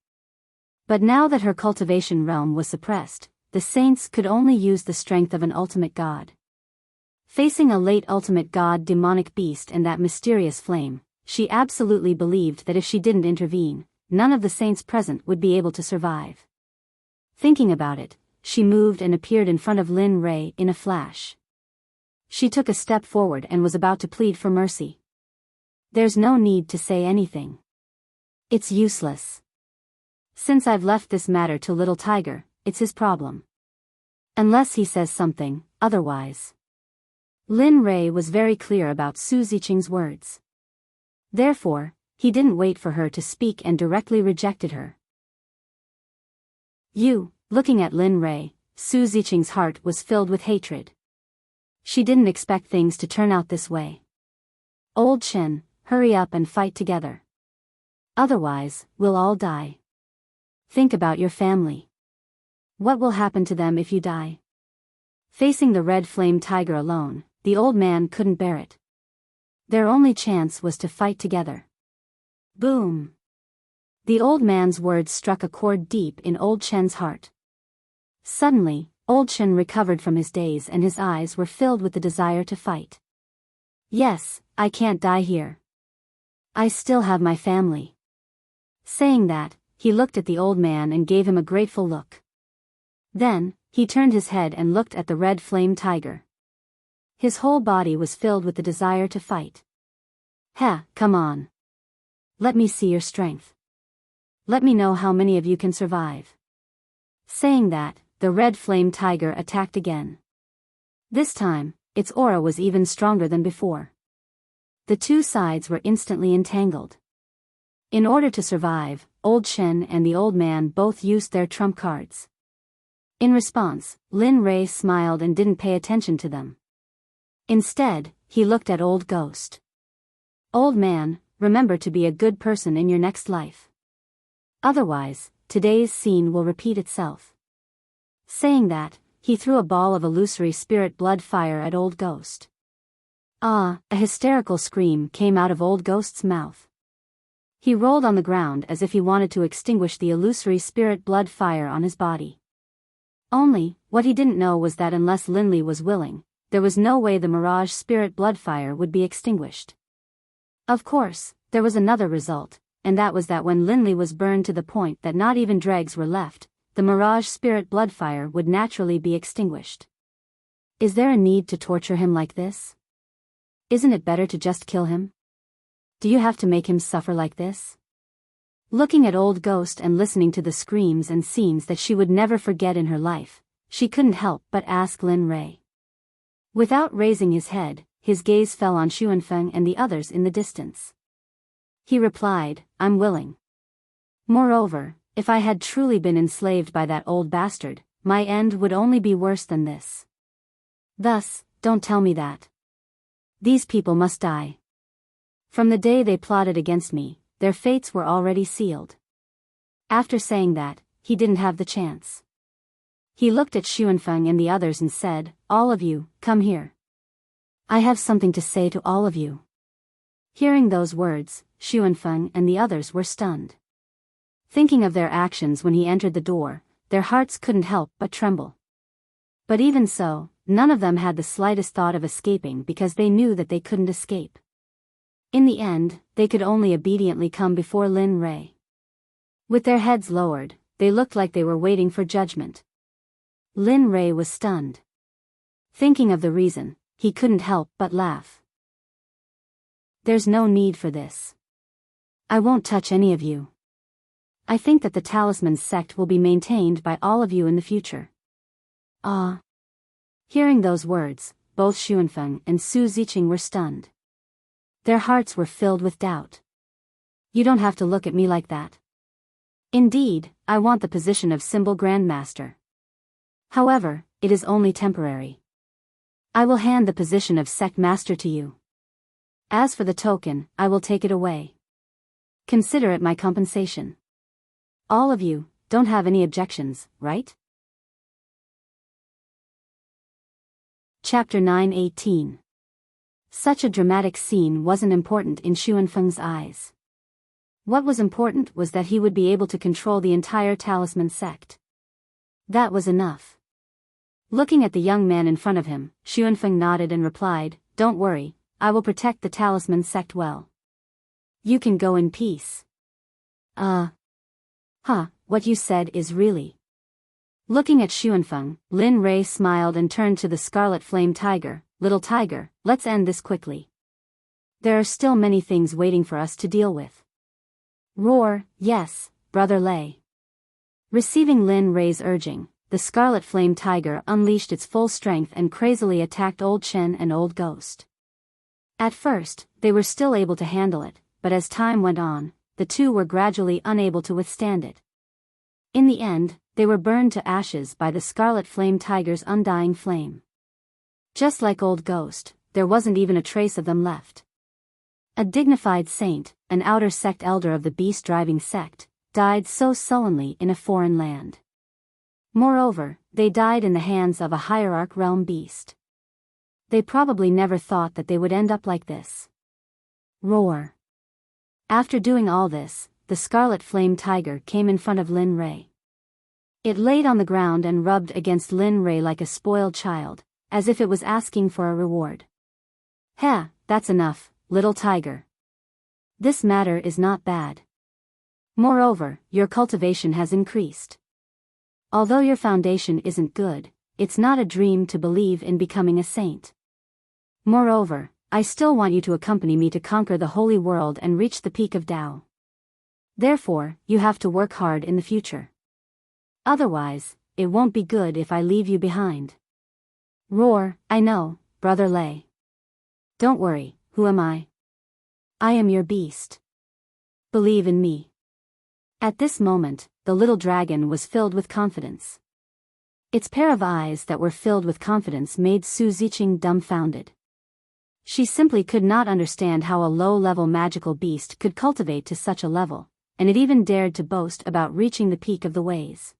A: But now that her cultivation realm was suppressed, the saints could only use the strength of an ultimate god. Facing a late ultimate god demonic beast and that mysterious flame, she absolutely believed that if she didn't intervene, none of the saints present would be able to survive. Thinking about it, she moved and appeared in front of Lin Rei in a flash. She took a step forward and was about to plead for mercy. There's no need to say anything. It's useless. Since I've left this matter to Little Tiger, it's his problem. Unless he says something, otherwise. Lin Rei was very clear about Su Ziqing's words. Therefore, he didn't wait for her to speak and directly rejected her. Looking at Lin Rei, Su Ziqing's heart was filled with hatred. She didn't expect things to turn out this way. Old Chen, hurry up and fight together. Otherwise, we'll all die. Think about your family. What will happen to them if you die? Facing the red flame tiger alone, the old man couldn't bear it. Their only chance was to fight together. Boom! The old man's words struck a chord deep in old Chen's heart. Suddenly, old Chen recovered from his daze and his eyes were filled with the desire to fight. Yes, I can't die here. I still have my family. Saying that, he looked at the old man and gave him a grateful look. Then, he turned his head and looked at the red flame tiger. His whole body was filled with the desire to fight. Come on. Let me see your strength. Let me know how many of you can survive. Saying that, the red flame tiger attacked again. This time, its aura was even stronger than before. The two sides were instantly entangled. In order to survive, Old Chen and the old man both used their trump cards. In response, Lin Rei smiled and didn't pay attention to them. Instead, he looked at Old Ghost. Old man, remember to be a good person in your next life. Otherwise, today's scene will repeat itself. Saying that, he threw a ball of illusory spirit blood fire at Old Ghost. A hysterical scream came out of Old Ghost's mouth. He rolled on the ground as if he wanted to extinguish the illusory spirit blood fire on his body. Only, what he didn't know was that unless Linli was willing, there was no way the mirage spirit blood fire would be extinguished. Of course, there was another result, and that was that when Linli was burned to the point that not even dregs were left, the mirage spirit blood fire would naturally be extinguished. Is there a need to torture him like this? Isn't it better to just kill him? Do you have to make him suffer like this? Looking at Old Ghost and listening to the screams and scenes that she would never forget in her life, she couldn't help but ask Lin Rei. Without raising his head, his gaze fell on Xuanfeng and the others in the distance. He replied, I'm willing. Moreover, if I had truly been enslaved by that old bastard, my end would only be worse than this. Thus, don't tell me that. These people must die. From the day they plotted against me, their fates were already sealed. After saying that, he didn't have the chance. He looked at Xuanfeng and the others and said, all of you, come here. I have something to say to all of you. Hearing those words, Xuanfeng and the others were stunned. Thinking of their actions when he entered the door, their hearts couldn't help but tremble. But even so, none of them had the slightest thought of escaping because they knew that they couldn't escape. In the end, they could only obediently come before Lin Rei. With their heads lowered, they looked like they were waiting for judgment. Lin Rei was stunned. Thinking of the reason, he couldn't help but laugh. There's no need for this. I won't touch any of you. I think that the Talisman Sect will be maintained by all of you in the future. Ah. Hearing those words, both Xuanfeng and Su Ziqing were stunned. Their hearts were filled with doubt. You don't have to look at me like that. Indeed, I want the position of Symbol Grandmaster. However, it is only temporary. I will hand the position of Sect Master to you. As for the token, I will take it away. Consider it my compensation. All of you don't have any objections, right? Chapter 9:18. Such a dramatic scene wasn't important in Xuanfeng's eyes. What was important was that he would be able to control the entire Talisman Sect. That was enough. Looking at the young man in front of him, Xuanfeng nodded and replied, "Don't worry, I will protect the Talisman Sect well. You can go in peace." What you said is really... Looking at Xuanfeng, Lin Rei smiled and turned to the Scarlet Flame Tiger. "Little tiger, let's end this quickly. There are still many things waiting for us to deal with." Roar, yes, Brother Lei. Receiving Lin Rei's urging, the Scarlet Flame Tiger unleashed its full strength and crazily attacked Old Chen and Old Ghost. At first, they were still able to handle it, but as time went on, the two were gradually unable to withstand it. In the end, they were burned to ashes by the Scarlet Flame Tiger's undying flame. Just like Old Ghost, there wasn't even a trace of them left. A dignified saint, an outer sect elder of the beast-driving sect, died so sullenly in a foreign land. Moreover, they died in the hands of a hierarch realm beast. They probably never thought that they would end up like this. Roar. After doing all this, the Scarlet Flame Tiger came in front of Lin Rei. It laid on the ground and rubbed against Lin Rei like a spoiled child, as if it was asking for a reward. "Heh, that's enough, little tiger. This matter is not bad. Moreover, your cultivation has increased. Although your foundation isn't good, it's not a dream to believe in becoming a saint. Moreover, I still want you to accompany me to conquer the holy world and reach the peak of Tao. Therefore, you have to work hard in the future. Otherwise, it won't be good if I leave you behind." Roar, "I know, Brother Lei. Don't worry, who am I? I am your beast. Believe in me." At this moment, the little dragon was filled with confidence. Its pair of eyes that were filled with confidence made Su Ziqing dumbfounded. She simply could not understand how a low-level magical beast could cultivate to such a level, and it even dared to boast about reaching the peak of the ways.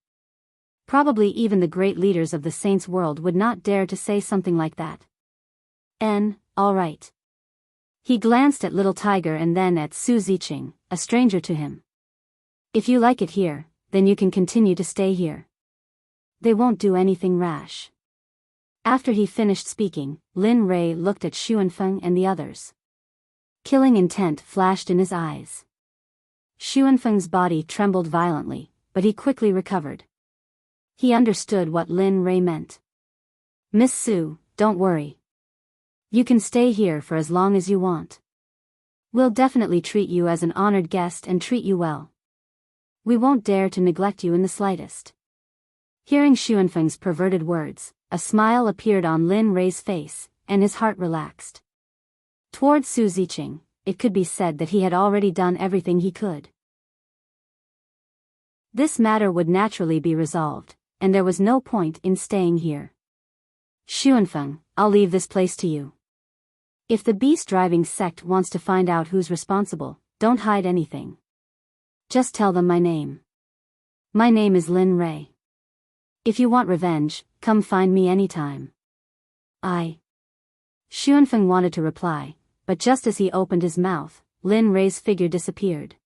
A: Probably even the great leaders of the saints' world would not dare to say something like that. All right. He glanced at Little Tiger and then at Su Ziqing, a stranger to him. "If you like it here, then you can continue to stay here. They won't do anything rash." After he finished speaking, Lin Rei looked at Xuanfeng and the others. Killing intent flashed in his eyes. Xuanfeng's body trembled violently, but he quickly recovered. He understood what Lin Rei meant. "Miss Su, don't worry. You can stay here for as long as you want. We'll definitely treat you as an honored guest and treat you well. We won't dare to neglect you in the slightest." Hearing Xuanfeng's perverted words, a smile appeared on Lin Rei's face, and his heart relaxed. Towards Su Ziqing, it could be said that he had already done everything he could. This matter would naturally be resolved, and there was no point in staying here. "Xuanfeng, I'll leave this place to you. If the beast-driving sect wants to find out who's responsible, don't hide anything. Just tell them my name. My name is Lin Rei. If you want revenge, come find me anytime." Xuanfeng wanted to reply, but just as he opened his mouth, Lin Rei's figure disappeared.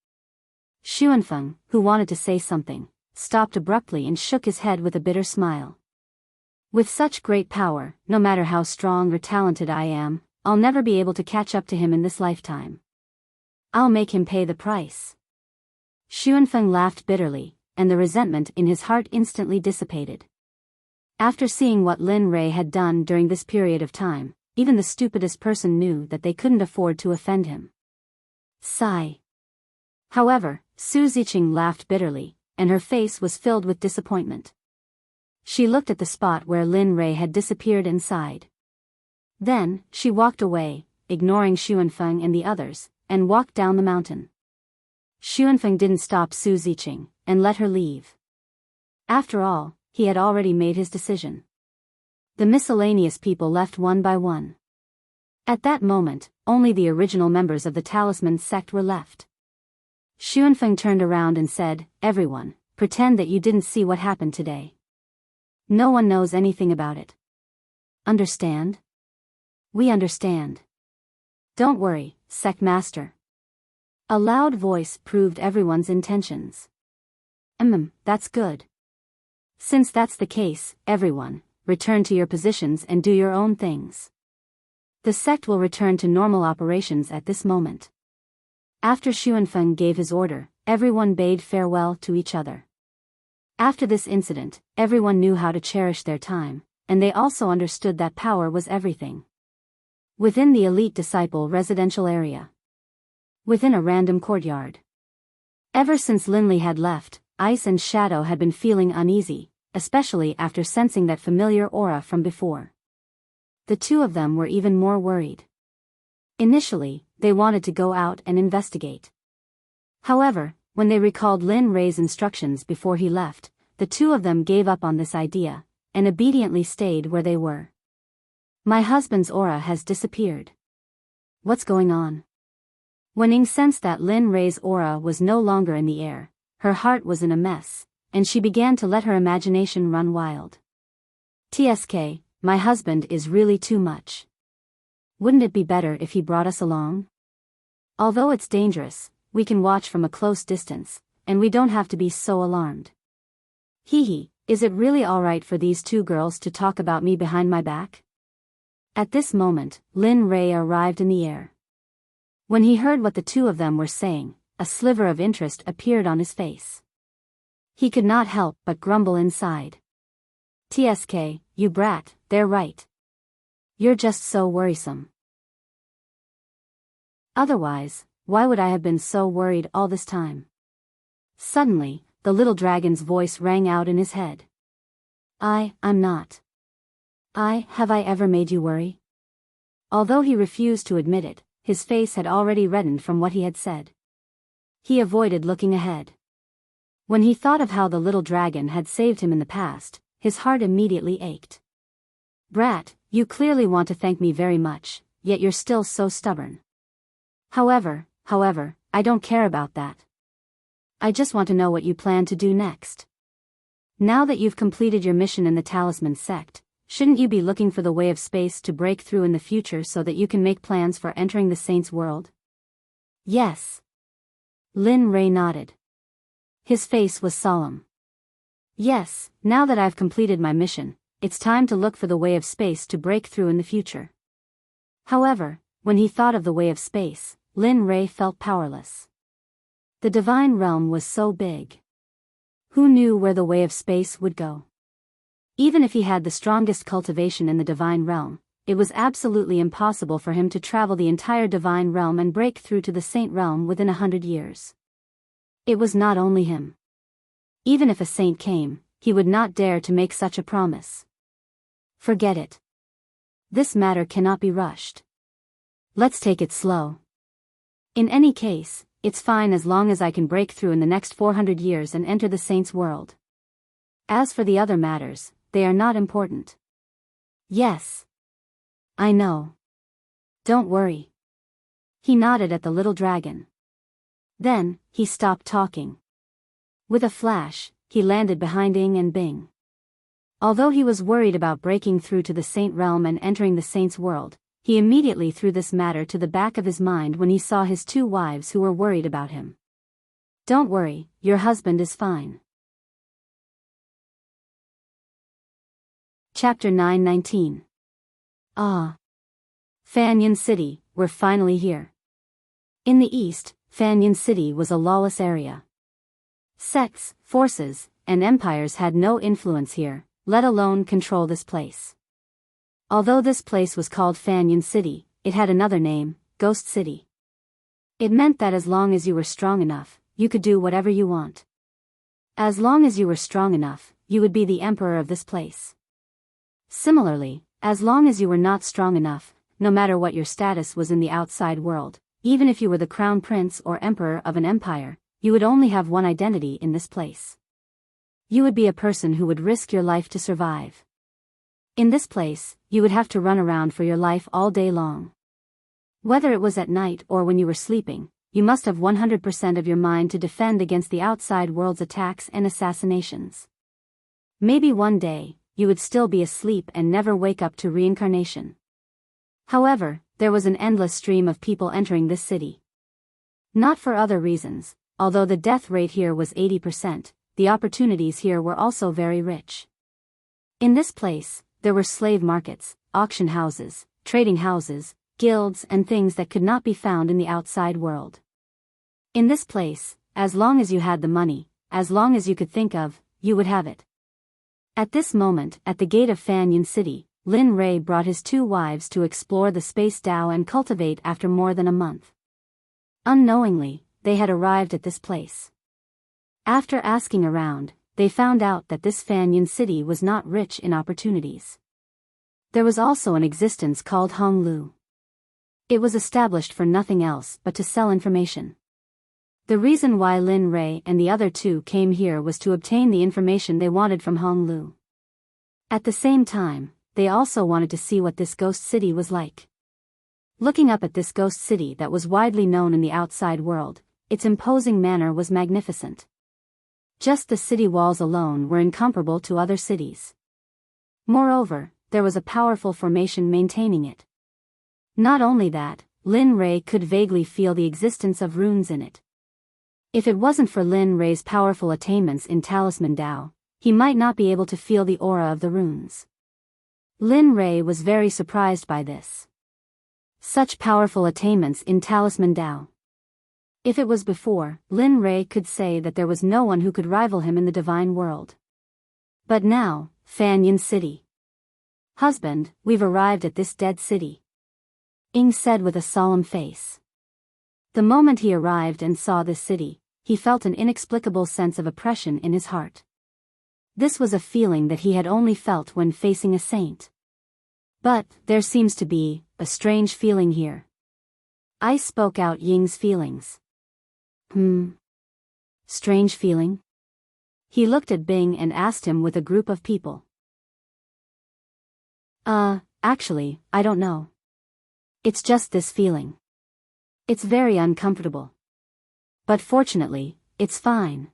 A: Xuanfeng, who wanted to say something, stopped abruptly and shook his head with a bitter smile. "With such great power, no matter how strong or talented I am, I'll never be able to catch up to him in this lifetime. I'll make him pay the price." Xuanfeng laughed bitterly, and the resentment in his heart instantly dissipated. After seeing what Lin Rei had done during this period of time, even the stupidest person knew that they couldn't afford to offend him. Sigh. However, Su Ziqing laughed bitterly, and her face was filled with disappointment. She looked at the spot where Lin Rei had disappeared and sighed. Then, she walked away, ignoring Xuanfeng and the others, and walked down the mountain. Xuanfeng didn't stop Su Ziqing, and let her leave. After all, he had already made his decision. The miscellaneous people left one by one. At that moment, only the original members of the Talisman Sect were left. Xuanfeng turned around and said, "Everyone, pretend that you didn't see what happened today. No one knows anything about it. Understand?" "We understand. Don't worry, Sect Master." A loud voice proved everyone's intentions. That's good. Since that's the case, everyone, return to your positions and do your own things. The sect will return to normal operations at this moment. After Xuanfeng gave his order, everyone bade farewell to each other. After this incident, everyone knew how to cherish their time, and they also understood that power was everything. Within the elite disciple residential area. Within a random courtyard. Ever since Linley had left, Ice and Shadow had been feeling uneasy, especially after sensing that familiar aura from before. The two of them were even more worried. Initially, they wanted to go out and investigate. However, when they recalled Lin Rei's instructions before he left, the two of them gave up on this idea, and obediently stayed where they were. My husband's aura has disappeared. What's going on? When Ying sensed that Lin Rei's aura was no longer in the air, her heart was in a mess, and she began to let her imagination run wild. TSK, my husband is really too much. Wouldn't it be better if he brought us along? Although it's dangerous, we can watch from a close distance, and we don't have to be so alarmed. Hee, is it really alright for these two girls to talk about me behind my back? At this moment, Lin Rei arrived in the air. When he heard what the two of them were saying, a sliver of interest appeared on his face. He could not help but grumble inside. TSK, you brat, they're right. You're just so worrisome. Otherwise, why would I have been so worried all this time? Suddenly, the little dragon's voice rang out in his head. I'm not. Have I ever made you worry? Although he refused to admit it, his face had already reddened from what he had said. He avoided looking ahead. When he thought of how the little dragon had saved him in the past, his heart immediately ached. Brat, you clearly want to thank me very much, yet you're still so stubborn. However, I don't care about that. I just want to know what you plan to do next. Now that you've completed your mission in the Talisman Sect, shouldn't you be looking for the way of space to break through in the future so that you can make plans for entering the Saints' world? Yes. Lin Rei nodded. His face was solemn. Yes, now that I've completed my mission, it's time to look for the way of space to break through in the future. However, when he thought of the way of space, Lin Rei felt powerless. The divine realm was so big. Who knew where the way of space would go? Even if he had the strongest cultivation in the divine realm, it was absolutely impossible for him to travel the entire divine realm and break through to the saint realm within 100 years. It was not only him. Even if a saint came, he would not dare to make such a promise. Forget it. This matter cannot be rushed. Let's take it slow. In any case, it's fine as long as I can break through in the next 400 years and enter the saints' world. As for the other matters, they are not important. Yes. I know. Don't worry. He nodded at the little dragon. Then, he stopped talking. With a flash, he landed behind Ying and Bing. Although he was worried about breaking through to the saint realm and entering the saints' world, he immediately threw this matter to the back of his mind when he saw his two wives who were worried about him. Don't worry, your husband is fine. Chapter 919. Fanyan City, we're finally here. In the east, Fanyan City was a lawless area. Sects, forces, and empires had no influence here, let alone control this place. Although this place was called Fanyan City, it had another name, Ghost City. It meant that as long as you were strong enough, you could do whatever you want. As long as you were strong enough, you would be the emperor of this place. Similarly, as long as you were not strong enough, no matter what your status was in the outside world, even if you were the crown prince or emperor of an empire, you would only have one identity in this place. You would be a person who would risk your life to survive. In this place, you would have to run around for your life all day long. Whether it was at night or when you were sleeping, you must have 100% of your mind to defend against the outside world's attacks and assassinations. Maybe one day, you would still be asleep and never wake up to reincarnation. However, there was an endless stream of people entering this city. Not for other reasons, although the death rate here was 80%, the opportunities here were also very rich. In this place, there were slave markets, auction houses, trading houses, guilds and things that could not be found in the outside world. In this place, as long as you had the money, as long as you could think of, you would have it. At this moment, at the gate of Fanyan City, Lin Ray brought his 2 wives to explore the space Dao and cultivate after more than a month. Unknowingly, they had arrived at this place. After asking around, they found out that this Fanyan City was not rich in opportunities. There was also an existence called Honglu. It was established for nothing else but to sell information. The reason why Lin Ray and the other 2 came here was to obtain the information they wanted from Honglu. At the same time, they also wanted to see what this ghost city was like. Looking up at this ghost city that was widely known in the outside world, its imposing manner was magnificent. Just the city walls alone were incomparable to other cities. Moreover, there was a powerful formation maintaining it. Not only that, Lin Ray could vaguely feel the existence of runes in it. If it wasn't for Lin Ray's powerful attainments in Talisman Dao, he might not be able to feel the aura of the runes. Lin Ray was very surprised by this. Such powerful attainments in Talisman Dao. If it was before, Lin Ray could say that there was no one who could rival him in the divine world. But now, Fanyan City. Husband, we've arrived at this dead city. Ing said with a solemn face. The moment he arrived and saw this city, he felt an inexplicable sense of oppression in his heart. This was a feeling that he had only felt when facing a saint. But, there seems to be, a strange feeling here. I spoke out Ying's feelings. Strange feeling? He looked at Bing and asked him with a group of people. Actually, I don't know. It's just this feeling. It's very uncomfortable. But fortunately, it's fine.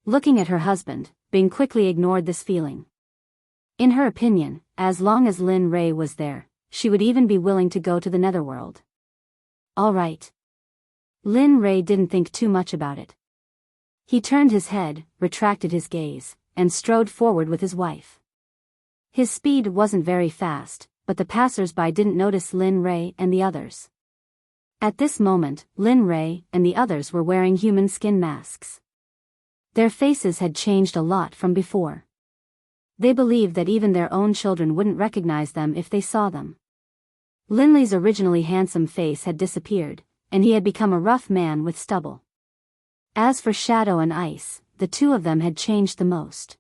A: Looking at her husband, Bing quickly ignored this feeling. In her opinion, as long as Lin Ray was there, she would even be willing to go to the netherworld. All right. Lin Ray didn't think too much about it. He turned his head, retracted his gaze, and strode forward with his wife. His speed wasn't very fast, but the passers-by didn't notice Lin Ray and the others. At this moment, Lin Ray and the others were wearing human skin masks. Their faces had changed a lot from before. They believed that even their own children wouldn't recognize them if they saw them. Linley's originally handsome face had disappeared, and he had become a rough man with stubble. As for Shadow and Ice, the 2 of them had changed the most.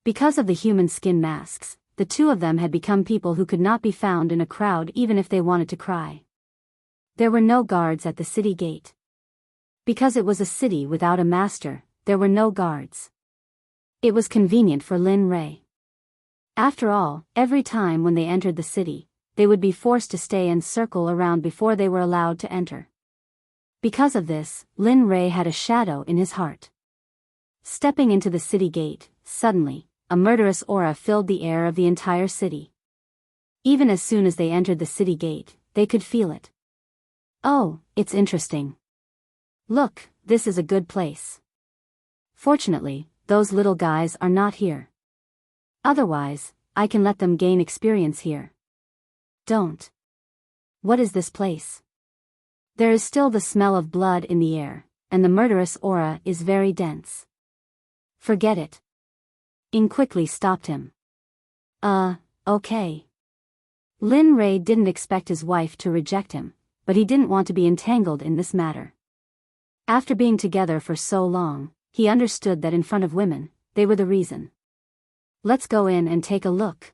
A: Because of the human skin masks, the 2 of them had become people who could not be found in a crowd even if they wanted to cry. There were no guards at the city gate. Because it was a city without a master, there were no guards. It was convenient for Lin Ray. After all, every time when they entered the city, they would be forced to stay and circle around before they were allowed to enter. Because of this, Lin Ray had a shadow in his heart. Stepping into the city gate, suddenly, a murderous aura filled the air of the entire city. Even as soon as they entered the city gate, they could feel it. Oh, it's interesting. Look, this is a good place. Fortunately, those little guys are not here. Otherwise, I can let them gain experience here. Don't. What is this place? There is still the smell of blood in the air, and the murderous aura is very dense. Forget it. Ing quickly stopped him. Okay. Lin Ray didn't expect his wife to reject him, but he didn't want to be entangled in this matter. After being together for so long, he understood that in front of women, they were the reason. Let's go in and take a look.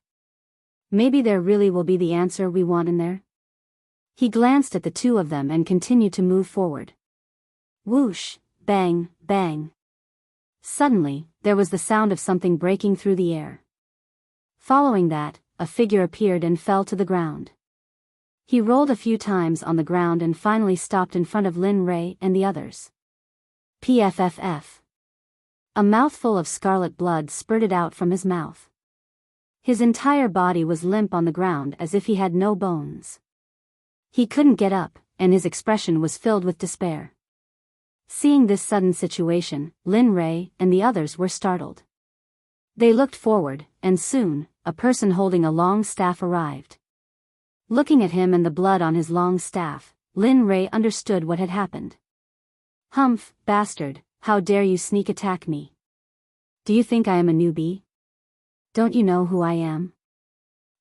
A: Maybe there really will be the answer we want in there. He glanced at the two of them and continued to move forward. Whoosh, bang, bang. Suddenly, there was the sound of something breaking through the air. Following that, a figure appeared and fell to the ground. He rolled a few times on the ground and finally stopped in front of Lin Ray and the others. PFFF. A mouthful of scarlet blood spurted out from his mouth. His entire body was limp on the ground as if he had no bones. He couldn't get up, and his expression was filled with despair. Seeing this sudden situation, Lin Ray and the others were startled. They looked forward, and soon, a person holding a long staff arrived. Looking at him and the blood on his long staff, Lin Ray understood what had happened. Humph, bastard, how dare you sneak attack me? Do you think I am a newbie? Don't you know who I am?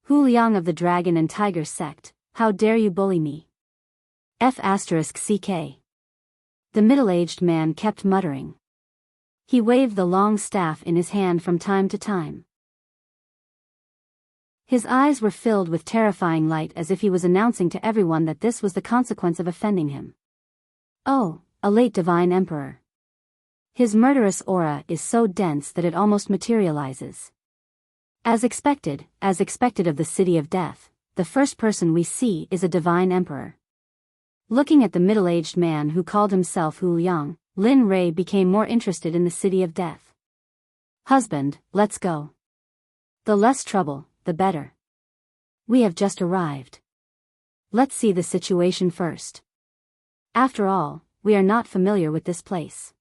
A: Hu Liang of the Dragon and Tiger Sect, how dare you bully me? F***CK. The middle-aged man kept muttering. He waved the long staff in his hand from time to time. His eyes were filled with terrifying light as if he was announcing to everyone that this was the consequence of offending him. Oh, a late divine emperor. His murderous aura is so dense that it almost materializes. As expected of the city of death, the first person we see is a divine emperor. Looking at the middle-aged man who called himself Hu Liang, Lin Ray became more interested in the city of death. Husband, let's go. The less trouble, the better. We have just arrived. Let's see the situation first. After all, we are not familiar with this place.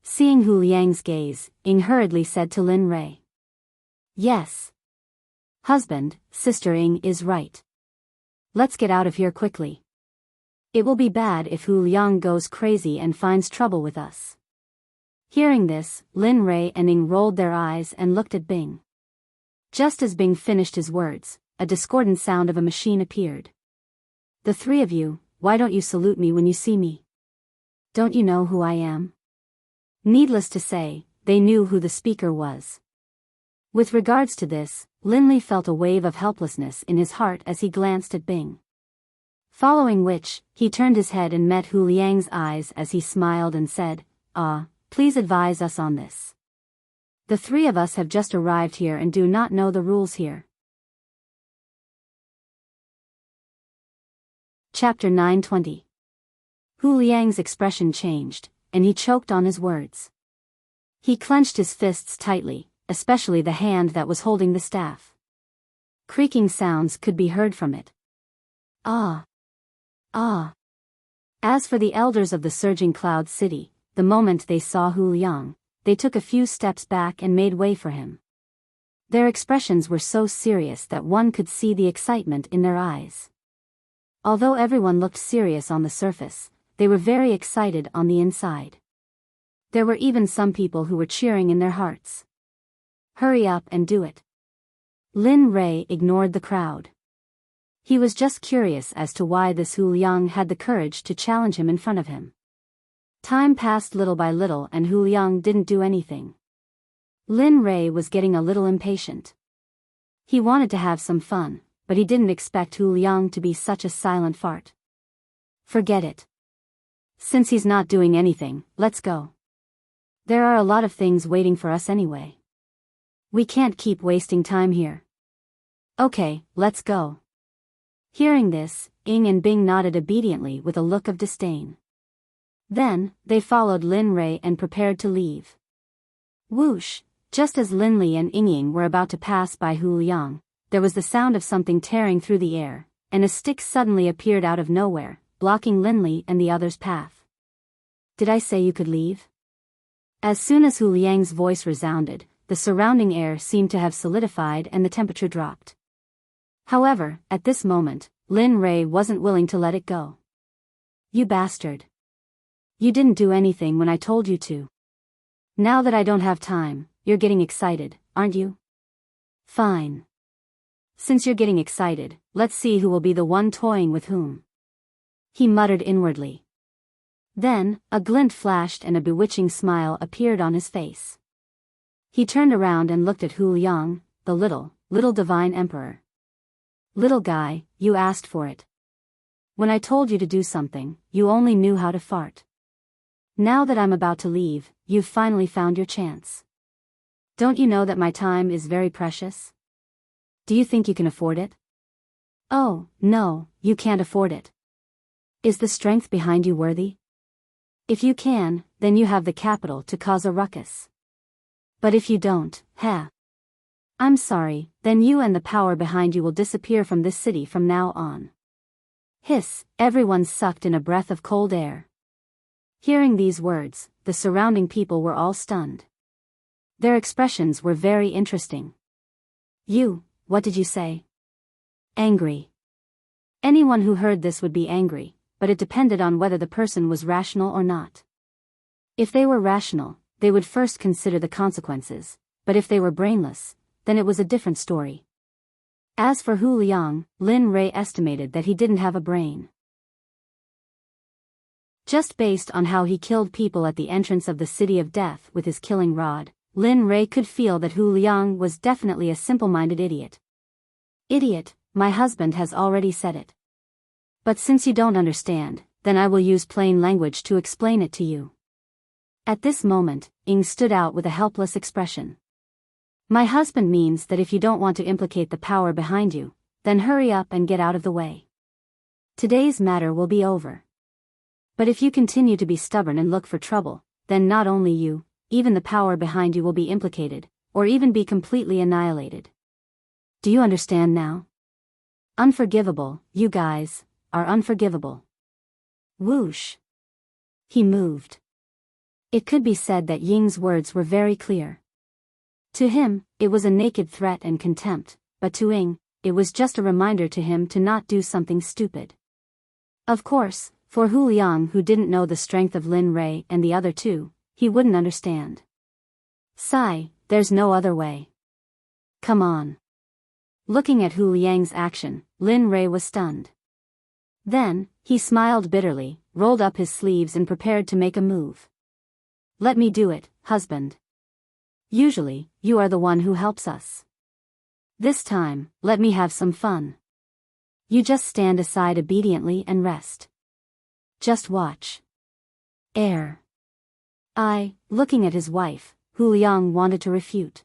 A: Seeing Hu Liang's gaze, Ying hurriedly said to Lin Ray. Yes. Husband, Sister Ying is right. Let's get out of here quickly. It will be bad if Hu Liang goes crazy and finds trouble with us. Hearing this, Lin Ray and Ying rolled their eyes and looked at Bing. Just as Bing finished his words, a discordant sound of a machine appeared. The three of you, why don't you salute me when you see me? Don't you know who I am? Needless to say, they knew who the speaker was. With regards to this, Lin Li felt a wave of helplessness in his heart as he glanced at Bing. Following which, he turned his head and met Hu Liang's eyes as he smiled and said, please advise us on this. The three of us have just arrived here and do not know the rules here. Chapter 920. Hu Liang's expression changed, and he choked on his words. He clenched his fists tightly, especially the hand that was holding the staff. Creaking sounds could be heard from it. As for the elders of the surging cloud city, the moment they saw Hu Liang, they took a few steps back and made way for him. Their expressions were so serious that one could see the excitement in their eyes. Although everyone looked serious on the surface, they were very excited on the inside. There were even some people who were cheering in their hearts. Hurry up and do it. Lin Ray ignored the crowd. He was just curious as to why this Hu Liang had the courage to challenge him in front of him. Time passed little by little and Hu Liang didn't do anything. Lin Ray was getting a little impatient. He wanted to have some fun, but he didn't expect Hu Liang to be such a silent fart. Forget it. Since he's not doing anything, let's go. There are a lot of things waiting for us anyway. We can't keep wasting time here. Okay, let's go. Hearing this, Ying and Bing nodded obediently with a look of disdain. Then, they followed Lin Ray and prepared to leave. Whoosh! Just as Lin Li and Ying were about to pass by Hu Liang, there was the sound of something tearing through the air, and a stick suddenly appeared out of nowhere, blocking Lin Li and the others' path. Did I say you could leave? As soon as Hu Liang's voice resounded, the surrounding air seemed to have solidified and the temperature dropped. However, at this moment, Lin Ray wasn't willing to let it go. You bastard. You didn't do anything when I told you to. Now that I don't have time, you're getting excited, aren't you? Fine. Since you're getting excited, let's see who will be the one toying with whom. He muttered inwardly. Then, a glint flashed and a bewitching smile appeared on his face. He turned around and looked at Hu Liang, the little divine emperor. Little guy, you asked for it. When I told you to do something, you only knew how to fart. Now that I'm about to leave, you've finally found your chance. Don't you know that my time is very precious? Do you think you can afford it? Oh, no, you can't afford it. Is the strength behind you worthy? If you can, then you have the capital to cause a ruckus. But if you don't, I'm sorry, then you and the power behind you will disappear from this city from now on. Hiss, everyone sucked in a breath of cold air. Hearing these words, the surrounding people were all stunned. Their expressions were very interesting. What did you say? Angry. Anyone who heard this would be angry, but it depended on whether the person was rational or not. If they were rational, they would first consider the consequences, but if they were brainless, then it was a different story. As for Hu Liang, Lin Rei estimated that he didn't have a brain. Just based on how he killed people at the entrance of the City of Death with his killing rod, Lin Rei could feel that Hu Liang was definitely a simple-minded idiot. Idiot, my husband has already said it. But since you don't understand, then I will use plain language to explain it to you. At this moment, Ying stood out with a helpless expression. My husband means that if you don't want to implicate the power behind you, then hurry up and get out of the way. Today's matter will be over. But if you continue to be stubborn and look for trouble, then not only you, even the power behind you will be implicated, or even be completely annihilated. Do you understand now? Unforgivable, you guys, are unforgivable. Whoosh. He moved. It could be said that Ying's words were very clear. To him, it was a naked threat and contempt, but to Ying, it was just a reminder to him to not do something stupid. Of course, for Hu Liang, who didn't know the strength of Lin Rei and the other two, he wouldn't understand. Sigh, there's no other way. Come on. Looking at Hu Liang's action, Lin Rei was stunned. Then, he smiled bitterly, rolled up his sleeves and prepared to make a move. Let me do it, husband. Usually, you are the one who helps us. This time, let me have some fun. You just stand aside obediently and rest. Just watch. Looking at his wife, Hu Liang wanted to refute.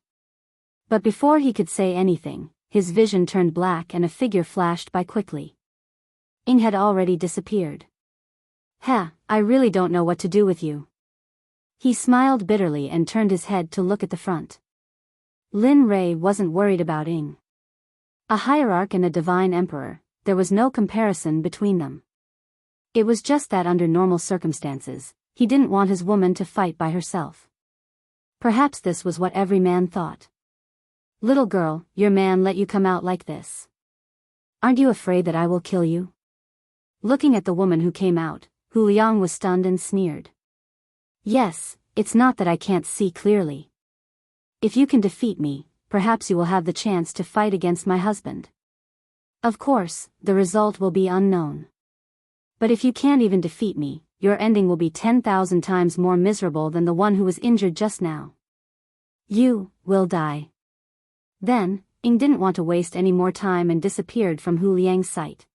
A: But before he could say anything, his vision turned black and a figure flashed by quickly. Ying had already disappeared. I really don't know what to do with you. He smiled bitterly and turned his head to look at the front. Lin Rei wasn't worried about Ying. A hierarch and a divine emperor, there was no comparison between them. It was just that under normal circumstances, he didn't want his woman to fight by herself. Perhaps this was what every man thought. Little girl, your man let you come out like this. Aren't you afraid that I will kill you? Looking at the woman who came out, Hu Liang was stunned and sneered. Yes, it's not that I can't see clearly. If you can defeat me, perhaps you will have the chance to fight against my husband. Of course, the result will be unknown. But if you can't even defeat me, your ending will be 10,000 times more miserable than the one who was injured just now. You will die. Then, Ying didn't want to waste any more time and disappeared from Hu Liang's sight.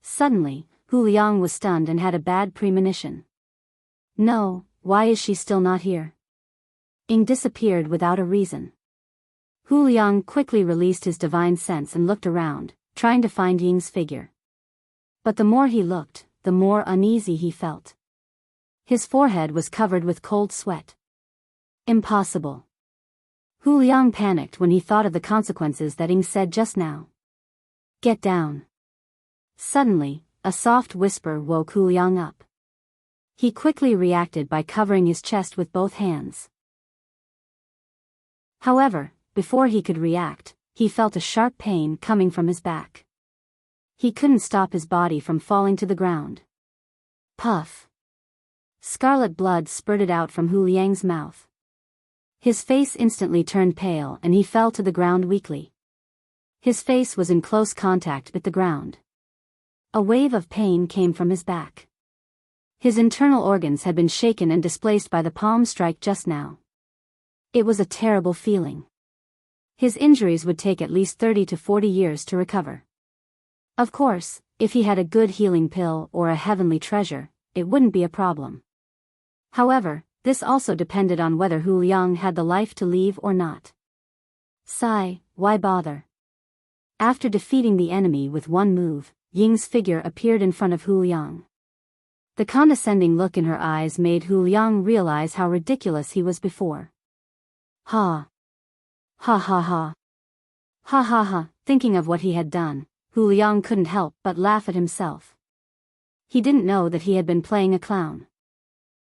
A: Suddenly, Hu Liang was stunned and had a bad premonition. No, why is she still not here? Ying disappeared without a reason. Hu Liang quickly released his divine sense and looked around, trying to find Ying's figure. But the more he looked, the more uneasy he felt. His forehead was covered with cold sweat. Impossible. Hu Liang panicked when he thought of the consequences that Ying said just now. Get down. Suddenly, a soft whisper woke Hu Liang up. He quickly reacted by covering his chest with both hands. However, before he could react, he felt a sharp pain coming from his back. He couldn't stop his body from falling to the ground. Puff. Scarlet blood spurted out from Hu Liang's mouth. His face instantly turned pale and he fell to the ground weakly. His face was in close contact with the ground. A wave of pain came from his back. His internal organs had been shaken and displaced by the palm strike just now. It was a terrible feeling. His injuries would take at least 30 to 40 years to recover. Of course, if he had a good healing pill or a heavenly treasure, it wouldn't be a problem. However, this also depended on whether Hu Liang had the life to leave or not. Sigh, why bother? After defeating the enemy with one move, Ying's figure appeared in front of Hu Liang. The condescending look in her eyes made Hu Liang realize how ridiculous he was before. Ha! Ha ha ha! Ha ha ha! Thinking of what he had done, Hu Liang couldn't help but laugh at himself. He didn't know that he had been playing a clown.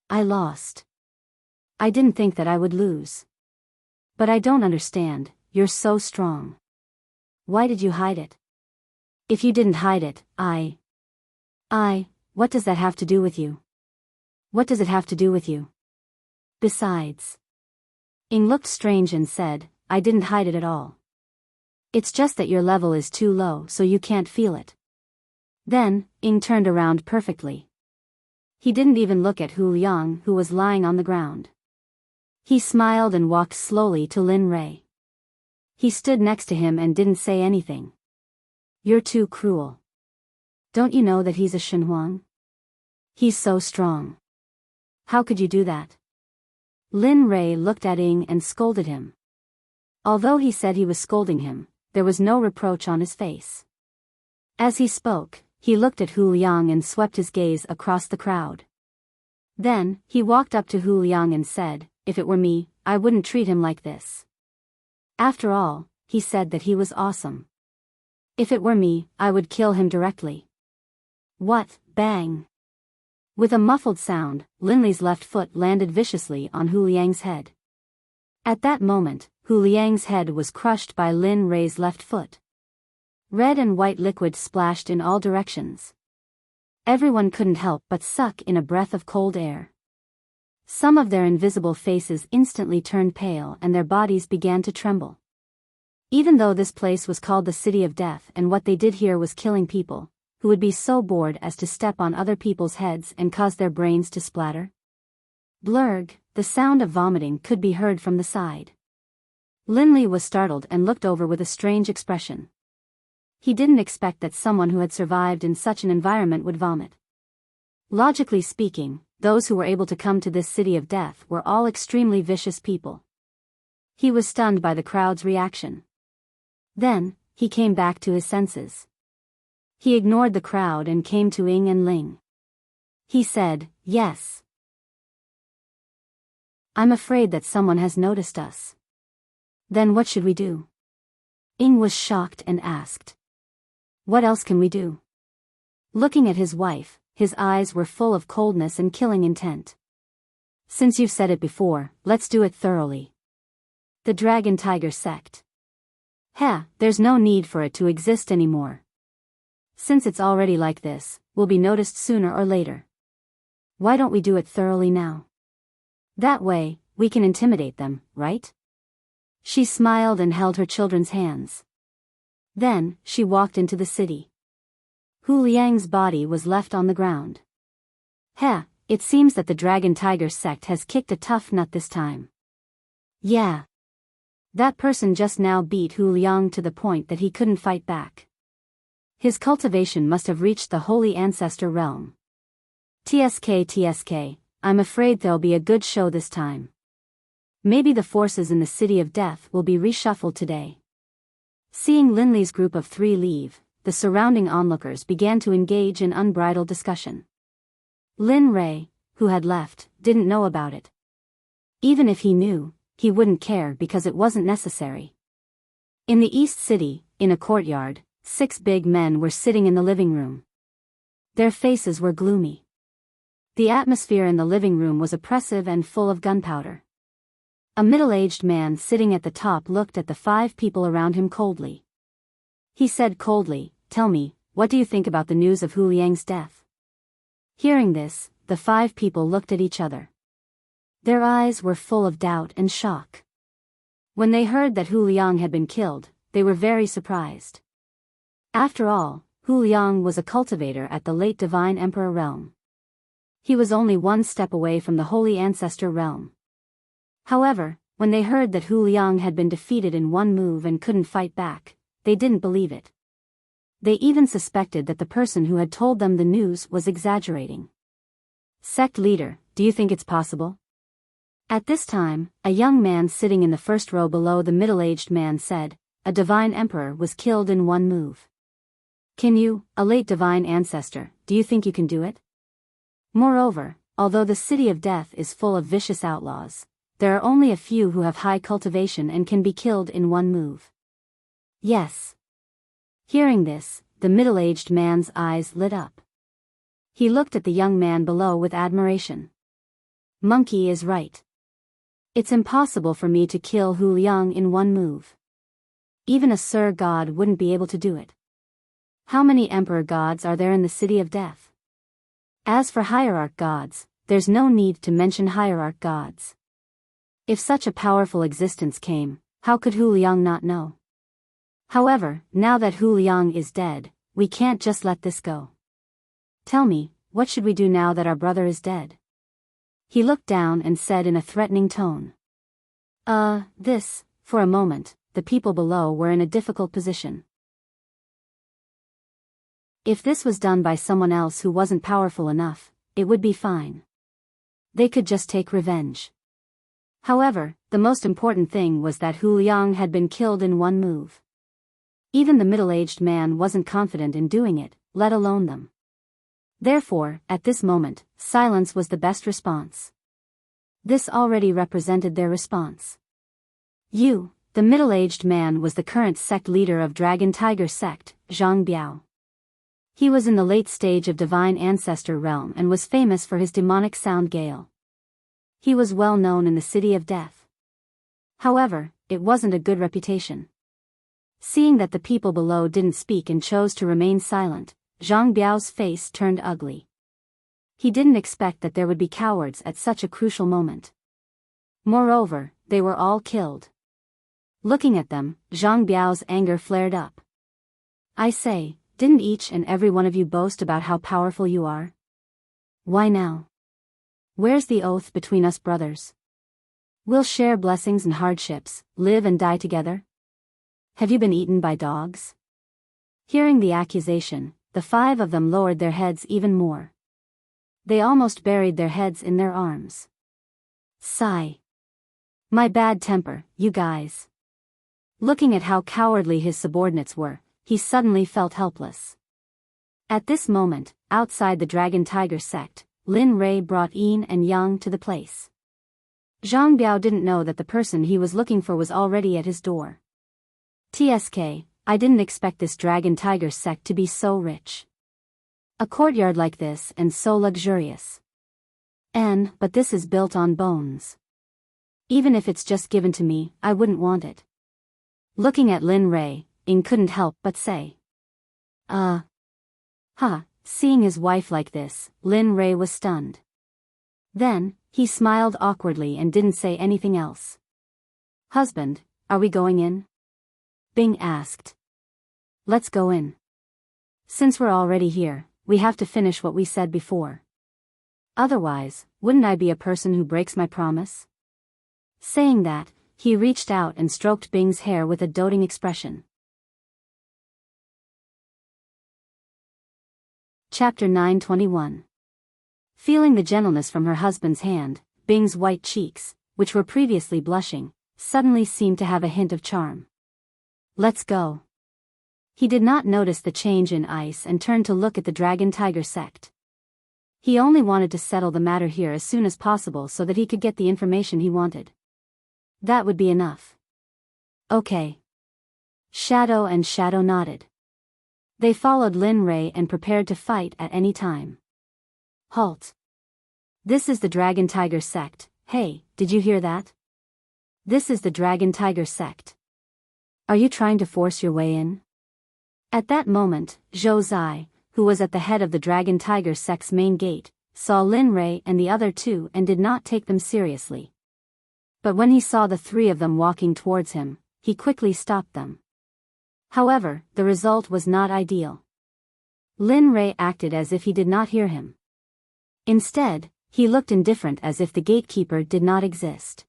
A: I lost. I didn't think that I would lose. But I don't understand, you're so strong. Why did you hide it? If you didn't hide it, what does that have to do with you? What does it have to do with you? Besides. Ying looked strange and said, I didn't hide it at all. It's just that your level is too low so you can't feel it. Then, Ying turned around perfectly. He didn't even look at Hu Liang, who was lying on the ground. He smiled and walked slowly to Lin Rei. He stood next to him and didn't say anything. You're too cruel. Don't you know that he's a Shenhuang? He's so strong. How could you do that? Lin Rei looked at Ying and scolded him. Although he said he was scolding him, there was no reproach on his face. As he spoke, he looked at Hu Liang and swept his gaze across the crowd. Then, he walked up to Hu Liang and said, if it were me, I wouldn't treat him like this. After all, he said that he was awesome. If it were me, I would kill him directly. What, bang! With a muffled sound, Lin Li's left foot landed viciously on Hu Liang's head. At that moment, Hu Liang's head was crushed by Lin Rei's left foot. Red and white liquid splashed in all directions. Everyone couldn't help but suck in a breath of cold air. Some of their invisible faces instantly turned pale and their bodies began to tremble. Even though this place was called the City of Death and what they did here was killing people, who would be so bored as to step on other people's heads and cause their brains to splatter? Blurg, the sound of vomiting could be heard from the side. Lin Li was startled and looked over with a strange expression. He didn't expect that someone who had survived in such an environment would vomit. Logically speaking, those who were able to come to this City of Death were all extremely vicious people. He was stunned by the crowd's reaction. Then, he came back to his senses. He ignored the crowd and came to Ying and Ling. He said, yes. I'm afraid that someone has noticed us. Then what should we do? Ying was shocked and asked. What else can we do? Looking at his wife, his eyes were full of coldness and killing intent. Since you've said it before, let's do it thoroughly. The Dragon Tiger Sect. There's no need for it to exist anymore. Since it's already like this, we'll be noticed sooner or later. Why don't we do it thoroughly now? That way, we can intimidate them, right? She smiled and held her children's hands. Then, she walked into the city. Hu Liang's body was left on the ground. It seems that the Dragon Tiger Sect has kicked a tough nut this time. Yeah. That person just now beat Hu Liang to the point that he couldn't fight back. His cultivation must have reached the Holy Ancestor realm. TSK, I'm afraid there'll be a good show this time. Maybe the forces in the City of Death will be reshuffled today. Seeing Lin Li's group of 3 leave, the surrounding onlookers began to engage in unbridled discussion. Lin Rei, who had left, didn't know about it. Even if he knew, he wouldn't care because it wasn't necessary. In the East City, in a courtyard, 6 big men were sitting in the living room. Their faces were gloomy. The atmosphere in the living room was oppressive and full of gunpowder. A middle-aged man sitting at the top looked at the 5 people around him coldly. He said coldly, "Tell me, what do you think about the news of Hu Liang's death?" Hearing this, the 5 people looked at each other. Their eyes were full of doubt and shock. When they heard that Hu Liang had been killed, they were very surprised. After all, Hu Liang was a cultivator at the late Divine Emperor realm. He was only one step away from the Holy Ancestor realm. However, when they heard that Hu Liang had been defeated in one move and couldn't fight back, they didn't believe it. They even suspected that the person who had told them the news was exaggerating. Sect leader, do you think it's possible? At this time, a young man sitting in the first row below the middle-aged man said, a divine emperor was killed in one move. Can you, a late divine ancestor, do you think you can do it? Moreover, although the city of death is full of vicious outlaws, there are only a few who have high cultivation and can be killed in one move. Yes. Hearing this, the middle-aged man's eyes lit up. He looked at the young man below with admiration. Monkey is right. It's impossible for me to kill Hu Liang in one move. Even a Sir God wouldn't be able to do it. How many Emperor gods are there in the city of death? As for hierarch gods, there's no need to mention hierarch gods. If such a powerful existence came, how could Hu Liang not know? However, now that Hu Liang is dead, we can't just let this go. Tell me, what should we do now that our brother is dead? He looked down and said in a threatening tone. For a moment, the people below were in a difficult position. If this was done by someone else who wasn't powerful enough, it would be fine. They could just take revenge. However, the most important thing was that Hu Liang had been killed in one move. Even the middle-aged man wasn't confident in doing it, let alone them. Therefore, at this moment, silence was the best response. This already represented their response. You, the middle-aged man, was the current sect leader of Dragon Tiger Sect, Zhang Biao. He was in the late stage of Divine Ancestor realm and was famous for his demonic sound gale. He was well known in the City of Death. However, it wasn't a good reputation. Seeing that the people below didn't speak and chose to remain silent, Zhang Biao's face turned ugly. He didn't expect that there would be cowards at such a crucial moment. Moreover, they were all killed. Looking at them, Zhang Biao's anger flared up. I say, didn't each and every one of you boast about how powerful you are? Why now? Where's the oath between us brothers? We'll share blessings and hardships, live and die together? Have you been eaten by dogs? Hearing the accusation, the five of them lowered their heads even more. They almost buried their heads in their arms. Sigh. My bad temper, you guys. Looking at how cowardly his subordinates were, he suddenly felt helpless. At this moment, outside the Dragon Tiger Sect, Lin Rei brought Yin and Yang to the place. Zhang Biao didn't know that the person he was looking for was already at his door. TSK, I didn't expect this Dragon Tiger Sect to be so rich. A courtyard like this and so luxurious. But this is built on bones. Even if it's just given to me, I wouldn't want it. Looking at Lin Rei, Ying couldn't help but say. Seeing his wife like this, Lin Rei was stunned. Then, he smiled awkwardly and didn't say anything else. Husband, are we going in? Bing asked. Let's go in. Since we're already here, we have to finish what we said before. Otherwise, wouldn't I be a person who breaks my promise? Saying that, he reached out and stroked Bing's hair with a doting expression. Chapter 921. Feeling the gentleness from her husband's hand, Bing's white cheeks, which were previously blushing, suddenly seemed to have a hint of charm. Let's go. He did not notice the change in ice and turned to look at the Dragon Tiger Sect. He only wanted to settle the matter here as soon as possible so that he could get the information he wanted. That would be enough. Okay. Shadow and Shadow nodded. They followed Lin Rei and prepared to fight at any time. Halt. This is the Dragon Tiger Sect. Hey, did you hear that? This is the Dragon Tiger Sect. Are you trying to force your way in? At that moment, Zhou Zai, who was at the head of the Dragon Tiger Sect's main gate, saw Lin Rei and the other two and did not take them seriously. But when he saw the three of them walking towards him, he quickly stopped them. However, the result was not ideal. Lin Rei acted as if he did not hear him. Instead, he looked indifferent as if the gatekeeper did not exist.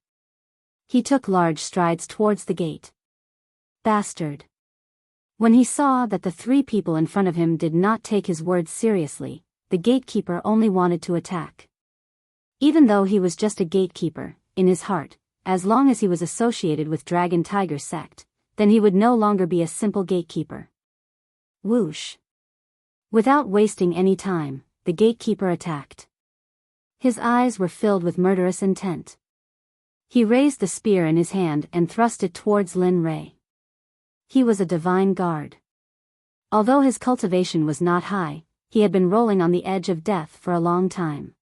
A: He took large strides towards the gate. Bastard. When he saw that the three people in front of him did not take his words seriously, the gatekeeper only wanted to attack. Even though he was just a gatekeeper, in his heart, as long as he was associated with Dragon Tiger Sect, then he would no longer be a simple gatekeeper. Whoosh. Without wasting any time, the gatekeeper attacked. His eyes were filled with murderous intent. He raised the spear in his hand and thrust it towards Lin Rei. He was a divine guard. Although his cultivation was not high, he had been rolling on the edge of death for a long time.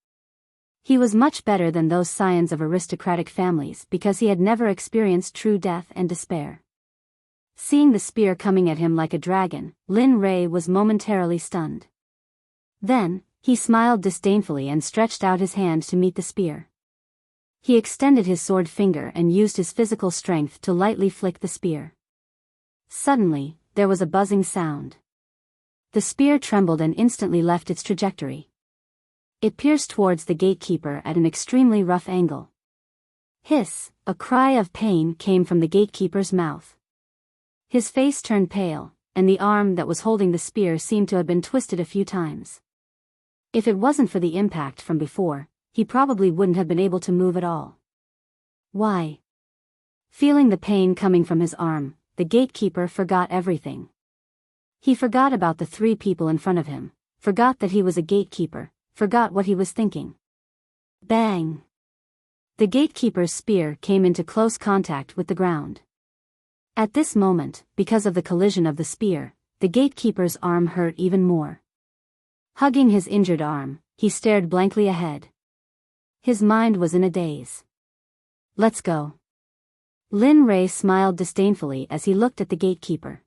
A: He was much better than those scions of aristocratic families because he had never experienced true death and despair. Seeing the spear coming at him like a dragon, Lin Rei was momentarily stunned. Then, he smiled disdainfully and stretched out his hand to meet the spear. He extended his sword finger and used his physical strength to lightly flick the spear. Suddenly, there was a buzzing sound. The spear trembled and instantly left its trajectory. It pierced towards the gatekeeper at an extremely rough angle. Hiss! A cry of pain came from the gatekeeper's mouth. His face turned pale, and the arm that was holding the spear seemed to have been twisted a few times. If it wasn't for the impact from before, he probably wouldn't have been able to move at all. Why? Feeling the pain coming from his arm, the gatekeeper forgot everything. He forgot about the three people in front of him, forgot that he was a gatekeeper, forgot what he was thinking. Bang! The gatekeeper's spear came into close contact with the ground. At this moment, because of the collision of the spear, the gatekeeper's arm hurt even more. Hugging his injured arm, he stared blankly ahead. His mind was in a daze. Let's go. Lin Rei smiled disdainfully as he looked at the gatekeeper.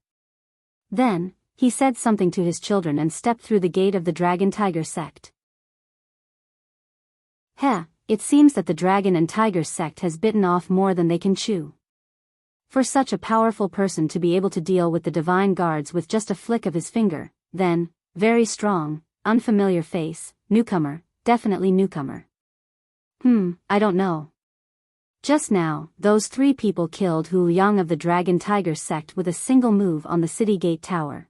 A: Then, he said something to his children and stepped through the gate of the Dragon Tiger Sect. It seems that the Dragon and Tiger Sect has bitten off more than they can chew. For such a powerful person to be able to deal with the divine guards with just a flick of his finger, then, very strong, unfamiliar face, newcomer, definitely newcomer. I don't know. Just now, those three people killed Hu Yang of the Dragon Tiger Sect with a single move on the city gate tower.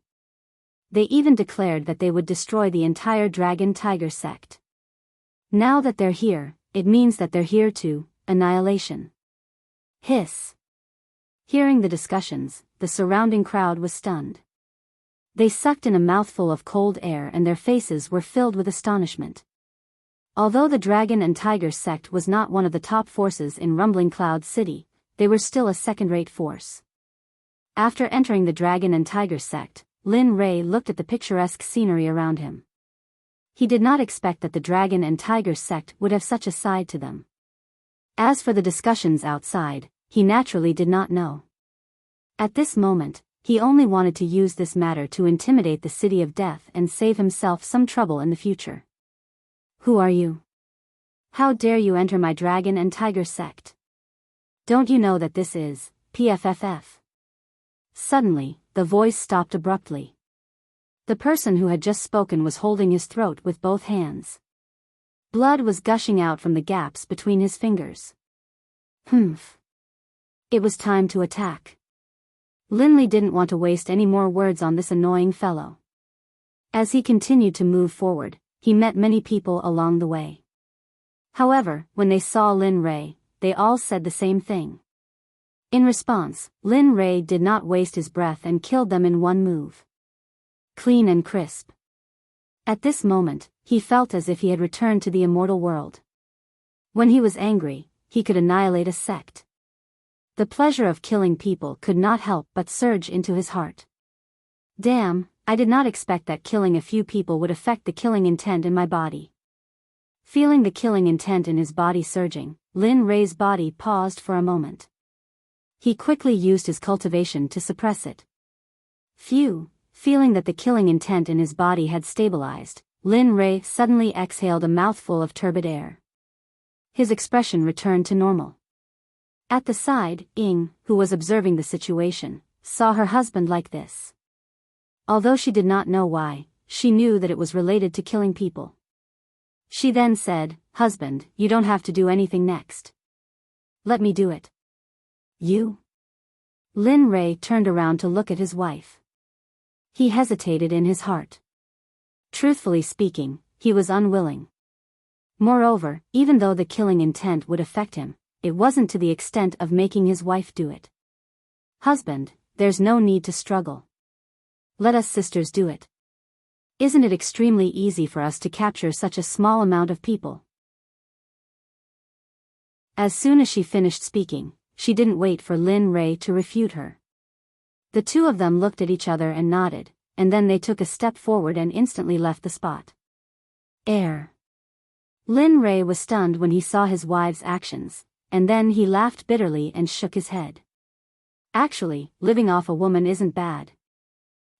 A: They even declared that they would destroy the entire Dragon Tiger Sect. Now that they're here, it means that they're here to annihilation. Hiss. Hearing the discussions, the surrounding crowd was stunned. They sucked in a mouthful of cold air and their faces were filled with astonishment. Although the Dragon and Tiger Sect was not one of the top forces in Rumbling Cloud City, they were still a second-rate force. After entering the Dragon and Tiger Sect, Lin Rei looked at the picturesque scenery around him. He did not expect that the Dragon and Tiger Sect would have such a side to them. As for the discussions outside, he naturally did not know. At this moment, he only wanted to use this matter to intimidate the City of Death and save himself some trouble in the future. Who are you? How dare you enter my Dragon and Tiger Sect? Don't you know that this is PFFF? Suddenly, the voice stopped abruptly. The person who had just spoken was holding his throat with both hands. Blood was gushing out from the gaps between his fingers. It was time to attack. Linley didn't want to waste any more words on this annoying fellow. As he continued to move forward, he met many people along the way. However, when they saw Lin Rei, they all said the same thing. In response, Lin Rei did not waste his breath and killed them in one move. Clean and crisp. At this moment, he felt as if he had returned to the immortal world. When he was angry, he could annihilate a sect. The pleasure of killing people could not help but surge into his heart. Damn, I did not expect that killing a few people would affect the killing intent in my body. Feeling the killing intent in his body surging, Lin Rei's body paused for a moment. He quickly used his cultivation to suppress it. Feeling that the killing intent in his body had stabilized, Lin Rei suddenly exhaled a mouthful of turbid air. His expression returned to normal. At the side, Ying, who was observing the situation, saw her husband like this. Although she did not know why, she knew that it was related to killing people. She then said, "Husband, you don't have to do anything next. Let me do it." "You?" Lin Ray turned around to look at his wife. He hesitated in his heart. Truthfully speaking, he was unwilling. Moreover, even though the killing intent would affect him, it wasn't to the extent of making his wife do it. "Husband, there's no need to struggle. Let us sisters do it. Isn't it extremely easy for us to capture such a small amount of people?" As soon as she finished speaking, she didn't wait for Lin Ray to refute her. The two of them looked at each other and nodded, and then they took a step forward and instantly left the spot. Lin Ray was stunned when he saw his wife's actions, and then he laughed bitterly and shook his head. Actually, living off a woman isn't bad.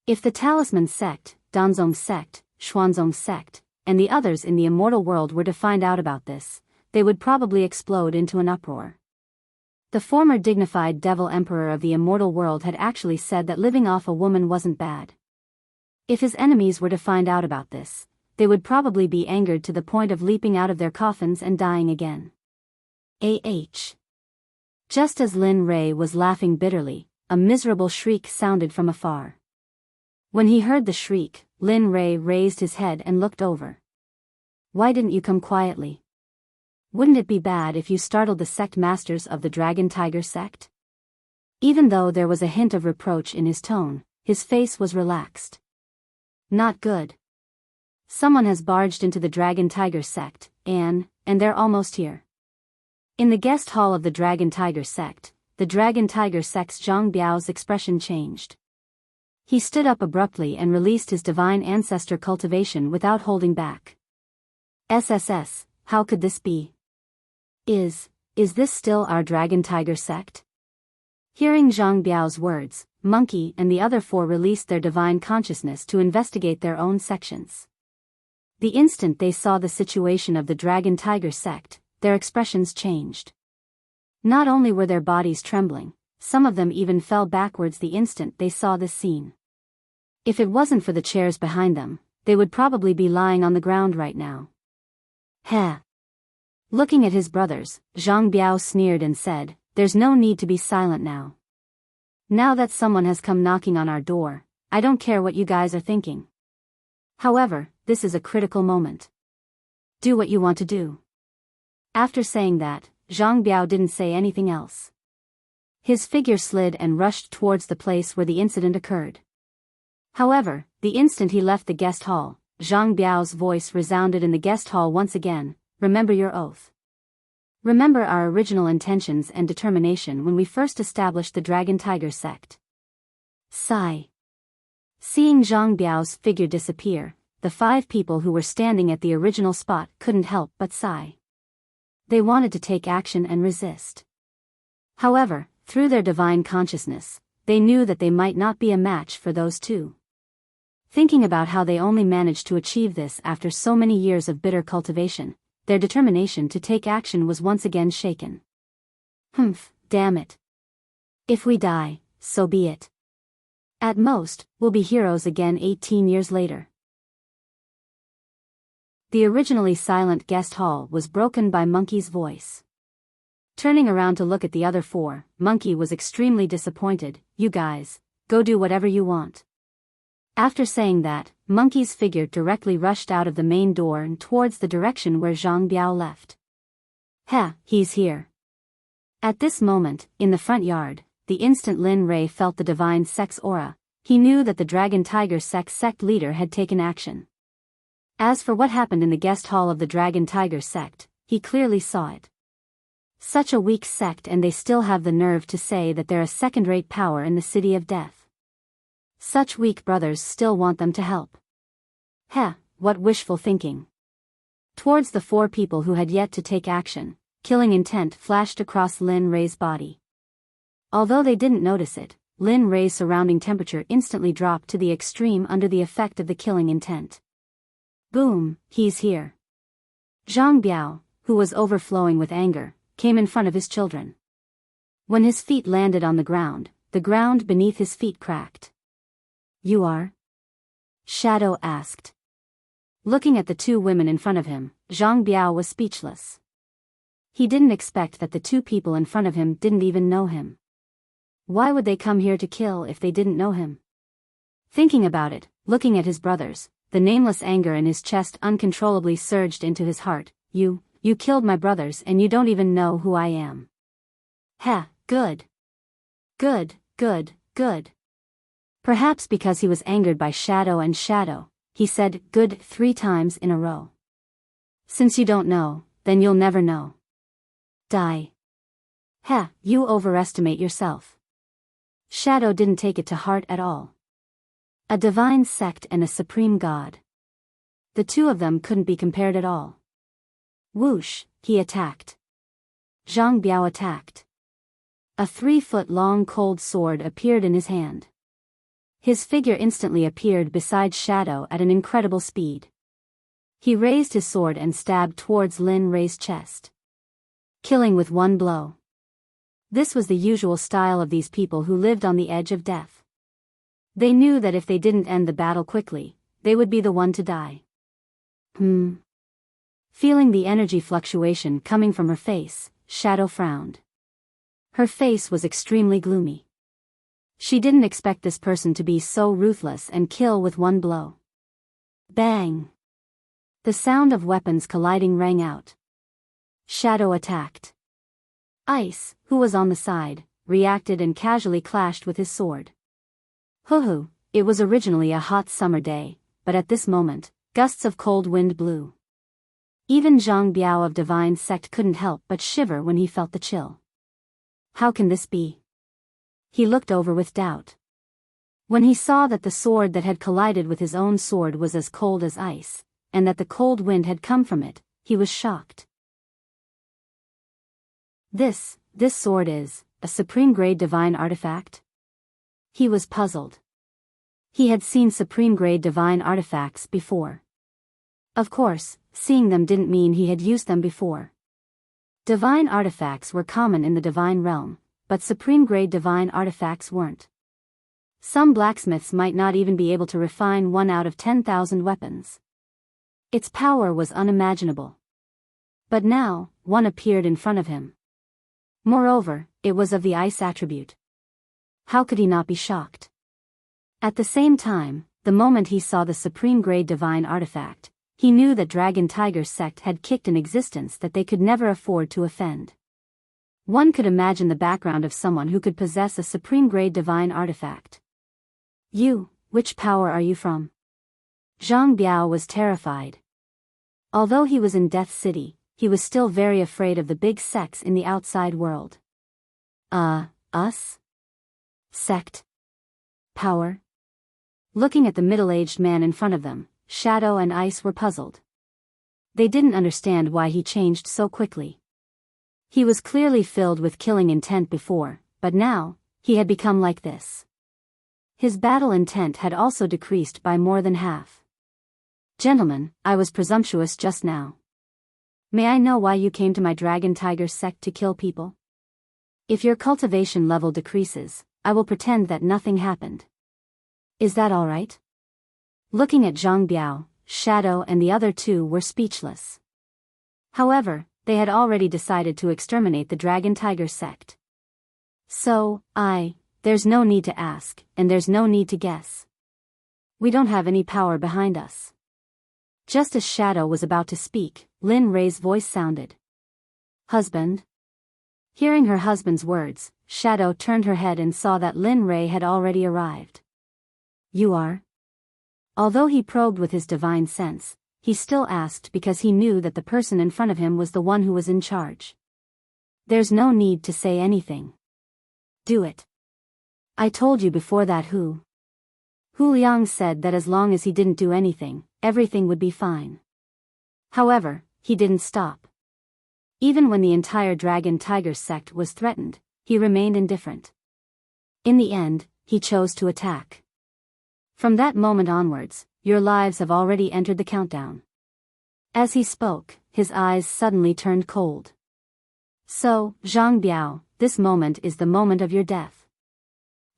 A: If the Talisman Sect, Danzong Sect, Xuanzong Sect, and the others in the immortal world were to find out about this, they would probably explode into an uproar. The former dignified devil emperor of the immortal world had actually said that living off a woman wasn't bad. If his enemies were to find out about this, they would probably be angered to the point of leaping out of their coffins and dying again. Just as Lin Ray was laughing bitterly, a miserable shriek sounded from afar. When he heard the shriek, Lin Ray raised his head and looked over. "Why didn't you come quietly? Wouldn't it be bad if you startled the sect masters of the Dragon Tiger Sect?" Even though there was a hint of reproach in his tone, his face was relaxed. "Not good. Someone has barged into the Dragon Tiger Sect, and they're almost here." In the guest hall of the Dragon Tiger Sect, the Dragon Tiger Sect's Zhang Biao's expression changed. He stood up abruptly and released his divine ancestor cultivation without holding back. "SSS, how could this be? Is this still our Dragon Tiger Sect?" Hearing Zhang Biao's words, Monkey and the other four released their divine consciousness to investigate their own sections. The instant they saw the situation of the Dragon Tiger Sect, their expressions changed. Not only were their bodies trembling, some of them even fell backwards the instant they saw this scene. If it wasn't for the chairs behind them, they would probably be lying on the ground right now. "Heh." Looking at his brothers, Zhang Biao sneered and said, "There's no need to be silent now. Now that someone has come knocking on our door, I don't care what you guys are thinking. However, this is a critical moment. Do what you want to do." After saying that, Zhang Biao didn't say anything else. His figure slid and rushed towards the place where the incident occurred. However, the instant he left the guest hall, Zhang Biao's voice resounded in the guest hall once again, "Remember your oath. Remember our original intentions and determination when we first established the Dragon Tiger Sect." Sigh. Seeing Zhang Biao's figure disappear, the 5 people who were standing at the original spot couldn't help but sigh. They wanted to take action and resist. However, through their divine consciousness, they knew that they might not be a match for those two. Thinking about how they only managed to achieve this after so many years of bitter cultivation, their determination to take action was once again shaken. Damn it. If we die, so be it. At most, we'll be heroes again 18 years later. The originally silent guest hall was broken by Monkey's voice. Turning around to look at the other 4, Monkey was extremely disappointed. "You guys, go do whatever you want." After saying that, Monkey's figure directly rushed out of the main door and towards the direction where Zhang Biao left. He's here. At this moment, in the front yard, the instant Lin Ray felt the divine Sect's aura, he knew that the Dragon Tiger Sect leader had taken action. As for what happened in the guest hall of the Dragon Tiger Sect, he clearly saw it. Such a weak sect, and they still have the nerve to say that they're a second-rate power in the City of Death. Such weak brothers still want them to help. What wishful thinking. Towards the 4 people who had yet to take action, killing intent flashed across Lin Ray's body. Although they didn't notice it, Lin Ray's surrounding temperature instantly dropped to the extreme under the effect of the killing intent. Boom, he's here. Zhang Biao, who was overflowing with anger, came in front of his children. When his feet landed on the ground, the ground beneath his feet cracked. "You are?" Shadow asked. Looking at the two women in front of him, Zhang Biao was speechless. He didn't expect that the two people in front of him didn't even know him. Why would they come here to kill if they didn't know him? Thinking about it, looking at his brothers, the nameless anger in his chest uncontrollably surged into his heart. You killed my brothers and you don't even know who I am." "Heh, good. Good, good, good." Perhaps because he was angered by Shadow, he said good 3 times in a row. "Since you don't know, then you'll never know. Die." "Heh, you overestimate yourself." Shadow didn't take it to heart at all. A divine sect and a supreme god. The two of them couldn't be compared at all. Whoosh, he attacked. Zhang Biao attacked. A 3-foot-long cold sword appeared in his hand. His figure instantly appeared beside Shadow at an incredible speed. He raised his sword and stabbed towards Lin Rei's chest, killing with one blow. This was the usual style of these people who lived on the edge of death. They knew that if they didn't end the battle quickly, they would be the one to die. Feeling the energy fluctuation coming from her face, Shadow frowned. Her face was extremely gloomy. She didn't expect this person to be so ruthless and kill with one blow. Bang! The sound of weapons colliding rang out. Shadow attacked. Ice, who was on the side, reacted and casually clashed with his sword. Hoo-hoo, it was originally a hot summer day, but at this moment, gusts of cold wind blew. Even Zhang Biao of Divine Sect couldn't help but shiver when he felt the chill. How can this be? He looked over with doubt. When he saw that the sword that had collided with his own sword was as cold as ice, and that the cold wind had come from it, he was shocked. This sword is a supreme-grade divine artifact? He was puzzled. He had seen supreme-grade divine artifacts before. Of course, seeing them didn't mean he had used them before. Divine artifacts were common in the divine realm, but supreme-grade divine artifacts weren't. Some blacksmiths might not even be able to refine 1 out of 10,000 weapons. Its power was unimaginable. But now, one appeared in front of him. Moreover, it was of the ice attribute. How could he not be shocked? At the same time, the moment he saw the supreme-grade divine artifact, he knew that Dragon Tiger Sect had kicked an existence that they could never afford to offend. One could imagine the background of someone who could possess a supreme-grade divine artifact. "You, which power are you from?" Zhang Biao was terrified. Although he was in Death City, he was still very afraid of the big sects in the outside world. Us? Sect? Power? Looking at the middle-aged man in front of them, Shadow and Ice were puzzled. They didn't understand why he changed so quickly. He was clearly filled with killing intent before, but now, he had become like this. His battle intent had also decreased by more than half. "Gentlemen, I was presumptuous just now. May I know why you came to my Dragon Tiger Sect to kill people? If your cultivation level decreases, I will pretend that nothing happened. Is that all right?" Looking at Zhang Biao, Shadow and the other two were speechless. However, they had already decided to exterminate the Dragon Tiger Sect. So, there's no need to ask, and there's no need to guess. We don't have any power behind us. Just as Shadow was about to speak, Lin Rei's voice sounded. "Husband?" Hearing her husband's words, Shadow turned her head and saw that Lin Rei had already arrived. "You are?" Although he probed with his divine sense, he still asked because he knew that the person in front of him was the one who was in charge. "There's no need to say anything. Do it. I told you before that Hu Liang said that as long as he didn't do anything, everything would be fine." However, he didn't stop. Even when the entire Dragon Tiger Sect was threatened, he remained indifferent. In the end, he chose to attack. "From that moment onwards, your lives have already entered the countdown." As he spoke, his eyes suddenly turned cold. "So, Zhang Biao, this moment is the moment of your death.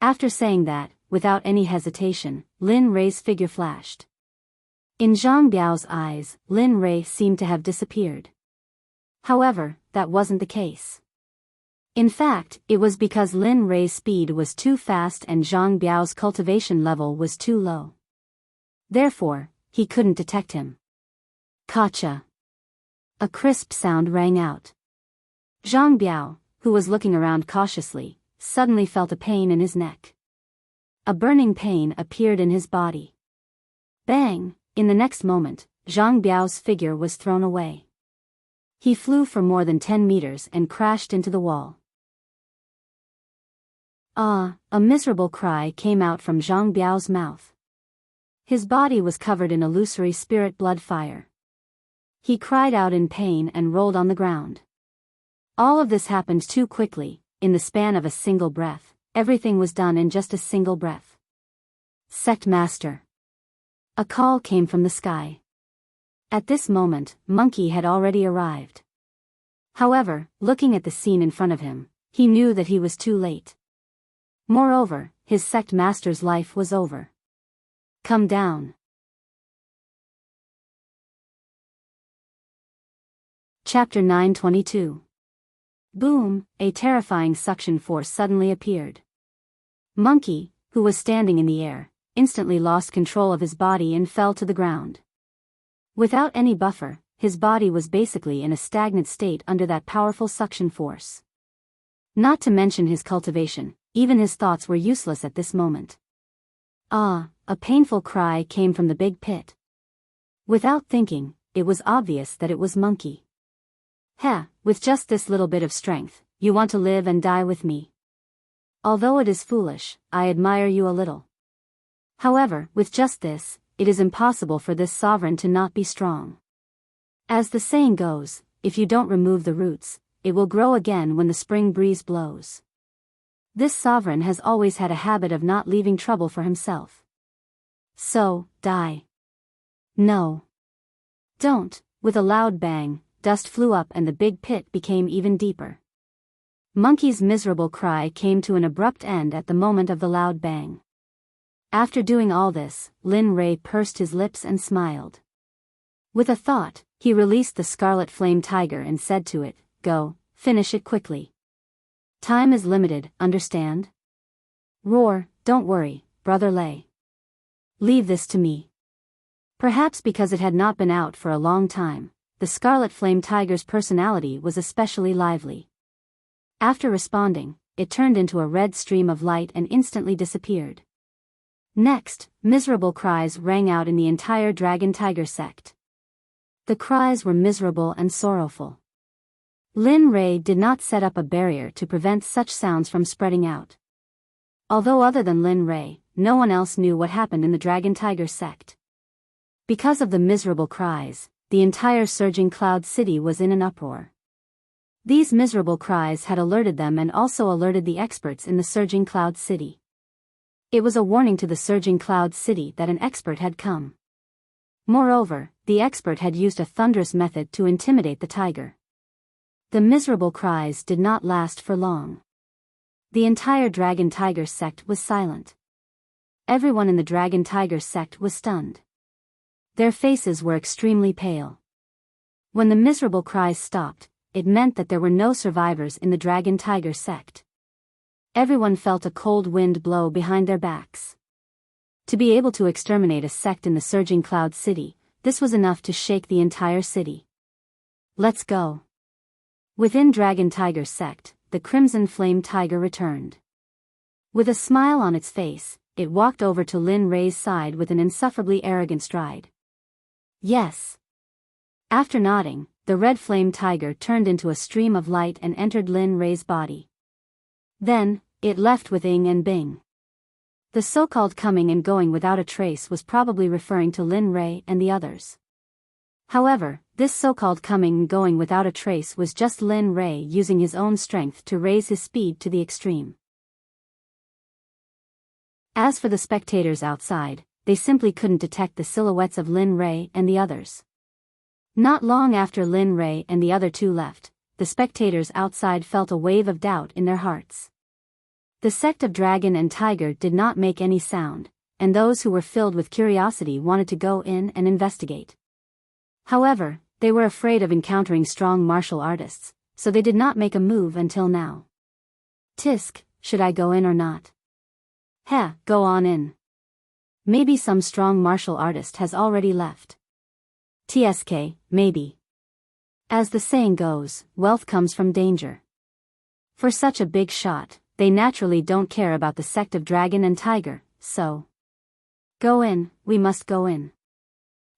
A: After saying that, without any hesitation, Lin Rei's figure flashed. In Zhang Biao's eyes, Lin Rei seemed to have disappeared. However, that wasn't the case. In fact, it was because Lin Rei's speed was too fast and Zhang Biao's cultivation level was too low. Therefore, he couldn't detect him. Gotcha! A crisp sound rang out. Zhang Biao, who was looking around cautiously, suddenly felt a pain in his neck. A burning pain appeared in his body. Bang! In the next moment, Zhang Biao's figure was thrown away. He flew for more than 10 meters and crashed into the wall. Ah! A miserable cry came out from Zhang Biao's mouth. His body was covered in illusory spirit blood fire. He cried out in pain and rolled on the ground. All of this happened too quickly, in the span of a single breath. Everything was done in just a single breath. Sect Master. A call came from the sky. At this moment, Monkey had already arrived. However, looking at the scene in front of him, he knew that he was too late. Moreover, his Sect Master's life was over. Come down. Chapter 922. Boom! A terrifying suction force suddenly appeared. Monkey, who was standing in the air, instantly lost control of his body and fell to the ground. Without any buffer, his body was basically in a stagnant state under that powerful suction force. Not to mention his cultivation, even his thoughts were useless at this moment. Ah! A painful cry came from the big pit. Without thinking, it was obvious that it was Monkey. Heh, with just this little bit of strength, you want to live and die with me. Although it is foolish, I admire you a little. However, with just this, it is impossible for this sovereign to not be strong. As the saying goes, if you don't remove the roots, it will grow again when the spring breeze blows. This sovereign has always had a habit of not leaving trouble for himself. So, die. No. Don't. With a loud bang, dust flew up and the big pit became even deeper. Monkey's miserable cry came to an abrupt end at the moment of the loud bang. After doing all this, Lin Rei pursed his lips and smiled. With a thought, he released the scarlet flame tiger and said to it, "Go, finish it quickly. Time is limited, understand?" Roar, don't worry, Brother Lei. Leave this to me. Perhaps because it had not been out for a long time, the scarlet flame tiger's personality was especially lively. After responding, it turned into a red stream of light and instantly disappeared. Next, miserable cries rang out in the entire Dragon Tiger sect. The cries were miserable and sorrowful. Lin Rei did not set up a barrier to prevent such sounds from spreading out. Although other than Lin Rei, no one else knew what happened in the Dragon Tiger sect. Because of the miserable cries, the entire Surging Cloud City was in an uproar. These miserable cries had alerted them and also alerted the experts in the Surging Cloud City. It was a warning to the Surging Cloud City that an expert had come. Moreover, the expert had used a thunderous method to intimidate the tiger. The miserable cries did not last for long. The entire Dragon Tiger sect was silent. Everyone in the Dragon Tiger sect was stunned. Their faces were extremely pale. When the miserable cries stopped, it meant that there were no survivors in the Dragon Tiger sect. Everyone felt a cold wind blow behind their backs. To be able to exterminate a sect in the Surging Cloud City, this was enough to shake the entire city. Let's go. Within Dragon Tiger sect, the Crimson Flame Tiger returned. With a smile on its face, it walked over to Lin Rei's side with an insufferably arrogant stride. Yes. After nodding, the Red Flame Tiger turned into a stream of light and entered Lin Rei's body. Then, it left with Ing and Bing. The so-called coming and going without a trace was probably referring to Lin Rei and the others. However, this so-called coming and going without a trace was just Lin Rei using his own strength to raise his speed to the extreme. As for the spectators outside, they simply couldn't detect the silhouettes of Lin Rei and the others. Not long after Lin Rei and the other two left, the spectators outside felt a wave of doubt in their hearts. The sect of dragon and tiger did not make any sound, and those who were filled with curiosity wanted to go in and investigate. However, they were afraid of encountering strong martial artists, so they did not make a move until now. Tisk, should I go in or not? Heh, go on in. Maybe some strong martial artist has already left. TSK, maybe. As the saying goes, wealth comes from danger. For such a big shot, they naturally don't care about the sect of dragon and tiger, so. Go in, we must go in.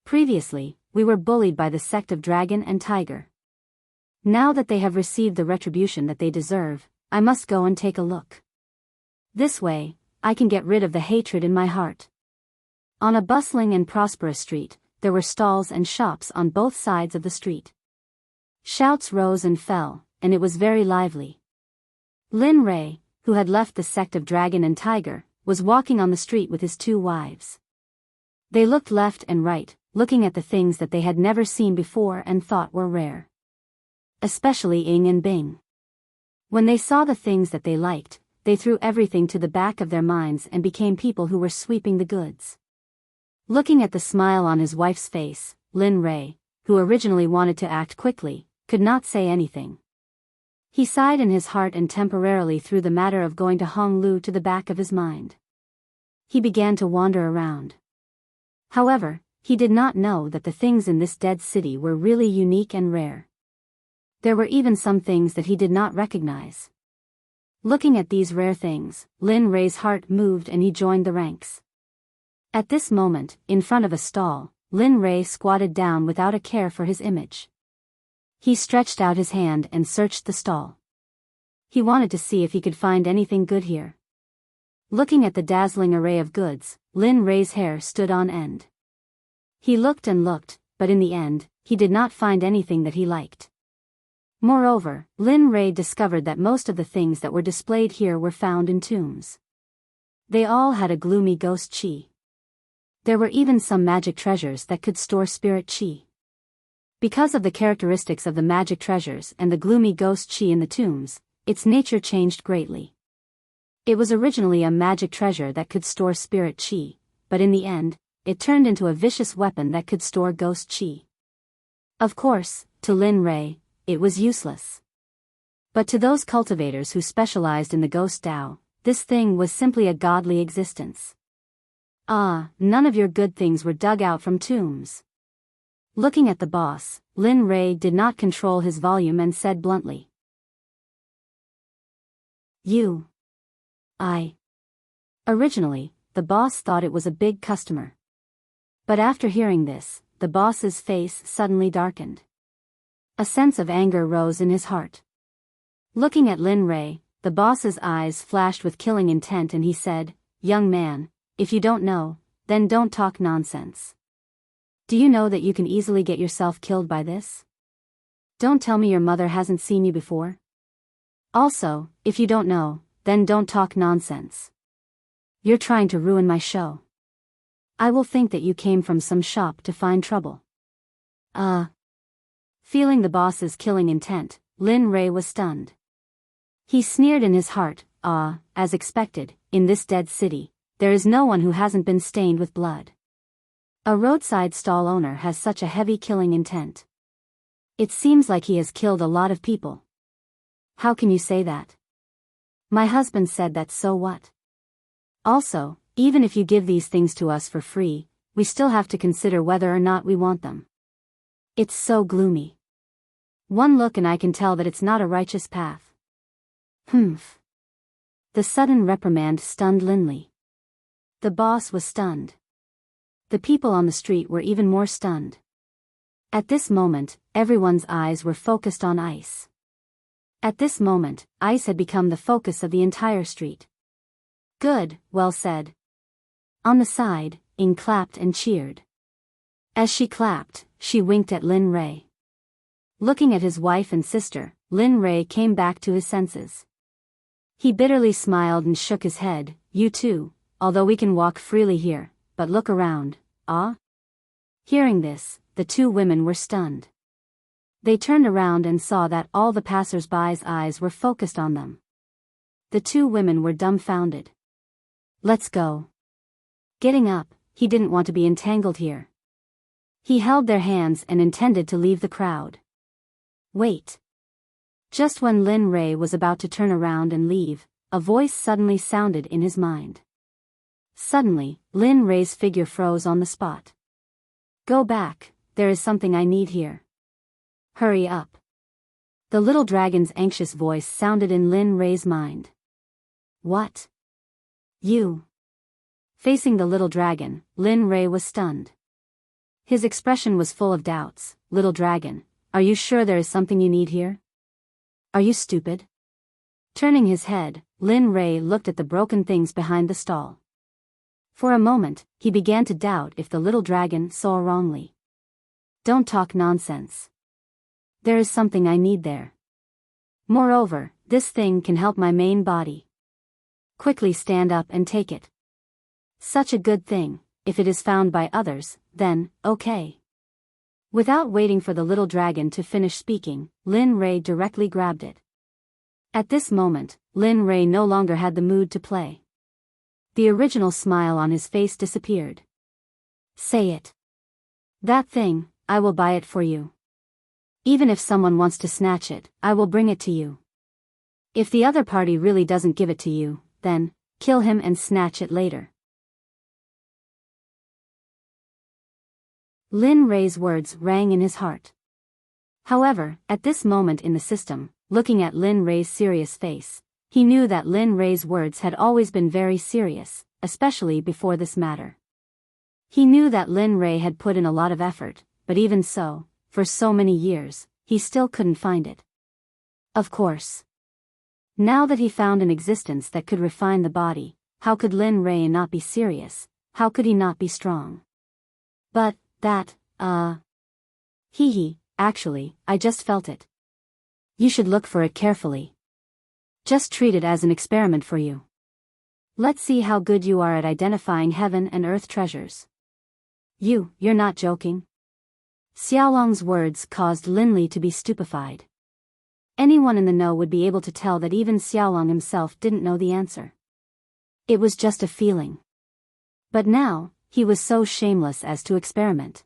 A: Previously, we were bullied by the sect of dragon and tiger. Now that they have received the retribution that they deserve, I must go and take a look. This way, I can get rid of the hatred in my heart. On a bustling and prosperous street, there were stalls and shops on both sides of the street. Shouts rose and fell, and it was very lively. Lin Rei, who had left the sect of dragon and tiger, was walking on the street with his 2 wives. They looked left and right, looking at the things that they had never seen before and thought were rare. Especially Ying and Bing. When they saw the things that they liked, they threw everything to the back of their minds and became people who were sweeping the goods. Looking at the smile on his wife's face, Lin Rei, who originally wanted to act quickly, could not say anything. He sighed in his heart and temporarily threw the matter of going to Honglu to the back of his mind. He began to wander around. However, he did not know that the things in this dead city were really unique and rare. There were even some things that he did not recognize. Looking at these rare things, Lin Rei's heart moved and he joined the ranks. At this moment, in front of a stall, Lin Rei squatted down without a care for his image. He stretched out his hand and searched the stall. He wanted to see if he could find anything good here. Looking at the dazzling array of goods, Lin Rei's hair stood on end. He looked and looked, but in the end, he did not find anything that he liked. Moreover, Lin Rei discovered that most of the things that were displayed here were found in tombs. They all had a gloomy ghost chi. There were even some magic treasures that could store spirit chi. Because of the characteristics of the magic treasures and the gloomy ghost chi in the tombs, its nature changed greatly. It was originally a magic treasure that could store spirit chi, but in the end, it turned into a vicious weapon that could store ghost chi. Of course, to Lin Rei, it was useless. But to those cultivators who specialized in the ghost Tao, this thing was simply a godly existence. Ah, none of your good things were dug out from tombs. Looking at the boss, Lin Rei did not control his volume and said bluntly. Originally, the boss thought it was a big customer. But after hearing this, the boss's face suddenly darkened. A sense of anger rose in his heart. Looking at Lin Rei, the boss's eyes flashed with killing intent and he said, "Young man, if you don't know, then don't talk nonsense. Do you know that you can easily get yourself killed by this? Don't tell me your mother hasn't seen you before. Also, if you don't know, then don't talk nonsense. You're trying to ruin my show. I will think that you came from some shop to find trouble." Feeling the boss's killing intent, Lin Rei was stunned. He sneered in his heart, as expected, in this dead city, there is no one who hasn't been stained with blood. A roadside stall owner has such a heavy killing intent. It seems like he has killed a lot of people. How can you say that? My husband said that, so what? Also, even if you give these things to us for free, we still have to consider whether or not we want them. It's so gloomy. One look and I can tell that it's not a righteous path. The sudden reprimand stunned Lin Li. The boss was stunned. The people on the street were even more stunned. At this moment, everyone's eyes were focused on ice. At this moment, ice had become the focus of the entire street. Good, well said. On the side, Ying clapped and cheered. As she clapped, she winked at Lin Rei. Looking at his wife and sister, Lin Rei came back to his senses. He bitterly smiled and shook his head. You too, although we can walk freely here, but look around, Hearing this, the 2 women were stunned. They turned around and saw that all the passers-by's eyes were focused on them. The two women were dumbfounded. Let's go. Getting up, he didn't want to be entangled here. He held their hands and intended to leave the crowd. Wait. Just when Lin Ray was about to turn around and leave, a voice suddenly sounded in his mind. Suddenly, Lin Ray's figure froze on the spot. Go back, there is something I need here. Hurry up. The little dragon's anxious voice sounded in Lin Ray's mind. What? You? Facing the little dragon, Lin Ray was stunned. His expression was full of doubts. Little dragon, are you sure there is something you need here? Are you stupid? Turning his head, Lin Ray looked at the broken things behind the stall. For a moment, he began to doubt if the little dragon saw wrongly. Don't talk nonsense. There is something I need there. Moreover, this thing can help my main body. Quickly stand up and take it. Such a good thing. If it is found by others, then, okay. Without waiting for the little dragon to finish speaking, Lin Ray directly grabbed it. At this moment, Lin Ray no longer had the mood to play. The original smile on his face disappeared. Say it. That thing, I will buy it for you. Even if someone wants to snatch it, I will bring it to you. If the other party really doesn't give it to you, then, kill him and snatch it later. Lin Ray's words rang in his heart. However, at this moment in the system, looking at Lin Ray's serious face, he knew that Lin Ray's words had always been very serious, especially before this matter. He knew that Lin Ray had put in a lot of effort, but even so, for so many years, he still couldn't find it. Of course. Now that he found an existence that could refine the body, how could Lin Ray not be serious? How could he not be strong? But, actually, I just felt it. You should look for it carefully. Just treat it as an experiment for you. Let's see how good you are at identifying heaven and earth treasures. You're not joking? Xiaolong's words caused Lin Li to be stupefied. Anyone in the know would be able to tell that even Xiaolong himself didn't know the answer. It was just a feeling. But now, he was so shameless as to experiment.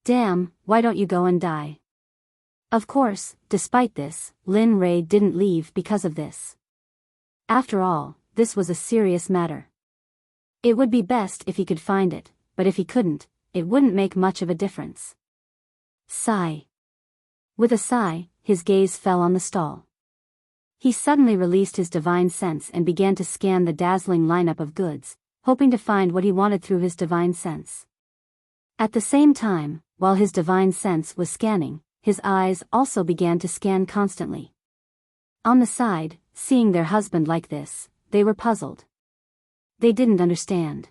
A: Damn, why don't you go and die? Of course, despite this, Lin Ray didn't leave because of this. After all, this was a serious matter. It would be best if he could find it, but if he couldn't, it wouldn't make much of a difference. Sigh. With a sigh, his gaze fell on the stall. He suddenly released his divine sense and began to scan the dazzling lineup of goods, hoping to find what he wanted through his divine sense. At the same time, while his divine sense was scanning, his eyes also began to scan constantly. On the side, seeing their husband like this, they were puzzled. They didn't understand.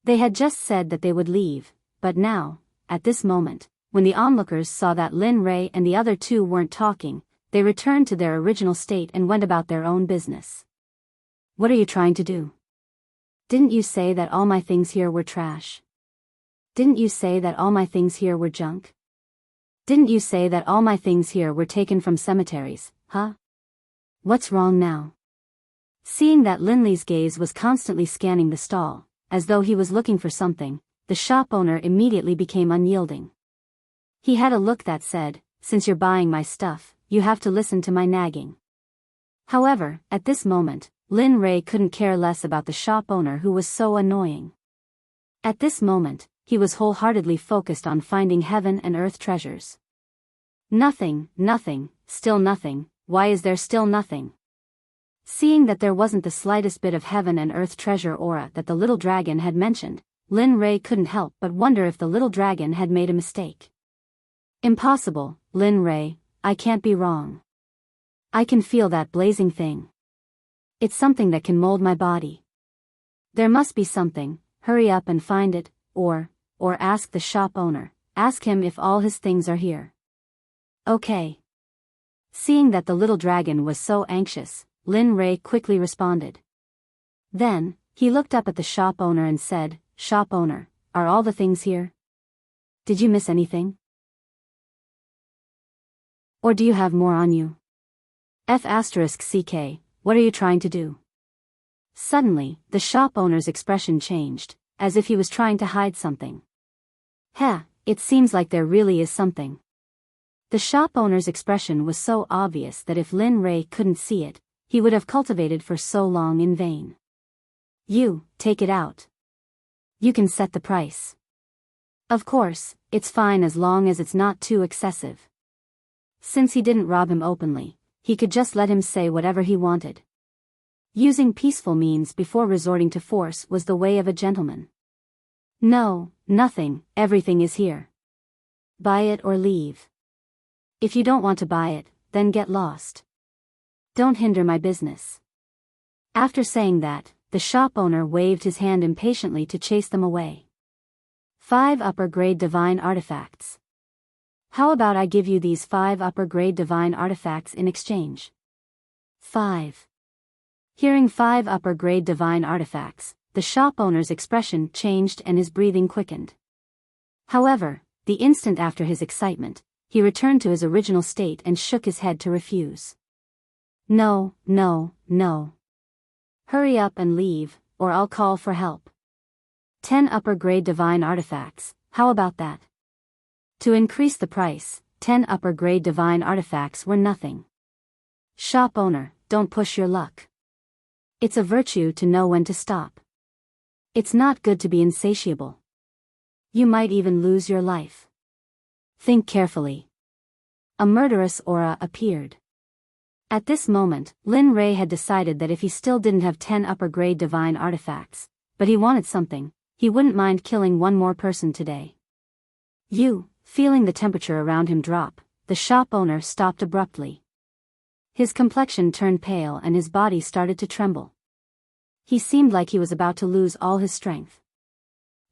A: They had just said that they would leave, but now, at this moment, when the onlookers saw that Lin Ray and the other two weren't talking, they returned to their original state and went about their own business. What are you trying to do? Didn't you say that all my things here were trash? Didn't you say that all my things here were junk? Didn't you say that all my things here were taken from cemeteries, huh? What's wrong now? Seeing that Lin Li's gaze was constantly scanning the stall, as though he was looking for something, the shop owner immediately became unyielding. He had a look that said, since you're buying my stuff, you have to listen to my nagging. However, at this moment, Lin Ray couldn't care less about the shop owner who was so annoying. At this moment, he was wholeheartedly focused on finding heaven and earth treasures. Nothing, still nothing, why is there still nothing? Seeing that there wasn't the slightest bit of heaven and earth treasure aura that the little dragon had mentioned, Lin Ray couldn't help but wonder if the little dragon had made a mistake. Impossible, Lin Ray, I can't be wrong. I can feel that blazing thing. It's something that can mold my body. There must be something, hurry up and find it, or ask the shop owner, ask him if all his things are here. Okay. Seeing that the little dragon was so anxious, Lin Ray quickly responded. Then, he looked up at the shop owner and said, Shop owner, are all the things here? Did you miss anything? Or do you have more on you? F***ck, What are you trying to do? Suddenly, the shop owner's expression changed, as if he was trying to hide something. It seems like there really is something. The shop owner's expression was so obvious that if Lin Ray couldn't see it, he would have cultivated for so long in vain. You, take it out. You can set the price. Of course, it's fine as long as it's not too excessive. Since he didn't rob him openly, he could just let him say whatever he wanted. Using peaceful means before resorting to force was the way of a gentleman. No, nothing, everything is here. Buy it or leave. If you don't want to buy it, then get lost. Don't hinder my business. After saying that, the shop owner waved his hand impatiently to chase them away. 5 upper-grade divine artifacts. How about I give you these 5 upper-grade divine artifacts in exchange? 5. Hearing 5 upper-grade divine artifacts, the shop owner's expression changed and his breathing quickened. However, the instant after his excitement, he returned to his original state and shook his head to refuse. No, no, no. Hurry up and leave, or I'll call for help. 10 upper-grade divine artifacts, how about that? To increase the price, 10 upper-grade divine artifacts were nothing. Shop owner, don't push your luck. It's a virtue to know when to stop. It's not good to be insatiable. You might even lose your life. Think carefully. A murderous aura appeared. At this moment, Lin Ray had decided that if he still didn't have 10 upper-grade divine artifacts, but he wanted something, he wouldn't mind killing one more person today. Feeling the temperature around him drop, the shop owner stopped abruptly. His complexion turned pale and his body started to tremble. He seemed like he was about to lose all his strength.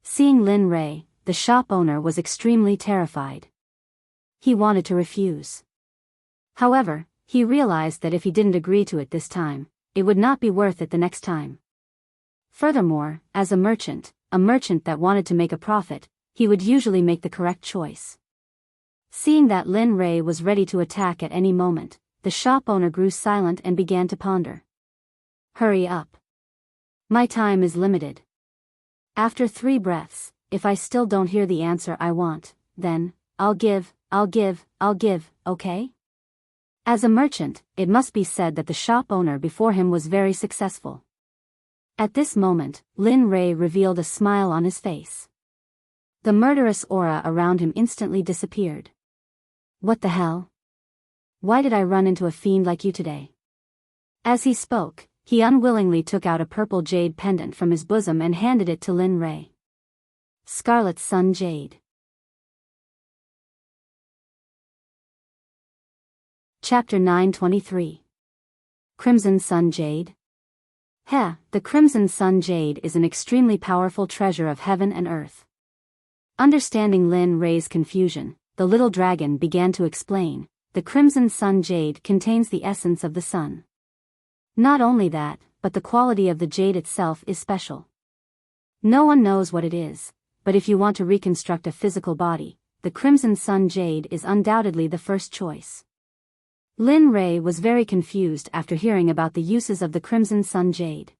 A: Seeing Lin Ray, the shop owner was extremely terrified. He wanted to refuse. However, he realized that if he didn't agree to it this time, it would not be worth it the next time. Furthermore, as a merchant that wanted to make a profit, he would usually make the correct choice. Seeing that Lin Ray was ready to attack at any moment, the shop owner grew silent and began to ponder. Hurry up. My time is limited. After 3 breaths, if I still don't hear the answer I want, then, I'll give, okay? As a merchant, it must be said that the shop owner before him was very successful. At this moment, Lin Ray revealed a smile on his face. The murderous aura around him instantly disappeared. What the hell? Why did I run into a fiend like you today? As he spoke, he unwillingly took out a purple jade pendant from his bosom and handed it to Lin Ray. Scarlet Sun Jade. Chapter 923. Crimson Sun Jade. The Crimson Sun Jade is an extremely powerful treasure of heaven and earth. Understanding Lin Ray's confusion, the little dragon began to explain. The Crimson Sun Jade contains the essence of the sun. Not only that, but the quality of the jade itself is special. No one knows what it is, but if you want to reconstruct a physical body, the Crimson Sun Jade is undoubtedly the first choice. Lin Ray was very confused after hearing about the uses of the Crimson Sun Jade.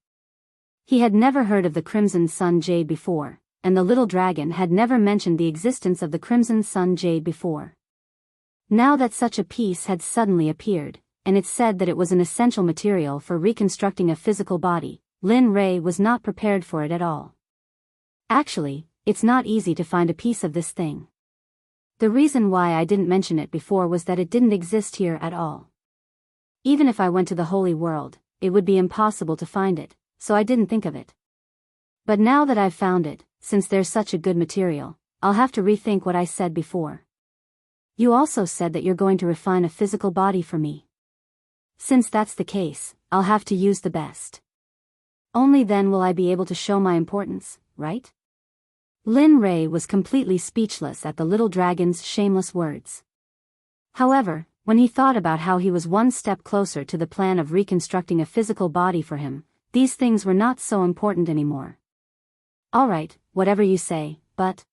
A: He had never heard of the Crimson Sun Jade before, and the little dragon had never mentioned the existence of the Crimson Sun Jade before. Now that such a piece had suddenly appeared, and it said that it was an essential material for reconstructing a physical body, Lin Ray was not prepared for it at all. Actually, it's not easy to find a piece of this thing. The reason why I didn't mention it before was that it didn't exist here at all. Even if I went to the Holy World, it would be impossible to find it, so I didn't think of it. But now that I've found it, since there's such a good material, I'll have to rethink what I said before. You also said that you're going to refine a physical body for me. Since that's the case, I'll have to use the best. Only then will I be able to show my importance, right? Lin Ray was completely speechless at the little dragon's shameless words. However, when he thought about how he was one step closer to the plan of reconstructing a physical body for him, these things were not so important anymore. All right, whatever you say, but...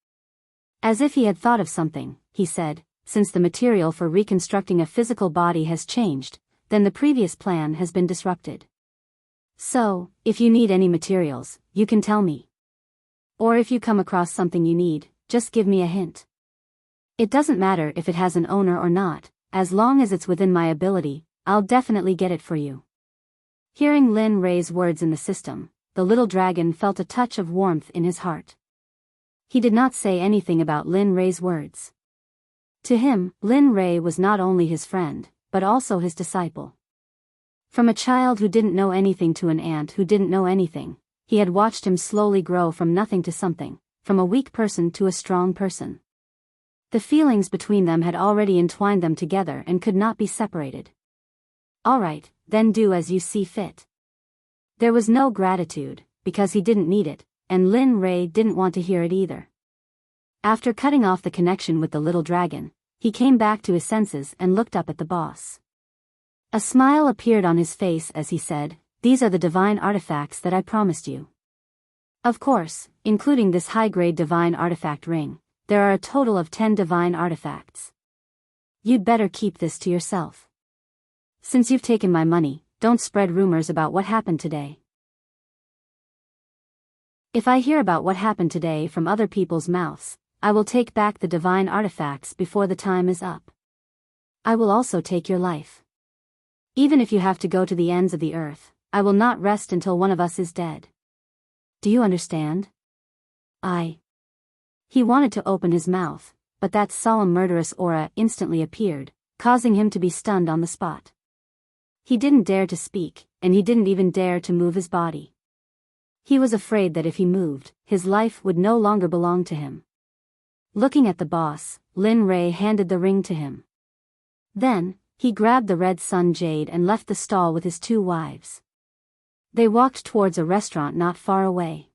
A: As if he had thought of something, he said, since the material for reconstructing a physical body has changed, then the previous plan has been disrupted. So, if you need any materials, you can tell me. Or if you come across something you need, just give me a hint. It doesn't matter if it has an owner or not, as long as it's within my ability, I'll definitely get it for you. Hearing Lin Ray's words in the system, the little dragon felt a touch of warmth in his heart. He did not say anything about Lin Ray's words. To him, Lin Ray was not only his friend, but also his disciple. From a child who didn't know anything to an ant who didn't know anything, he had watched him slowly grow from nothing to something, from a weak person to a strong person. The feelings between them had already entwined them together and could not be separated. All right, then do as you see fit. There was no gratitude, because he didn't need it, and Lin Ray didn't want to hear it either. After cutting off the connection with the little dragon, he came back to his senses and looked up at the boss. A smile appeared on his face as he said, "These are the divine artifacts that I promised you. Of course, including this high-grade divine artifact ring, there are a total of 10 divine artifacts. You'd better keep this to yourself. Since you've taken my money, don't spread rumors about what happened today. If I hear about what happened today from other people's mouths, I will take back the divine artifacts before the time is up. I will also take your life. Even if you have to go to the ends of the earth, I will not rest until one of us is dead. Do you understand?" He wanted to open his mouth, but that solemn murderous aura instantly appeared, causing him to be stunned on the spot. He didn't dare to speak, and he didn't even dare to move his body. He was afraid that if he moved, his life would no longer belong to him. Looking at the boss, Lin Ray handed the ring to him. Then, he grabbed the red sun jade and left the stall with his 2 wives. They walked towards a restaurant not far away.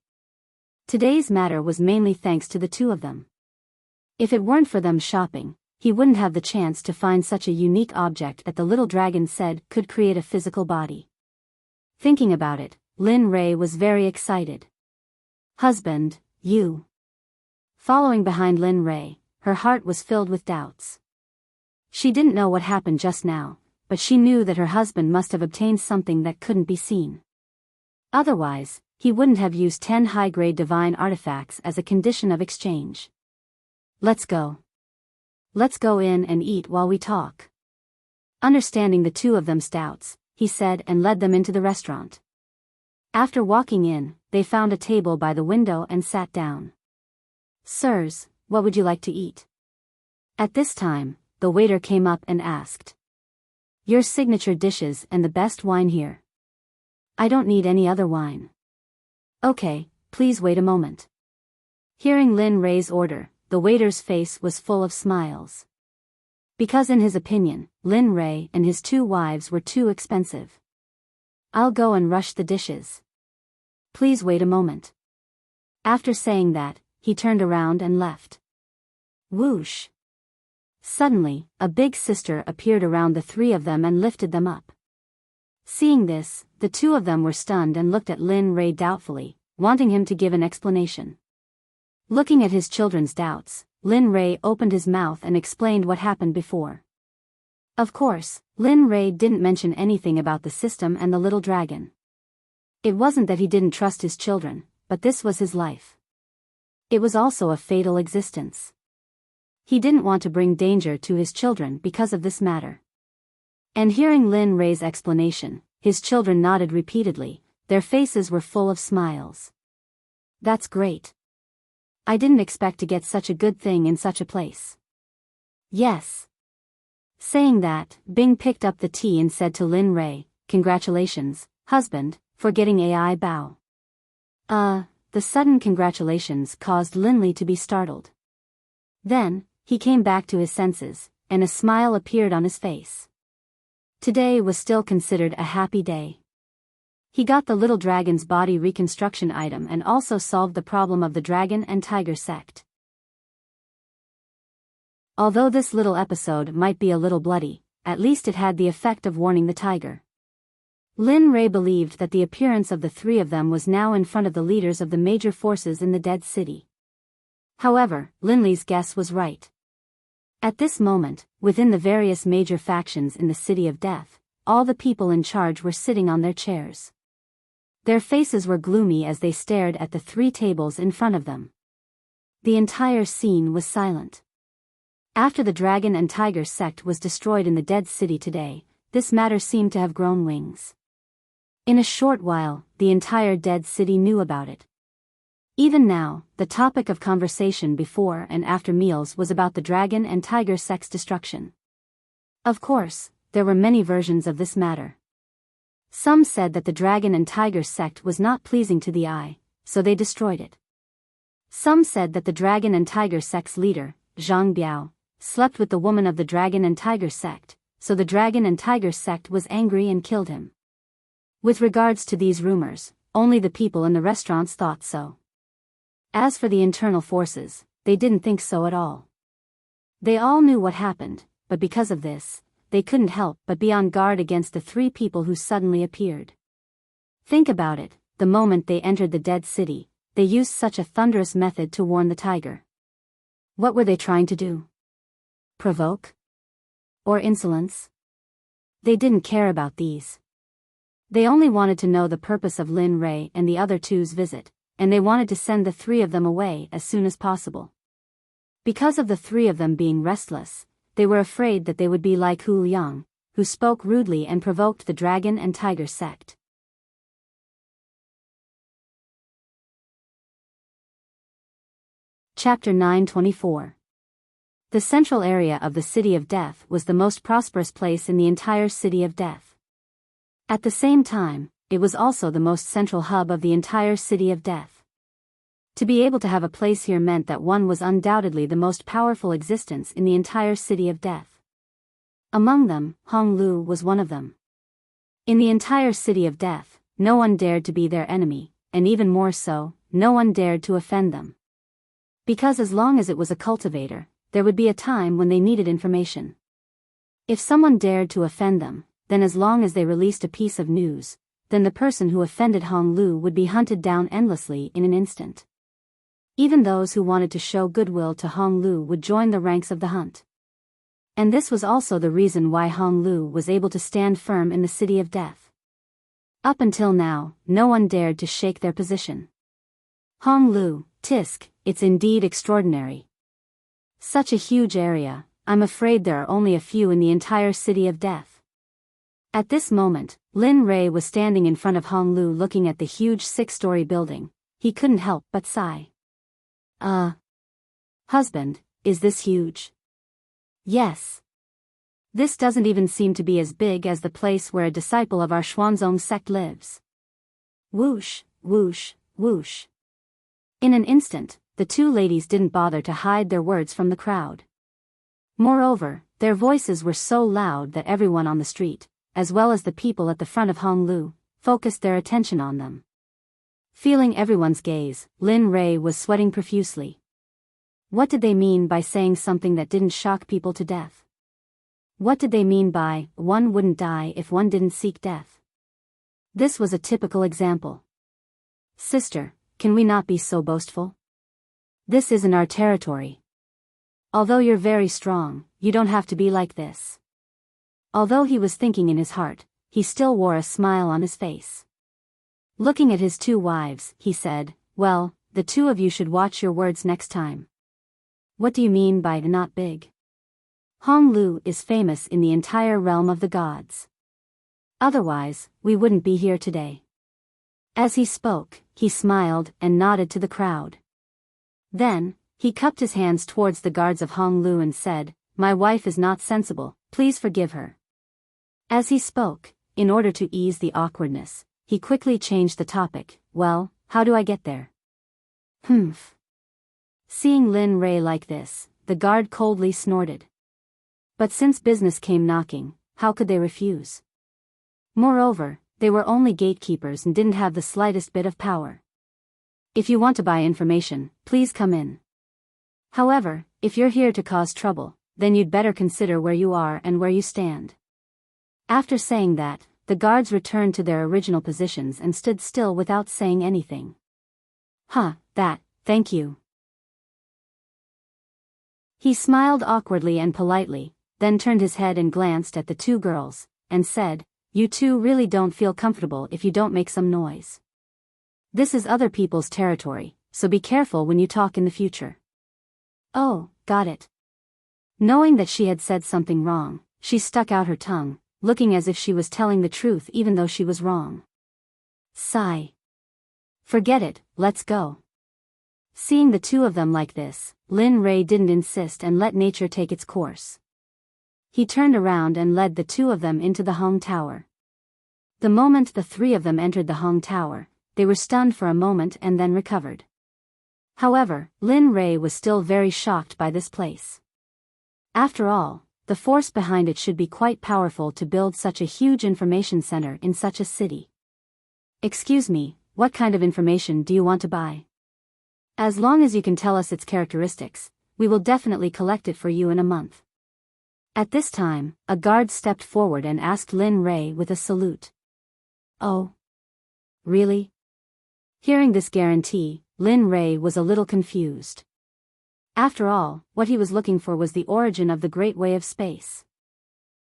A: Today's matter was mainly thanks to the 2 of them. If it weren't for them shopping, he wouldn't have the chance to find such a unique object that the little dragon said could create a physical body. Thinking about it, Lin Ray was very excited. "Husband, you." Following behind Lin Ray, her heart was filled with doubts. She didn't know what happened just now, but she knew that her husband must have obtained something that couldn't be seen. Otherwise, he wouldn't have used 10 high-grade divine artifacts as a condition of exchange. "Let's go. Let's go in and eat while we talk." Understanding the 2 of them's doubts, he said and led them into the restaurant. After walking in, they found a table by the window and sat down. "Sirs, what would you like to eat?" At this time, the waiter came up and asked. "Your signature dishes and the best wine here." "I don't need any other wine." "Okay, please wait a moment." Hearing Lin Ray's order, the waiter's face was full of smiles. Because in his opinion, Lin Ray and his 2 wives were too expensive. "I'll go and rush the dishes. Please wait a moment." After saying that, he turned around and left. Whoosh! Suddenly, a big sister appeared around the 3 of them and lifted them up. Seeing this, the 2 of them were stunned and looked at Lin Ray doubtfully, wanting him to give an explanation. Looking at his children's doubts, Lin Ray opened his mouth and explained what happened before. Of course, Lin Ray didn't mention anything about the system and the little dragon. It wasn't that he didn't trust his children, but this was his life. It was also a fatal existence. He didn't want to bring danger to his children because of this matter. And hearing Lin Ray's explanation, his children nodded repeatedly, their faces were full of smiles. "That's great. I didn't expect to get such a good thing in such a place." "Yes." Saying that, Bing picked up the tea and said to Lin Ray, "Congratulations, husband, for getting AI bow." The sudden congratulations caused Linley to be startled. Then, he came back to his senses, and a smile appeared on his face. Today was still considered a happy day. He got the little dragon's body reconstruction item and also solved the problem of the dragon and tiger sect. Although this little episode might be a little bloody, at least it had the effect of warning the tiger. Lin Ray believed that the appearance of the 3 of them was now in front of the leaders of the major forces in the Dead City. However, Linley's guess was right. At this moment, within the various major factions in the City of Death, all the people in charge were sitting on their chairs. Their faces were gloomy as they stared at the 3 tables in front of them. The entire scene was silent. After the dragon and tiger sect was destroyed in the Dead City today, this matter seemed to have grown wings. In a short while, the entire Dead City knew about it. Even now, the topic of conversation before and after meals was about the dragon and tiger sect's destruction. Of course, there were many versions of this matter. Some said that the dragon and tiger sect was not pleasing to the eye, so they destroyed it. Some said that the dragon and tiger sect's leader, Zhang Biao, slept with the woman of the dragon and tiger sect, so the dragon and tiger sect was angry and killed him. With regards to these rumors, only the people in the restaurants thought so. As for the internal forces, they didn't think so at all. They all knew what happened, but because of this, they couldn't help but be on guard against the 3 people who suddenly appeared. Think about it, the moment they entered the Dead City, they used such a thunderous method to warn the tiger. What were they trying to do? Provoke? Or insolence? They didn't care about these. They only wanted to know the purpose of Lin Ray and the other two's visit, and they wanted to send the 3 of them away as soon as possible. Because of the 3 of them being restless, they were afraid that they would be like Hu Liang, who spoke rudely and provoked the dragon and tiger sect. Chapter 924. The central area of the City of Death was the most prosperous place in the entire City of Death. At the same time, it was also the most central hub of the entire City of Death. To be able to have a place here meant that one was undoubtedly the most powerful existence in the entire City of Death. Among them, Hong Lu was one of them. In the entire City of Death, no one dared to be their enemy, and even more so, no one dared to offend them. Because as long as it was a cultivator, there would be a time when they needed information. If someone dared to offend them, then as long as they released a piece of news, then the person who offended Hong Lu would be hunted down endlessly in an instant. Even those who wanted to show goodwill to Hong Lu would join the ranks of the hunt. And this was also the reason why Hong Lu was able to stand firm in the City of Death. Up until now, no one dared to shake their position. Hong Lu, Tisk, it's indeed extraordinary. Such a huge area, I'm afraid there are only a few in the entire City of Death. At this moment, Lin Ray was standing in front of Hong Lu looking at the huge 6-story building. He couldn't help but sigh. Husband, is this huge? Yes. This doesn't even seem to be as big as the place where a disciple of our Xuanzong sect lives. Whoosh, whoosh, whoosh. In an instant, the 2 ladies didn't bother to hide their words from the crowd. Moreover, their voices were so loud that everyone on the street, as well as the people at the front of Hong Lu, focused their attention on them. Feeling everyone's gaze, Lin Ray was sweating profusely. What did they mean by saying something that didn't shock people to death? What did they mean by, one wouldn't die if one didn't seek death? This was a typical example. Sister, can we not be so boastful? This isn't our territory. Although you're very strong, you don't have to be like this. Although he was thinking in his heart, he still wore a smile on his face. Looking at his 2 wives, he said, well, the 2 of you should watch your words next time. What do you mean by not big? Hong Lu is famous in the entire realm of the gods. Otherwise, we wouldn't be here today. As he spoke, he smiled and nodded to the crowd. Then, he cupped his hands towards the guards of Hong Lu and said, my wife is not sensible, please forgive her. As he spoke, in order to ease the awkwardness, he quickly changed the topic. Well, how do I get there? Humph. Seeing Lin Ray like this, the guard coldly snorted. But since business came knocking, how could they refuse? Moreover, they were only gatekeepers and didn't have the slightest bit of power. If you want to buy information, please come in. However, if you're here to cause trouble, then you'd better consider where you are and where you stand. After saying that, the guards returned to their original positions and stood still without saying anything. Thank you. He smiled awkwardly and politely, then turned his head and glanced at the 2 girls, and said, you 2 really don't feel comfortable if you don't make some noise. This is other people's territory, so be careful when you talk in the future. Oh, got it. Knowing that she had said something wrong, she stuck out her tongue, looking as if she was telling the truth even though she was wrong. Sigh. Forget it, let's go. Seeing the two of them like this, Lin Ray didn't insist and let nature take its course. He turned around and led the two of them into the Hung Tower. The moment the three of them entered the Hung Tower, they were stunned for a moment and then recovered. However, Lin Ray was still very shocked by this place. After all, the force behind it should be quite powerful to build such a huge information center in such a city. Excuse me, what kind of information do you want to buy? As long as you can tell us its characteristics, we will definitely collect it for you in a month. At this time, a guard stepped forward and asked Lin Ray with a salute. Oh? Really? Hearing this guarantee, Lin Ray was a little confused. After all, what he was looking for was the origin of the Great Way of Space.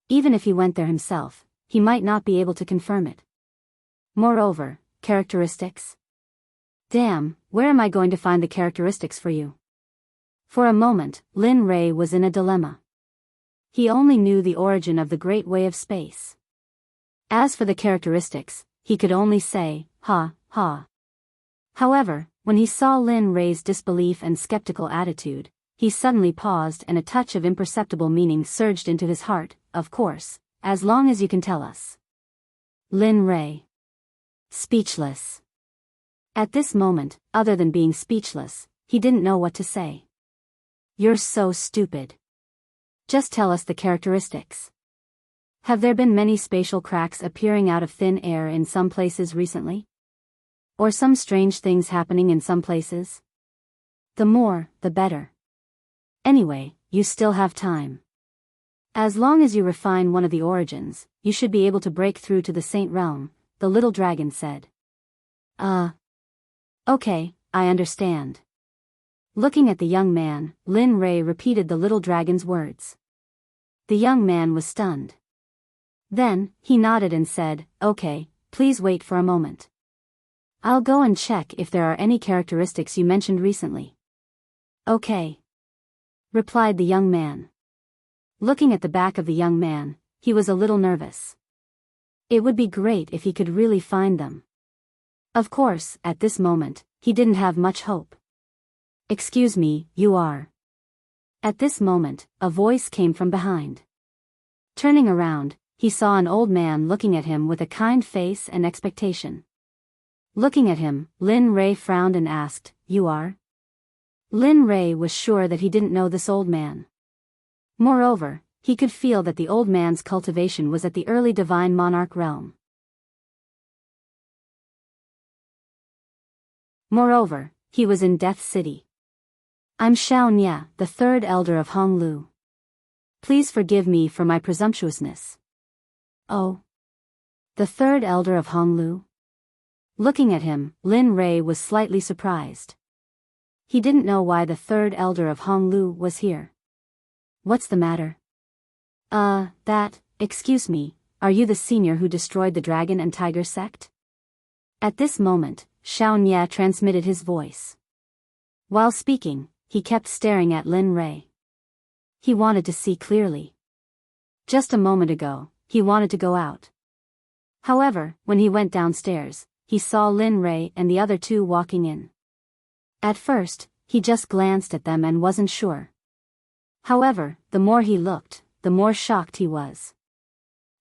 A: Even if he went there himself, he might not be able to confirm it. Moreover, characteristics? Damn, where am I going to find the characteristics for you? For a moment, Lin Ray was in a dilemma. He only knew the origin of the Great Way of Space. As for the characteristics, he could only say, ha, ha. However, when he saw Lin Ray's disbelief and skeptical attitude, he suddenly paused and a touch of imperceptible meaning surged into his heart. Of course, as long as you can tell us. Lin Ray. Speechless. At this moment, other than being speechless, he didn't know what to say. You're so stupid. Just tell us the characteristics. Have there been many spatial cracks appearing out of thin air in some places recently? Or some strange things happening in some places? The more, the better. Anyway, you still have time. As long as you refine one of the origins, you should be able to break through to the Saint Realm, the little dragon said. Okay, I understand. Looking at the young man, Lin Ray repeated the little dragon's words. The young man was stunned. Then, he nodded and said, okay, please wait for a moment. I'll go and check if there are any characteristics you mentioned recently. Okay. Replied the young man. Looking at the back of the young man, he was a little nervous. It would be great if he could really find them. Of course, at this moment, he didn't have much hope. Excuse me, you are. At this moment, a voice came from behind. Turning around, he saw an old man looking at him with a kind face and expectation. Looking at him, Lin Ray frowned and asked, You are? Lin Ray was sure that he didn't know this old man. Moreover, he could feel that the old man's cultivation was at the early divine monarch realm. Moreover, he was in Death City. I'm Xiao Nye, the third elder of Honglu. Please forgive me for my presumptuousness. Oh. The third elder of Honglu? Looking at him, Lin Ray was slightly surprised. He didn't know why the third elder of Honglu was here. What's the matter? Excuse me, are you the senior who destroyed the dragon and tiger sect? At this moment, Xiao Nye transmitted his voice. While speaking, he kept staring at Lin Ray. He wanted to see clearly. Just a moment ago, he wanted to go out. However, when he went downstairs, he saw Lin Ray and the other two walking in. At first, he just glanced at them and wasn't sure. However, the more he looked, the more shocked he was.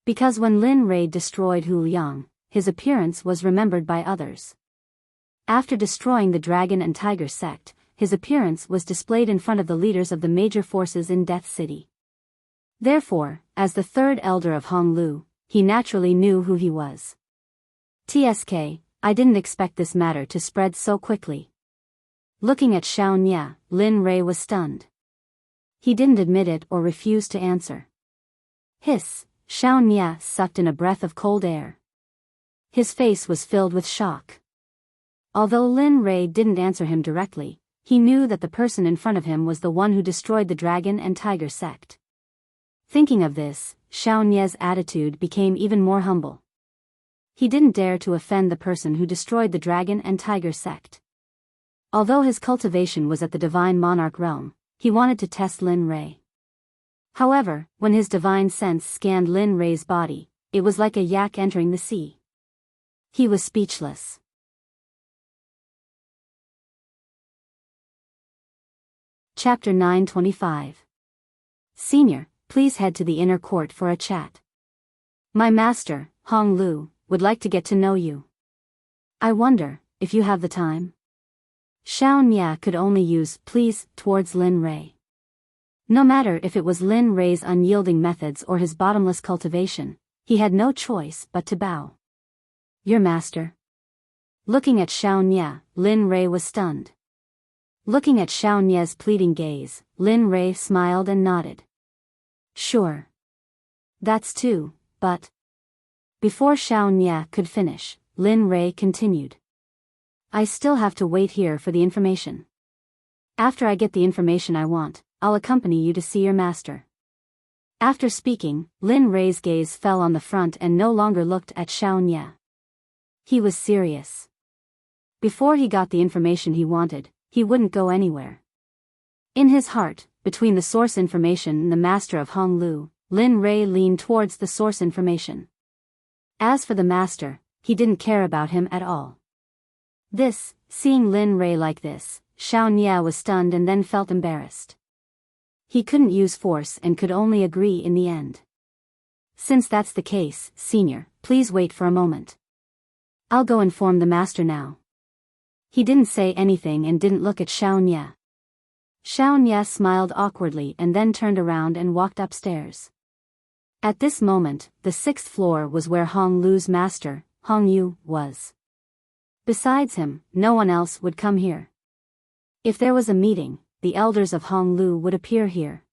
A: Because when Lin Ray destroyed Hu Liang, his appearance was remembered by others. After destroying the dragon and tiger sect, his appearance was displayed in front of the leaders of the major forces in Death City. Therefore, as the third elder of Honglu, he naturally knew who he was. TSK, I didn't expect this matter to spread so quickly. Looking at Xiao Nye, Lin Ray was stunned. He didn't admit it or refuse to answer. Hiss, Xiao Nye sucked in a breath of cold air. His face was filled with shock. Although Lin Ray didn't answer him directly, he knew that the person in front of him was the one who destroyed the dragon and tiger sect. Thinking of this, Xiao Nye's attitude became even more humble. He didn't dare to offend the person who destroyed the dragon and tiger sect. Although his cultivation was at the divine monarch realm, he wanted to test Lin Rei. However, when his divine sense scanned Lin Rei's body, it was like a yak entering the sea. He was speechless. Chapter 925. Senior, please head to the inner court for a chat. My master, Hong Lu, would like to get to know you. I wonder if you have the time. Xiao Nia could only use please towards Lin Rei. No matter if it was Lin Rei's unyielding methods or his bottomless cultivation, he had no choice but to bow. Your master. Looking at Xiao Nia, Lin Rei was stunned. Looking at Xiao Nia's pleading gaze, Lin Rei smiled and nodded. Sure. That's two, but... Before Xiao Nia could finish, Lin Rei continued. I still have to wait here for the information. After I get the information I want, I'll accompany you to see your master. After speaking, Lin Rei's gaze fell on the front and no longer looked at Xiao Nia. He was serious. Before he got the information he wanted, he wouldn't go anywhere. In his heart, between the source information and the master of Hong Lu, Lin Rei leaned towards the source information. As for the master, he didn't care about him at all. Seeing Lin Rei like this, Xiao Nia was stunned and then felt embarrassed. He couldn't use force and could only agree in the end. Since that's the case, senior, please wait for a moment. I'll go inform the master now. He didn't say anything and didn't look at Xiao Nia. Xiao Nia smiled awkwardly and then turned around and walked upstairs. At this moment, the 6th floor was where Hong Lu's master, Hong Yu, was. Besides him, no one else would come here. If there was a meeting, the elders of Hong Lu would appear here.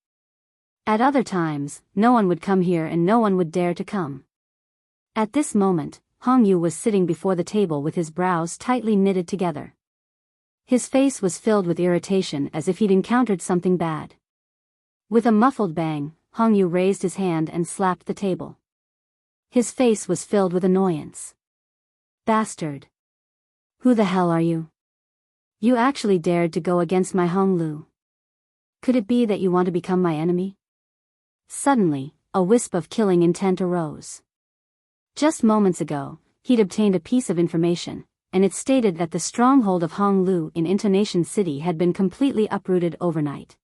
A: At other times, no one would come here and no one would dare to come. At this moment, Hong Yu was sitting before the table with his brows tightly knitted together. His face was filled with irritation as if he'd encountered something bad. With a muffled bang, Hong Yu raised his hand and slapped the table. His face was filled with annoyance. Bastard. Who the hell are you? You actually dared to go against my Hong Lu. Could it be that you want to become my enemy? Suddenly, a wisp of killing intent arose. Just moments ago, he'd obtained a piece of information, and it stated that the stronghold of Hong Lu in Intonation City had been completely uprooted overnight.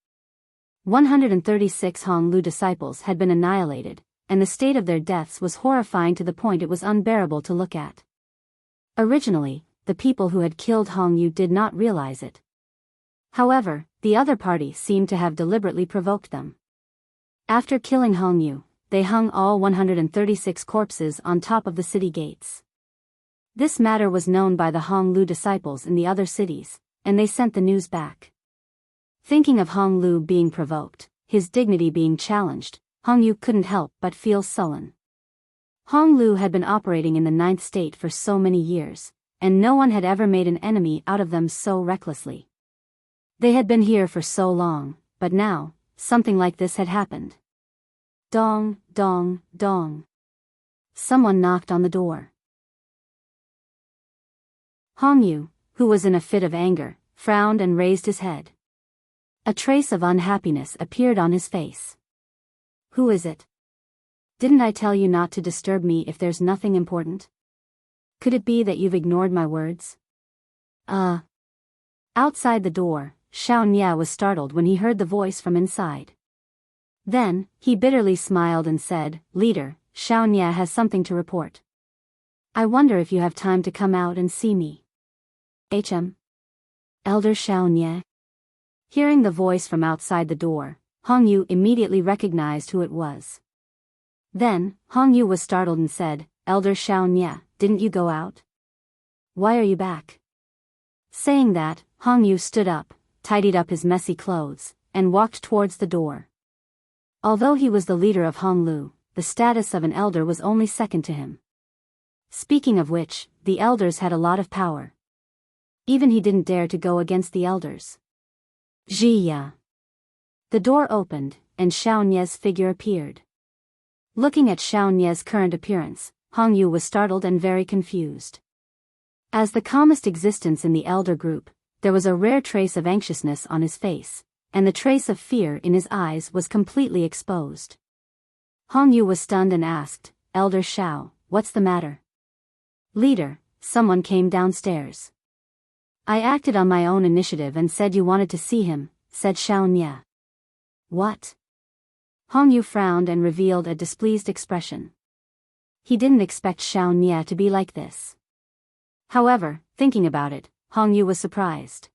A: 136 Hong Lu disciples had been annihilated, and the state of their deaths was horrifying to the point it was unbearable to look at. Originally, the people who had killed Hong Yu did not realize it. However, the other party seemed to have deliberately provoked them. After killing Hong Yu, they hung all 136 corpses on top of the city gates. This matter was known by the Hong Lu disciples in the other cities, and they sent the news back. Thinking of Hong Lu being provoked, his dignity being challenged, Hong Yu couldn't help but feel sullen. Hong Lu had been operating in the 9th state for so many years, and no one had ever made an enemy out of them so recklessly. They had been here for so long, but now, something like this had happened. Dong, dong, dong. Someone knocked on the door. Hong Yu, who was in a fit of anger, frowned and raised his head. A trace of unhappiness appeared on his face. Who is it? Didn't I tell you not to disturb me if there's nothing important? Could it be that you've ignored my words? Outside the door, Xiao Nia was startled when he heard the voice from inside. Then, he bitterly smiled and said, Leader, Xiao Nia has something to report. I wonder if you have time to come out and see me. Elder Xiao Nia. Hearing the voice from outside the door, Hong Yu immediately recognized who it was. Then, Hong Yu was startled and said, Elder Xiao Nia, didn't you go out? Why are you back? Saying that, Hong Yu stood up, tidied up his messy clothes, and walked towards the door. Although he was the leader of Hong Lu, the status of an elder was only second to him. Speaking of which, the elders had a lot of power. Even he didn't dare to go against the elders. Jiya. The door opened, and Xiao Nie's figure appeared. Looking at Xiao Nie's current appearance, Hong Yu was startled and very confused. As the calmest existence in the elder group, there was a rare trace of anxiousness on his face, and the trace of fear in his eyes was completely exposed. Hong Yu was stunned and asked, "Elder Shao, what's the matter?" "Leader, someone came downstairs." "I acted on my own initiative and said you wanted to see him," said Shao Nye. "What?" Hong Yu frowned and revealed a displeased expression. He didn't expect Shao Nye to be like this. However, thinking about it, Hong Yu was surprised.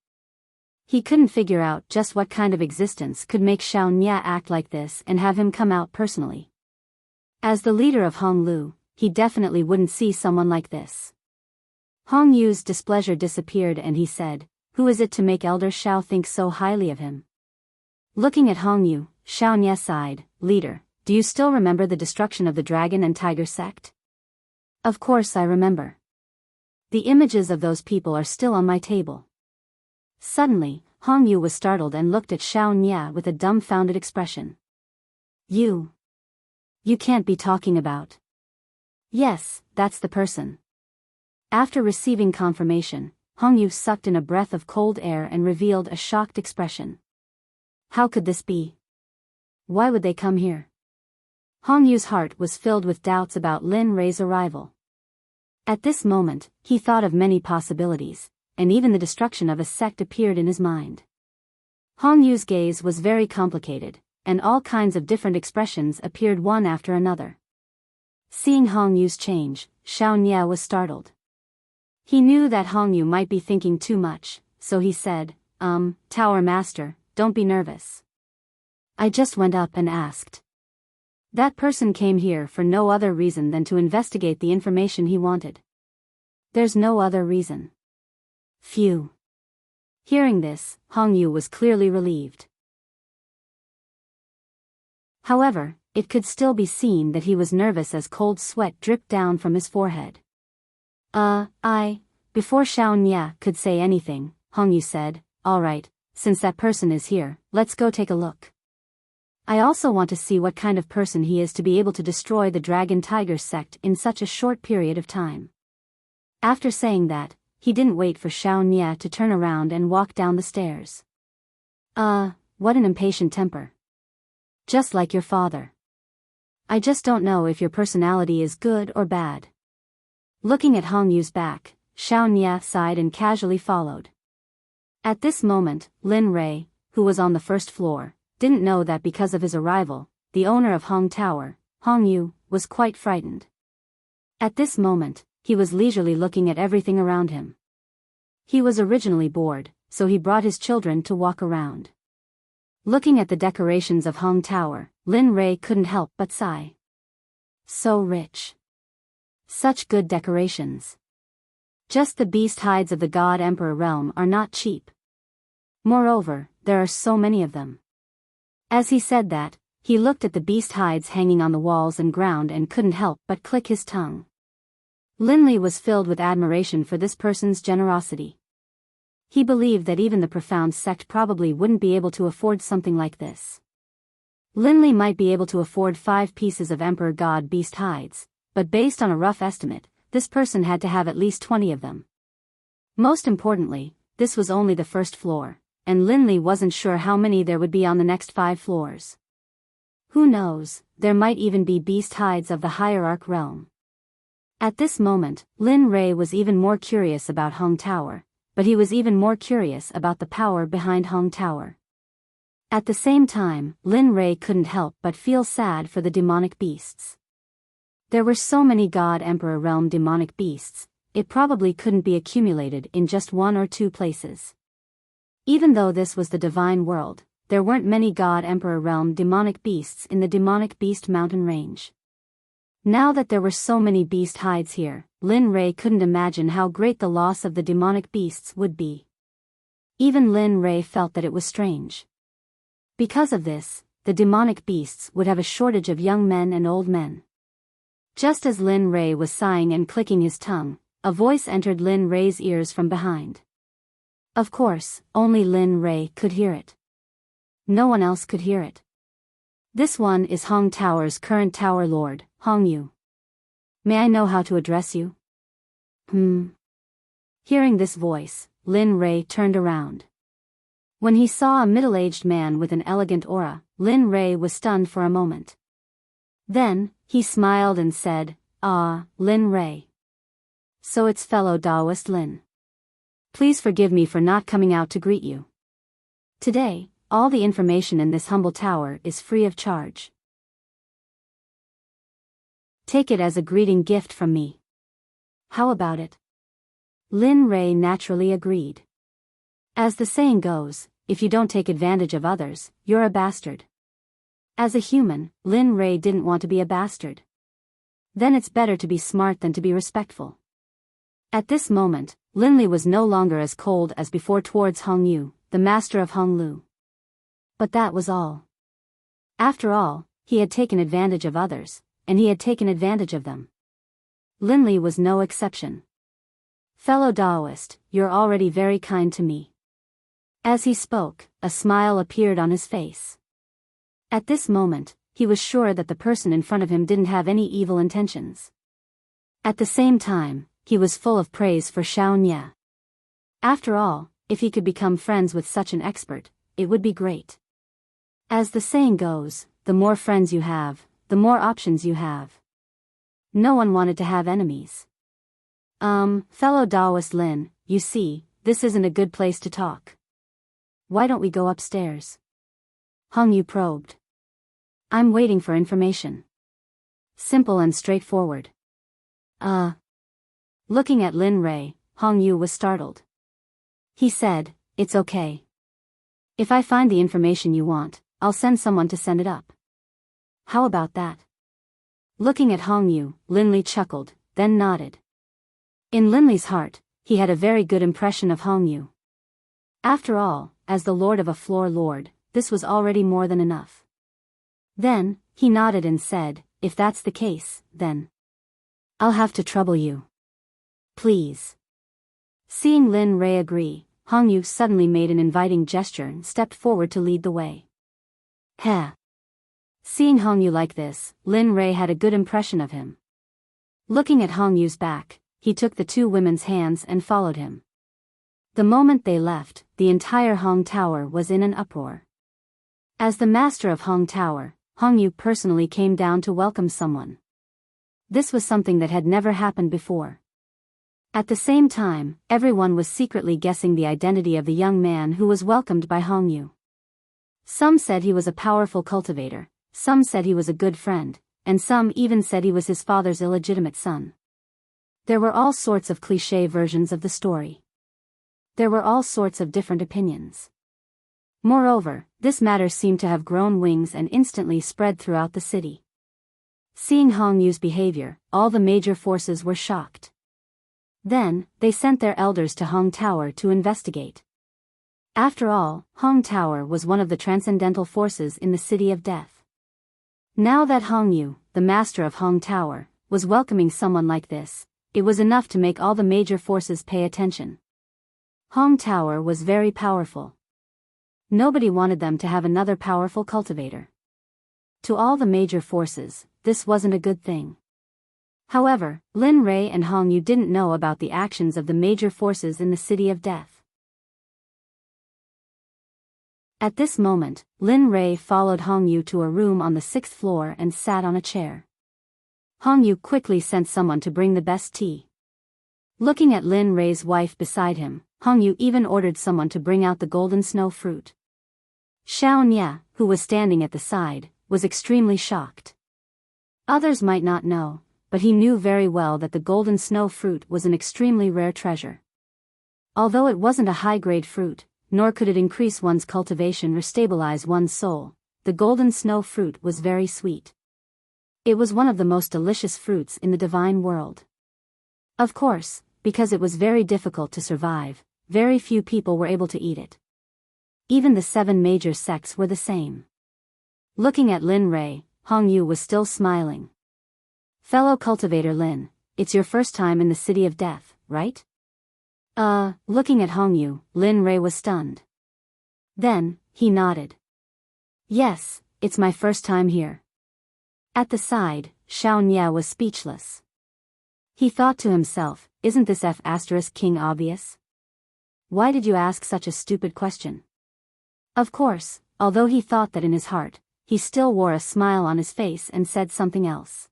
A: He couldn't figure out just what kind of existence could make Shao Nye act like this and have him come out personally. As the leader of Hong Lu, he definitely wouldn't see someone like this. Hong Yu's displeasure disappeared and he said, "Who is it to make Elder Shao think so highly of him?" Looking at Hong Yu, Shao Nye sighed, "Leader, do you still remember the destruction of the Dragon and Tiger Sect?" "Of course I remember. The images of those people are still on my table." Suddenly, Hong Yu was startled and looked at Shao Nye with a dumbfounded expression. You can't be talking about." "Yes, that's the person." After receiving confirmation, Hong Yu sucked in a breath of cold air and revealed a shocked expression. How could this be? Why would they come here? Hong Yu's heart was filled with doubts about Lin Rei's arrival. At this moment, he thought of many possibilities, and even the destruction of a sect appeared in his mind. Hong Yu's gaze was very complicated, and all kinds of different expressions appeared one after another. Seeing Hong Yu's change, Shao Nye was startled. He knew that Hong Yu might be thinking too much, so he said, Tower Master, don't be nervous. I just went up and asked. That person came here for no other reason than to investigate the information he wanted. There's no other reason." Phew. Hearing this, Hong Yu was clearly relieved. However, it could still be seen that he was nervous as cold sweat dripped down from his forehead. Before Shao Nye could say anything, Hong Yu said, "All right, since that person is here, let's go take a look. I also want to see what kind of person he is to be able to destroy the Dragon Tiger Sect in such a short period of time." After saying that, he didn't wait for Shao Nye to turn around and walk down the stairs. What an impatient temper. Just like your father. I just don't know if your personality is good or bad." Looking at Hong Yu's back, Shao Nye sighed and casually followed. At this moment, Lin Rei, who was on the first floor, didn't know that because of his arrival, the owner of Hong Tower, Hong Yu, was quite frightened. At this moment, he was leisurely looking at everything around him. He was originally bored, so he brought his children to walk around. Looking at the decorations of Hong Tower, Lin Rei couldn't help but sigh. So rich. Such good decorations. Just the beast hides of the God Emperor realm are not cheap. Moreover, there are so many of them. As he said that, he looked at the beast hides hanging on the walls and ground and couldn't help but click his tongue. Lin Li was filled with admiration for this person's generosity. He believed that even the profound sect probably wouldn't be able to afford something like this. Lin Li might be able to afford 5 pieces of Emperor God beast hides, but based on a rough estimate, this person had to have at least 20 of them. Most importantly, this was only the first floor, and Lin Li wasn't sure how many there would be on the next 5 floors. Who knows, there might even be beast hides of the hierarch realm. At this moment, Lin Rei was even more curious about Hong Tower, but he was even more curious about the power behind Hong Tower. At the same time, Lin Rei couldn't help but feel sad for the demonic beasts. There were so many God Emperor realm demonic beasts, it probably couldn't be accumulated in just 1 or 2 places. Even though this was the divine world, there weren't many God Emperor realm demonic beasts in the demonic beast mountain range. Now that there were so many beast hides here, Lin Rei couldn't imagine how great the loss of the demonic beasts would be. Even Lin Rei felt that it was strange. Because of this, the demonic beasts would have a shortage of young men and old men. Just as Lin Rei was sighing and clicking his tongue, a voice entered Lin Rei's ears from behind. Of course, only Lin Rei could hear it. No one else could hear it. This one is Hong Tower's current tower lord, Hong Yu. May I know how to address you? Hearing this voice, Lin Rei turned around. When he saw a middle-aged man with an elegant aura, Lin Rei was stunned for a moment. Then, he smiled and said, "Ah, Lin Rei. So it's fellow Taoist Lin. Please forgive me for not coming out to greet you. Today, all the information in this humble tower is free of charge. Take it as a greeting gift from me. How about it?" Lin Rei naturally agreed. As the saying goes, if you don't take advantage of others, you're a bastard. As a human, Lin Rei didn't want to be a bastard. Then it's better to be smart than to be respectful. At this moment, Lin Li was no longer as cold as before towards Hong Yu, the master of Hong Lu. But that was all. After all, he had taken advantage of others, and he had taken advantage of them. Lin Li was no exception. "Fellow Taoist, you're already very kind to me." As he spoke, a smile appeared on his face. At this moment, he was sure that the person in front of him didn't have any evil intentions. At the same time, he was full of praise for Xiao Nye. After all, if he could become friends with such an expert, it would be great. As the saying goes, the more friends you have, the more options you have. No one wanted to have enemies. Fellow Taoist Lin, you see, this isn't a good place to talk. Why don't we go upstairs? Hong Yu probed. I'm waiting for information. Simple and straightforward. Looking at Lin Rei, Hong Yu was startled. He said, "It's okay. If I find the information you want, I'll send someone to send it up. How about that?" Looking at Hong Yu, Lin Li chuckled, then nodded. In Lin Li's heart, he had a very good impression of Hong Yu. After all, as the lord of a floor lord, this was already more than enough. Then, he nodded and said, "If that's the case, then I'll have to trouble you. Please." Seeing Lin Rei agree, Hong Yu suddenly made an inviting gesture and stepped forward to lead the way. Heh. Seeing Hong Yu like this, Lin Rei had a good impression of him. Looking at Hong Yu's back, he took the two women's hands and followed him. The moment they left, the entire Hong Tower was in an uproar. As the master of Hong Tower, Hong Yu personally came down to welcome someone. This was something that had never happened before. At the same time, everyone was secretly guessing the identity of the young man who was welcomed by Hong Yu. Some said he was a powerful cultivator, some said he was a good friend, and some even said he was his father's illegitimate son. There were all sorts of cliché versions of the story. There were all sorts of different opinions. Moreover, this matter seemed to have grown wings and instantly spread throughout the city. Seeing Hong Yu's behavior, all the major forces were shocked. Then, they sent their elders to Hong Tower to investigate. After all, Hong Tower was one of the transcendental forces in the City of Death. Now that Hong Yu, the master of Hong Tower, was welcoming someone like this, it was enough to make all the major forces pay attention. Hong Tower was very powerful. Nobody wanted them to have another powerful cultivator. To all the major forces, this wasn't a good thing. However, Lin Rei and Hong Yu didn't know about the actions of the major forces in the City of Death. At this moment, Lin Rei followed Hong Yu to a room on the 6th floor and sat on a chair. Hong Yu quickly sent someone to bring the best tea. Looking at Lin Rei's wife beside him, Hong Yu even ordered someone to bring out the golden snow fruit. Xiao Nye, who was standing at the side, was extremely shocked. Others might not know, but he knew very well that the golden snow fruit was an extremely rare treasure. Although it wasn't a high-grade fruit, nor could it increase one's cultivation or stabilize one's soul, the golden snow fruit was very sweet. It was one of the most delicious fruits in the divine world. Of course, because it was very difficult to survive, very few people were able to eat it. Even the 7 major sects were the same. Looking at Lin Rei, Hong Yu was still smiling. "Fellow cultivator Lin, it's your first time in the City of Death, right?" Looking at Hong Yu, Lin Rei was stunned. Then, he nodded. "Yes, it's my first time here." At the side, Xiao Nye was speechless. He thought to himself, isn't this King obvious? Why did you ask such a stupid question? Of course, although he thought that in his heart, he still wore a smile on his face and said something else.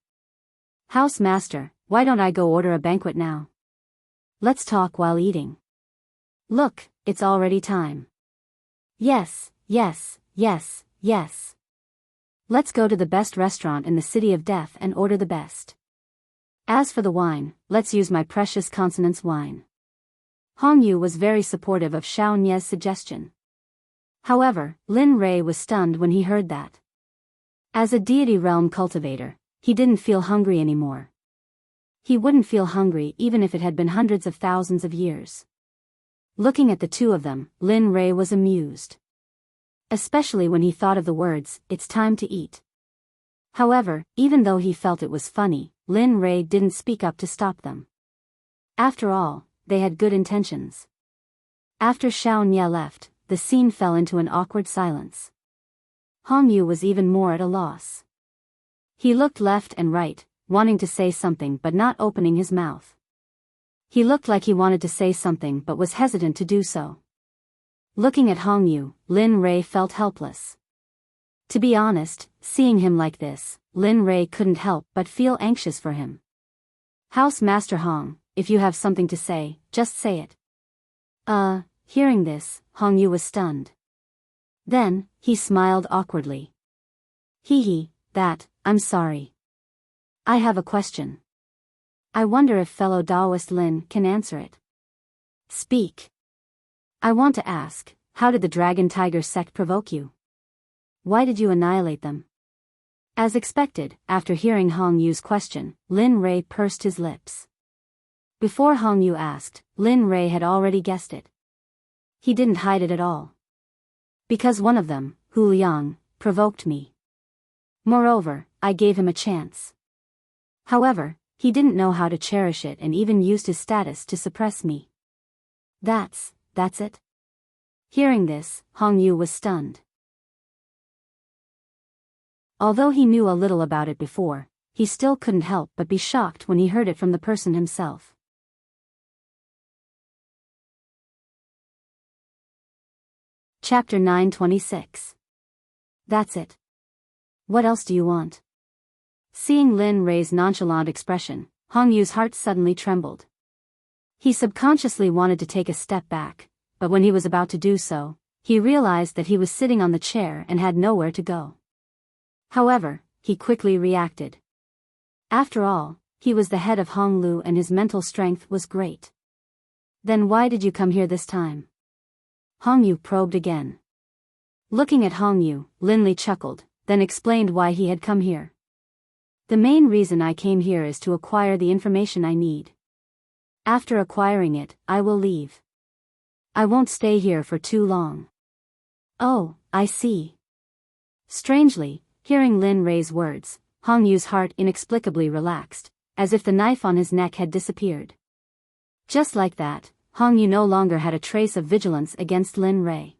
A: House master, why don't I go order a banquet now? Let's talk while eating. Look, it's already time. Yes, yes, yes, yes. Let's go to the best restaurant in the city of death and order the best. As for the wine, let's use my precious consonance wine. Hong Yu was very supportive of Xiao Nie's suggestion. However, Lin Rei was stunned when he heard that. As a deity realm cultivator, he didn't feel hungry anymore. He wouldn't feel hungry even if it had been hundreds of thousands of years. Looking at the two of them, Lin Rei was amused. Especially when he thought of the words, "It's time to eat." However, even though he felt it was funny, Lin Rei didn't speak up to stop them. After all, they had good intentions. After Xiao Nie left, the scene fell into an awkward silence. Hong Yu was even more at a loss. He looked left and right, wanting to say something but not opening his mouth. He looked like he wanted to say something but was hesitant to do so. Looking at Hong Yu, Lin Rei felt helpless. To be honest, seeing him like this, Lin Rei couldn't help but feel anxious for him. House Master Hong, if you have something to say, just say it. Hearing this, Hong Yu was stunned. Then, he smiled awkwardly. I'm sorry. I have a question. I wonder if fellow Taoist Lin can answer it. Speak. I want to ask, how did the Dragon Tiger Sect provoke you? Why did you annihilate them? As expected, after hearing Hong Yu's question, Lin Rei pursed his lips. Before Hong Yu asked, Lin Rei had already guessed it. He didn't hide it at all. Because one of them, Hu Liang, provoked me. Moreover, I gave him a chance. However, he didn't know how to cherish it and even used his status to suppress me. That's it? Hearing this, Hong Yu was stunned. Although he knew a little about it before, he still couldn't help but be shocked when he heard it from the person himself. Chapter 926. That's it. What else do you want? Seeing Lin Rei's nonchalant expression, Hong Yu's heart suddenly trembled. He subconsciously wanted to take a step back, but when he was about to do so, he realized that he was sitting on the chair and had nowhere to go. However, he quickly reacted. After all, he was the head of Hong Lu and his mental strength was great. Then why did you come here this time? Hong Yu probed again. Looking at Hong Yu, Lin Li chuckled, then explained why he had come here. The main reason I came here is to acquire the information I need. After acquiring it, I will leave. I won't stay here for too long. Oh, I see. Strangely, hearing Lin Rei's words, Hong Yu's heart inexplicably relaxed, as if the knife on his neck had disappeared. Just like that, Hong Yu no longer had a trace of vigilance against Lin Rei.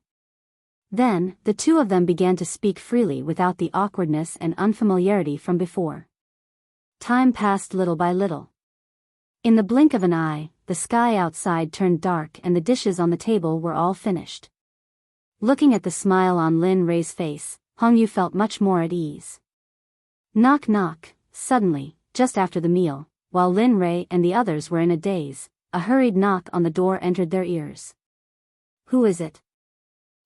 A: Then, the two of them began to speak freely without the awkwardness and unfamiliarity from before. Time passed little by little. In the blink of an eye, the sky outside turned dark and the dishes on the table were all finished. Looking at the smile on Lin Rei's face, Hong Yu felt much more at ease. Knock knock, suddenly, just after the meal, while Lin Rei and the others were in a daze, a hurried knock on the door entered their ears. Who is it?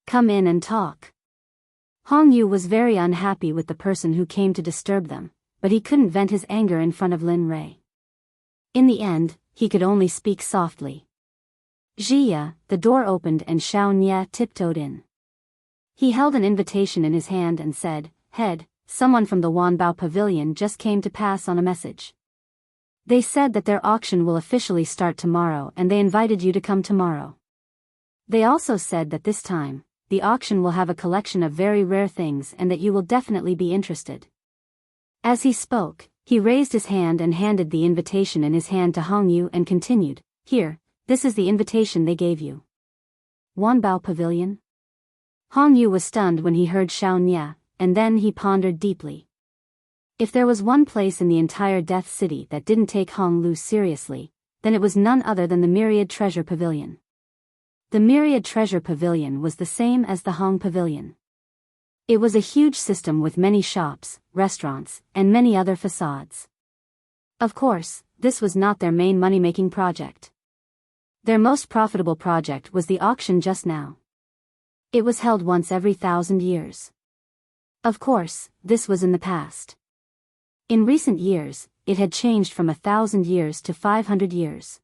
A: Come in and talk. Hong Yu was very unhappy with the person who came to disturb them, but he couldn't vent his anger in front of Lin Rei. In the end, he could only speak softly. Jia, the door opened and Xiao Nie tiptoed in. He held an invitation in his hand and said, Head, someone from the Wanbao Pavilion just came to pass on a message. They said that their auction will officially start tomorrow and they invited you to come tomorrow. They also said that this time, the auction will have a collection of very rare things and that you will definitely be interested. As he spoke, he raised his hand and handed the invitation in his hand to Hong Yu and continued, Here, this is the invitation they gave you. Wanbao Pavilion? Hong Yu was stunned when he heard Xiao Nie, and then he pondered deeply. If there was one place in the entire Death City that didn't take Hong Lu seriously, then it was none other than the Myriad Treasure Pavilion. The Myriad Treasure Pavilion was the same as the Hong Pavilion. It was a huge system with many shops, restaurants, and many other facades. Of course, this was not their main money-making project. Their most profitable project was the auction just now. It was held once every 1,000 years. Of course, this was in the past. In recent years, it had changed from 1,000 years to 500 years.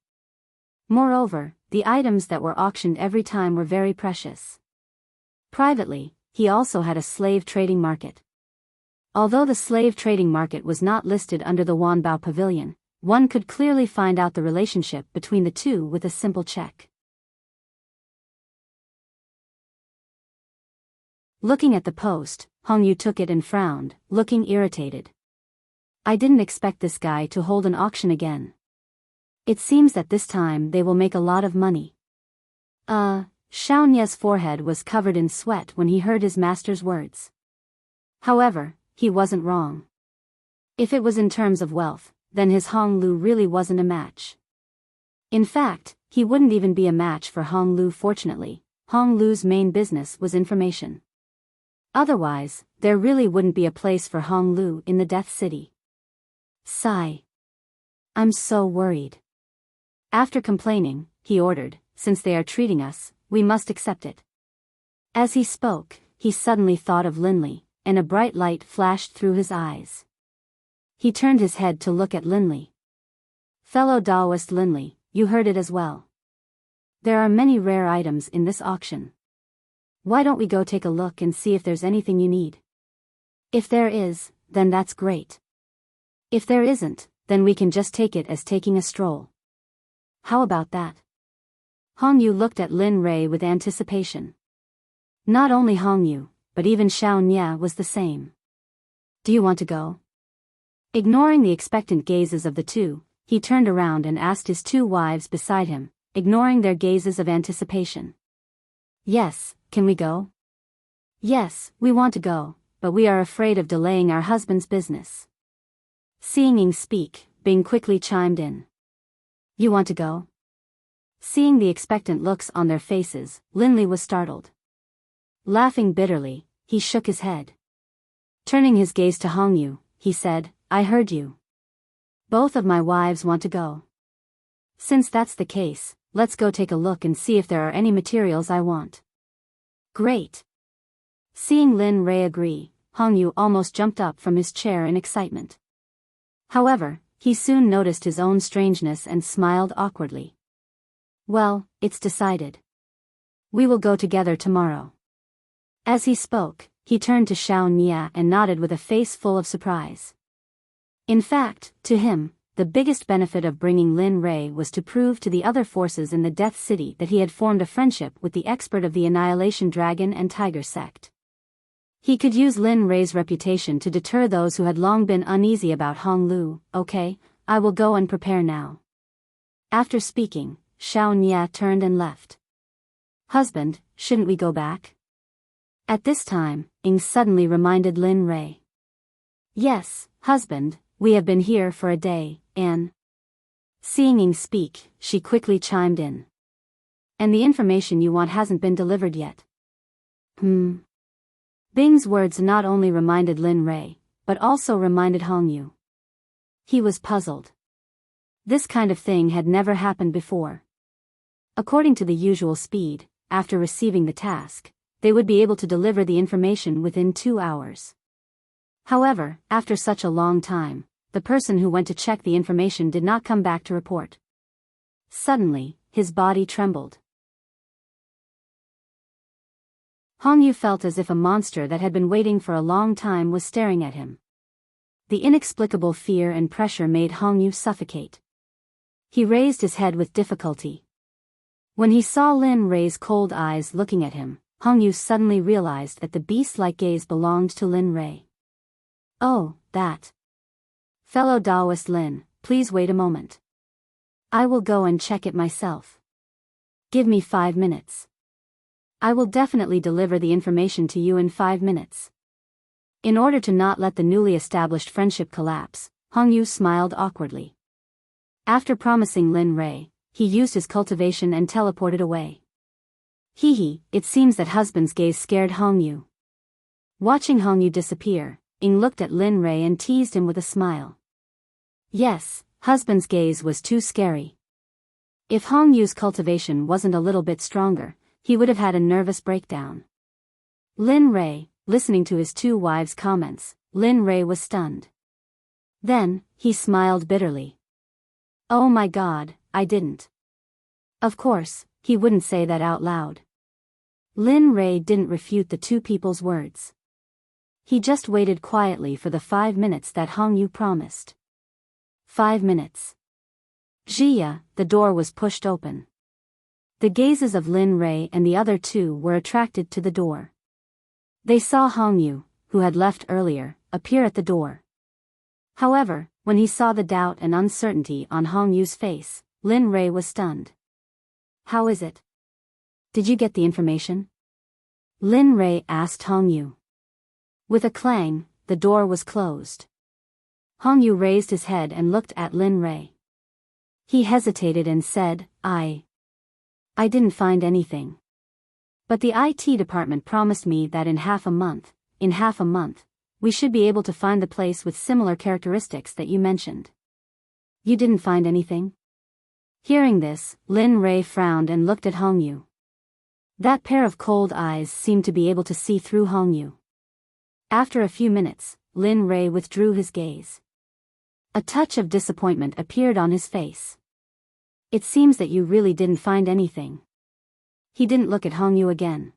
A: Moreover, the items that were auctioned every time were very precious. Privately, he also had a slave trading market. Although the slave trading market was not listed under the Wanbao Pavilion, one could clearly find out the relationship between the two with a simple check. Looking at the post, Hong Yu took it and frowned, looking irritated. I didn't expect this guy to hold an auction again. It seems that this time they will make a lot of money. Xiao Nie's forehead was covered in sweat when he heard his master's words. However, he wasn't wrong. If it was in terms of wealth, then his Hong Lu really wasn't a match. In fact, he wouldn't even be a match for Hong Lu. Fortunately, Hong Lu's main business was information. Otherwise, there really wouldn't be a place for Hong Lu in the Death City. Sigh. I'm so worried. After complaining, he ordered, since they are treating us, we must accept it. As he spoke, he suddenly thought of Linley, and a bright light flashed through his eyes. He turned his head to look at Linley. Fellow Taoist Linley, you heard it as well. There are many rare items in this auction. Why don't we go take a look and see if there's anything you need? If there is, then that's great. If there isn't, then we can just take it as taking a stroll. How about that? Hong Yu looked at Lin Rei with anticipation. Not only Hong Yu, but even Xiao Nie was the same. Do you want to go? Ignoring the expectant gazes of the two, he turned around and asked his two wives beside him, ignoring their gazes of anticipation. Yes, can we go? Yes, we want to go, but we are afraid of delaying our husband's business. Seeing Ying speak, Bing quickly chimed in. You want to go? Seeing the expectant looks on their faces, Linley was startled. Laughing bitterly, he shook his head. Turning his gaze to Hong Yu, he said, I heard you. Both of my wives want to go. Since that's the case, let's go take a look and see if there are any materials I want. Great. Seeing Lin Rei agree, Hong Yu almost jumped up from his chair in excitement. However, he soon noticed his own strangeness and smiled awkwardly. Well, it's decided. We will go together tomorrow. As he spoke, he turned to Xiao Nie and nodded with a face full of surprise. In fact, to him, the biggest benefit of bringing Lin Rei was to prove to the other forces in the Death City that he had formed a friendship with the expert of the Annihilation Dragon and Tiger Sect. He could use Lin Rei's reputation to deter those who had long been uneasy about Hong Lu. Okay, I will go and prepare now. After speaking, Xiao Nie turned and left. Husband, shouldn't we go back? At this time, Ying suddenly reminded Lin Rei. Yes, husband, we have been here for a day, and... Seeing Ying speak, she quickly chimed in. And the information you want hasn't been delivered yet. Bing's words not only reminded Lin Rei, but also reminded Hong Yu. He was puzzled. This kind of thing had never happened before. According to the usual speed, after receiving the task, they would be able to deliver the information within 2 hours. However, after such a long time, the person who went to check the information did not come back to report. Suddenly, his body trembled. Hong Yu felt as if a monster that had been waiting for a long time was staring at him. The inexplicable fear and pressure made Hong Yu suffocate. He raised his head with difficulty. When he saw Lin Rei's cold eyes looking at him, Hong Yu suddenly realized that the beast-like gaze belonged to Lin Rei. Oh, that. Fellow Taoist Lin, please wait a moment. I will go and check it myself. Give me 5 minutes. I will definitely deliver the information to you in 5 minutes. In order to not let the newly established friendship collapse, Hong Yu smiled awkwardly. After promising Lin Rei, he used his cultivation and teleported away. Hee, it seems that husband's gaze scared Hong Yu. Watching Hong Yu disappear, Ing looked at Lin Rei and teased him with a smile. Yes, husband's gaze was too scary. If Hong Yu's cultivation wasn't a little bit stronger, he would have had a nervous breakdown. Lin Rei, listening to his two wives' comments, Lin Rei was stunned. Then, he smiled bitterly. Oh my God, I didn't. Of course, he wouldn't say that out loud. Lin Rei didn't refute the two people's words. He just waited quietly for the 5 minutes that Hong Yu promised. 5 minutes. Jia, the door was pushed open. The gazes of Lin Rei and the other two were attracted to the door. They saw Hong Yu, who had left earlier, appear at the door. However, when he saw the doubt and uncertainty on Hong Yu's face, Lin Rei was stunned. How is it? Did you get the information? Lin Rei asked Hong Yu. With a clang, the door was closed. Hong Yu raised his head and looked at Lin Rei. He hesitated and said, I didn't find anything. But the IT department promised me that in half a month, we should be able to find the place with similar characteristics that you mentioned. You didn't find anything? Hearing this, Lin Rei frowned and looked at Hong Yu. That pair of cold eyes seemed to be able to see through Hong Yu. After a few minutes, Lin Rei withdrew his gaze. A touch of disappointment appeared on his face. It seems that you really didn't find anything. He didn't look at Hong Yu again.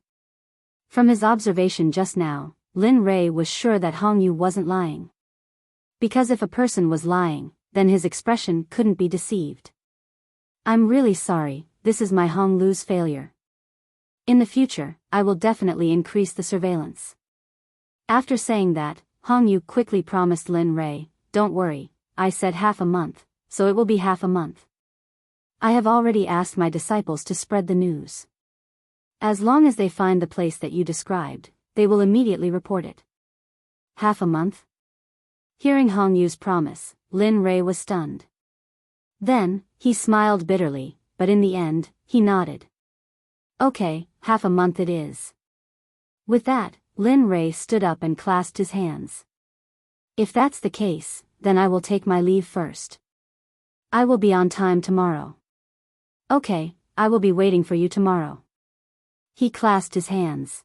A: From his observation just now, Lin Rei was sure that Hong Yu wasn't lying. Because if a person was lying, then his expression couldn't be deceived. I'm really sorry, this is my Hong Lu's failure. In the future, I will definitely increase the surveillance. After saying that, Hong Yu quickly promised Lin Rei, don't worry, I said half a month, so it will be half a month. I have already asked my disciples to spread the news. As long as they find the place that you described, they will immediately report it. Half a month? Hearing Hong Yu's promise, Lin Rei was stunned. Then, he smiled bitterly, but in the end, he nodded. Okay, half a month it is. With that, Lin Rei stood up and clasped his hands. If that's the case, then I will take my leave first. I will be on time tomorrow. Okay, I will be waiting for you tomorrow. He clasped his hands.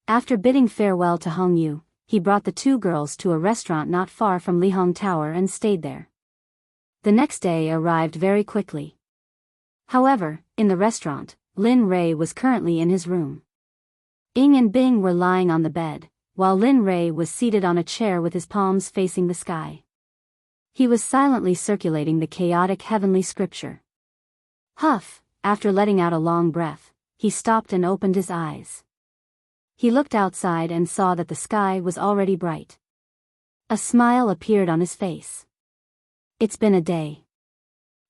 A: After bidding farewell to Hong Yu, he brought the two girls to a restaurant not far from Lihong Tower and stayed there. The next day arrived very quickly. However, in the restaurant, Lin Rei was currently in his room. Ing and Bing were lying on the bed, while Lin Rei was seated on a chair with his palms facing the sky. He was silently circulating the chaotic heavenly scripture. Huff! After letting out a long breath, he stopped and opened his eyes. He looked outside and saw that the sky was already bright. A smile appeared on his face. It's been a day.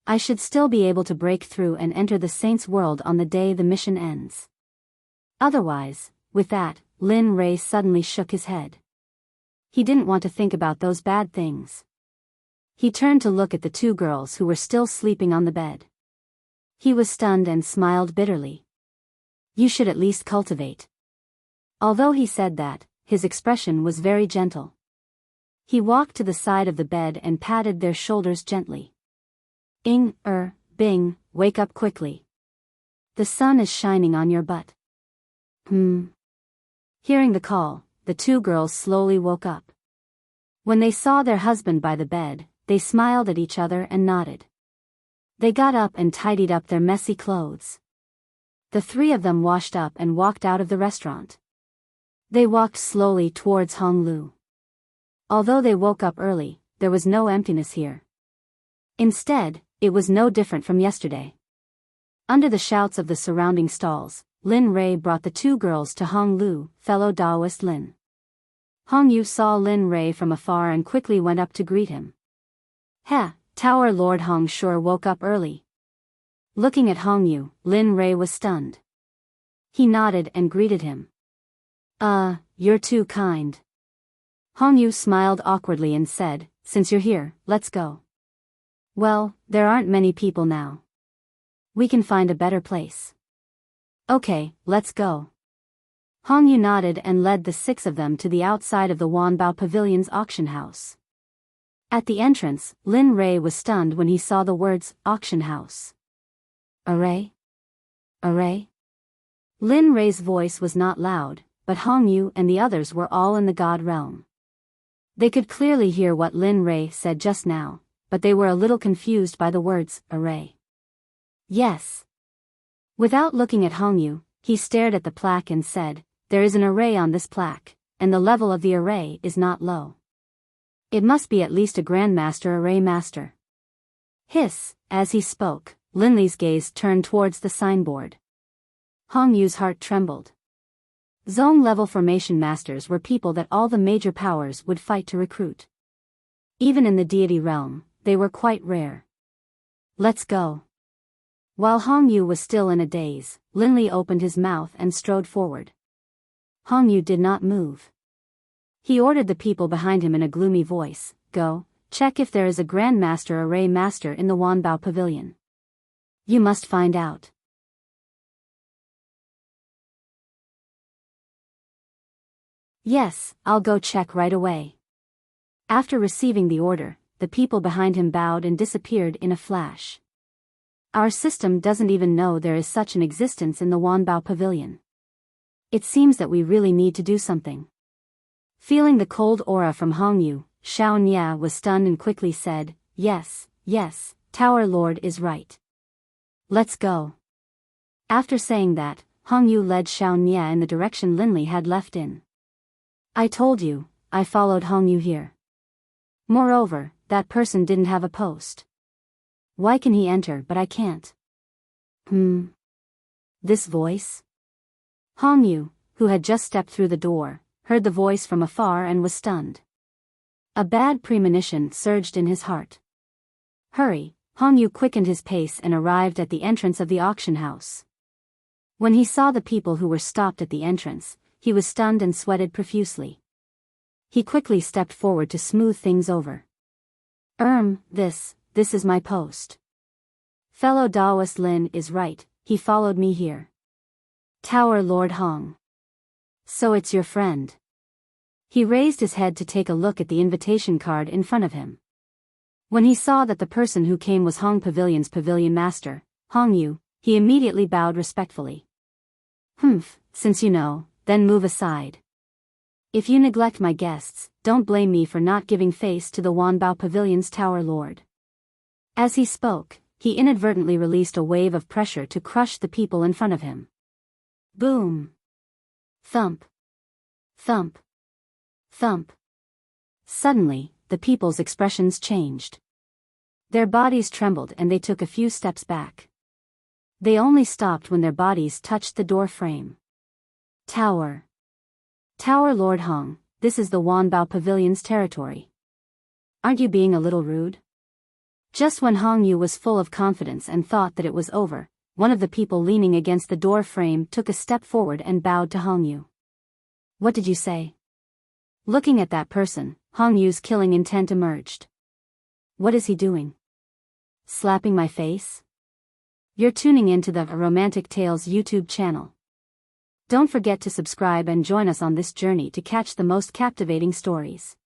A: I should still be able to break through and enter the saint's world on the day the mission ends. Otherwise, with that, Lin Rei suddenly shook his head. He didn't want to think about those bad things. He turned to look at the two girls who were still sleeping on the bed. He was stunned and smiled bitterly. You should at least cultivate. Although he said that, his expression was very gentle. He walked to the side of the bed and patted their shoulders gently. Bing, wake up quickly. The sun is shining on your butt. Hearing the call, the two girls slowly woke up. When they saw their husband by the bed, they smiled at each other and nodded. They got up and tidied up their messy clothes. The three of them washed up and walked out of the restaurant. They walked slowly towards Hong Lu. Although they woke up early, there was no emptiness here. Instead, it was no different from yesterday. Under the shouts of the surrounding stalls, Lin Rei brought the two girls to Hong Lu, fellow Taoist Lin. Hong Yu saw Lin Rei from afar and quickly went up to greet him. Tower Lord Hong sure woke up early. Looking at Hong Yu, Lin Rei was stunned. He nodded and greeted him. You're too kind. Hong Yu smiled awkwardly and said, since you're here, let's go. Well, there aren't many people now. We can find a better place. Okay, let's go. Hong Yu nodded and led the 6 of them to the outside of the Wanbao Pavilion's auction house. At the entrance, Lin Rei was stunned when he saw the words, auction house. Array? Array? Lin Rei's voice was not loud, but Hong Yu and the others were all in the god realm. They could clearly hear what Lin Rei said just now, but they were a little confused by the words, array. Yes. Without looking at Hong Yu, he stared at the plaque and said, there is an array on this plaque, and the level of the array is not low. It must be at least a Grandmaster Array Master. Hiss, as he spoke, Lin Li's gaze turned towards the signboard. Hong Yu's heart trembled. Zone-level formation masters were people that all the major powers would fight to recruit. Even in the deity realm, they were quite rare. Let's go. While Hong Yu was still in a daze, Lin Li opened his mouth and strode forward. Hong Yu did not move. He ordered the people behind him in a gloomy voice, go, check if there is a Grandmaster Array Master in the Wanbao Pavilion. You must find out. Yes, I'll go check right away. After receiving the order, the people behind him bowed and disappeared in a flash. Our system doesn't even know there is such an existence in the Wanbao Pavilion. It seems that we really need to do something. Feeling the cold aura from Hong Yu, Xiao Nia was stunned and quickly said, yes, Tower Lord is right. Let's go. After saying that, Hong Yu led Xiao Nia in the direction Lin Li had left in. I told you, I followed Hong Yu here. Moreover, that person didn't have a post. Why can he enter but I can't? This voice? Hong Yu, who had just stepped through the door, heard the voice from afar and was stunned. A bad premonition surged in his heart. Hurry, Hong Yu quickened his pace and arrived at the entrance of the auction house. When he saw the people who were stopped at the entrance, he was stunned and sweated profusely. He quickly stepped forward to smooth things over. This is my post. Fellow Daoist Lin is right, he followed me here. Tower Lord Hong. So it's your friend. He raised his head to take a look at the invitation card in front of him. When he saw that the person who came was Hong Pavilion's pavilion master, Hong Yu, he immediately bowed respectfully. Since you know, then move aside. If you neglect my guests, don't blame me for not giving face to the Wanbao Pavilion's Tower Lord. As he spoke, he inadvertently released a wave of pressure to crush the people in front of him. Boom! Thump! Thump! Thump! Suddenly, the people's expressions changed. Their bodies trembled and they took a few steps back. They only stopped when their bodies touched the door frame. Tower Lord Hong, this is the Wanbao Pavilion's territory. Aren't you being a little rude? Just when Hong Yu was full of confidence and thought that it was over, one of the people leaning against the door frame took a step forward and bowed to Hong Yu. What did you say? Looking at that person, Hong Yu's killing intent emerged. What is he doing? Slapping my face? You're tuning into the Romantic Tales YouTube channel. Don't forget to subscribe and join us on this journey to catch the most captivating stories.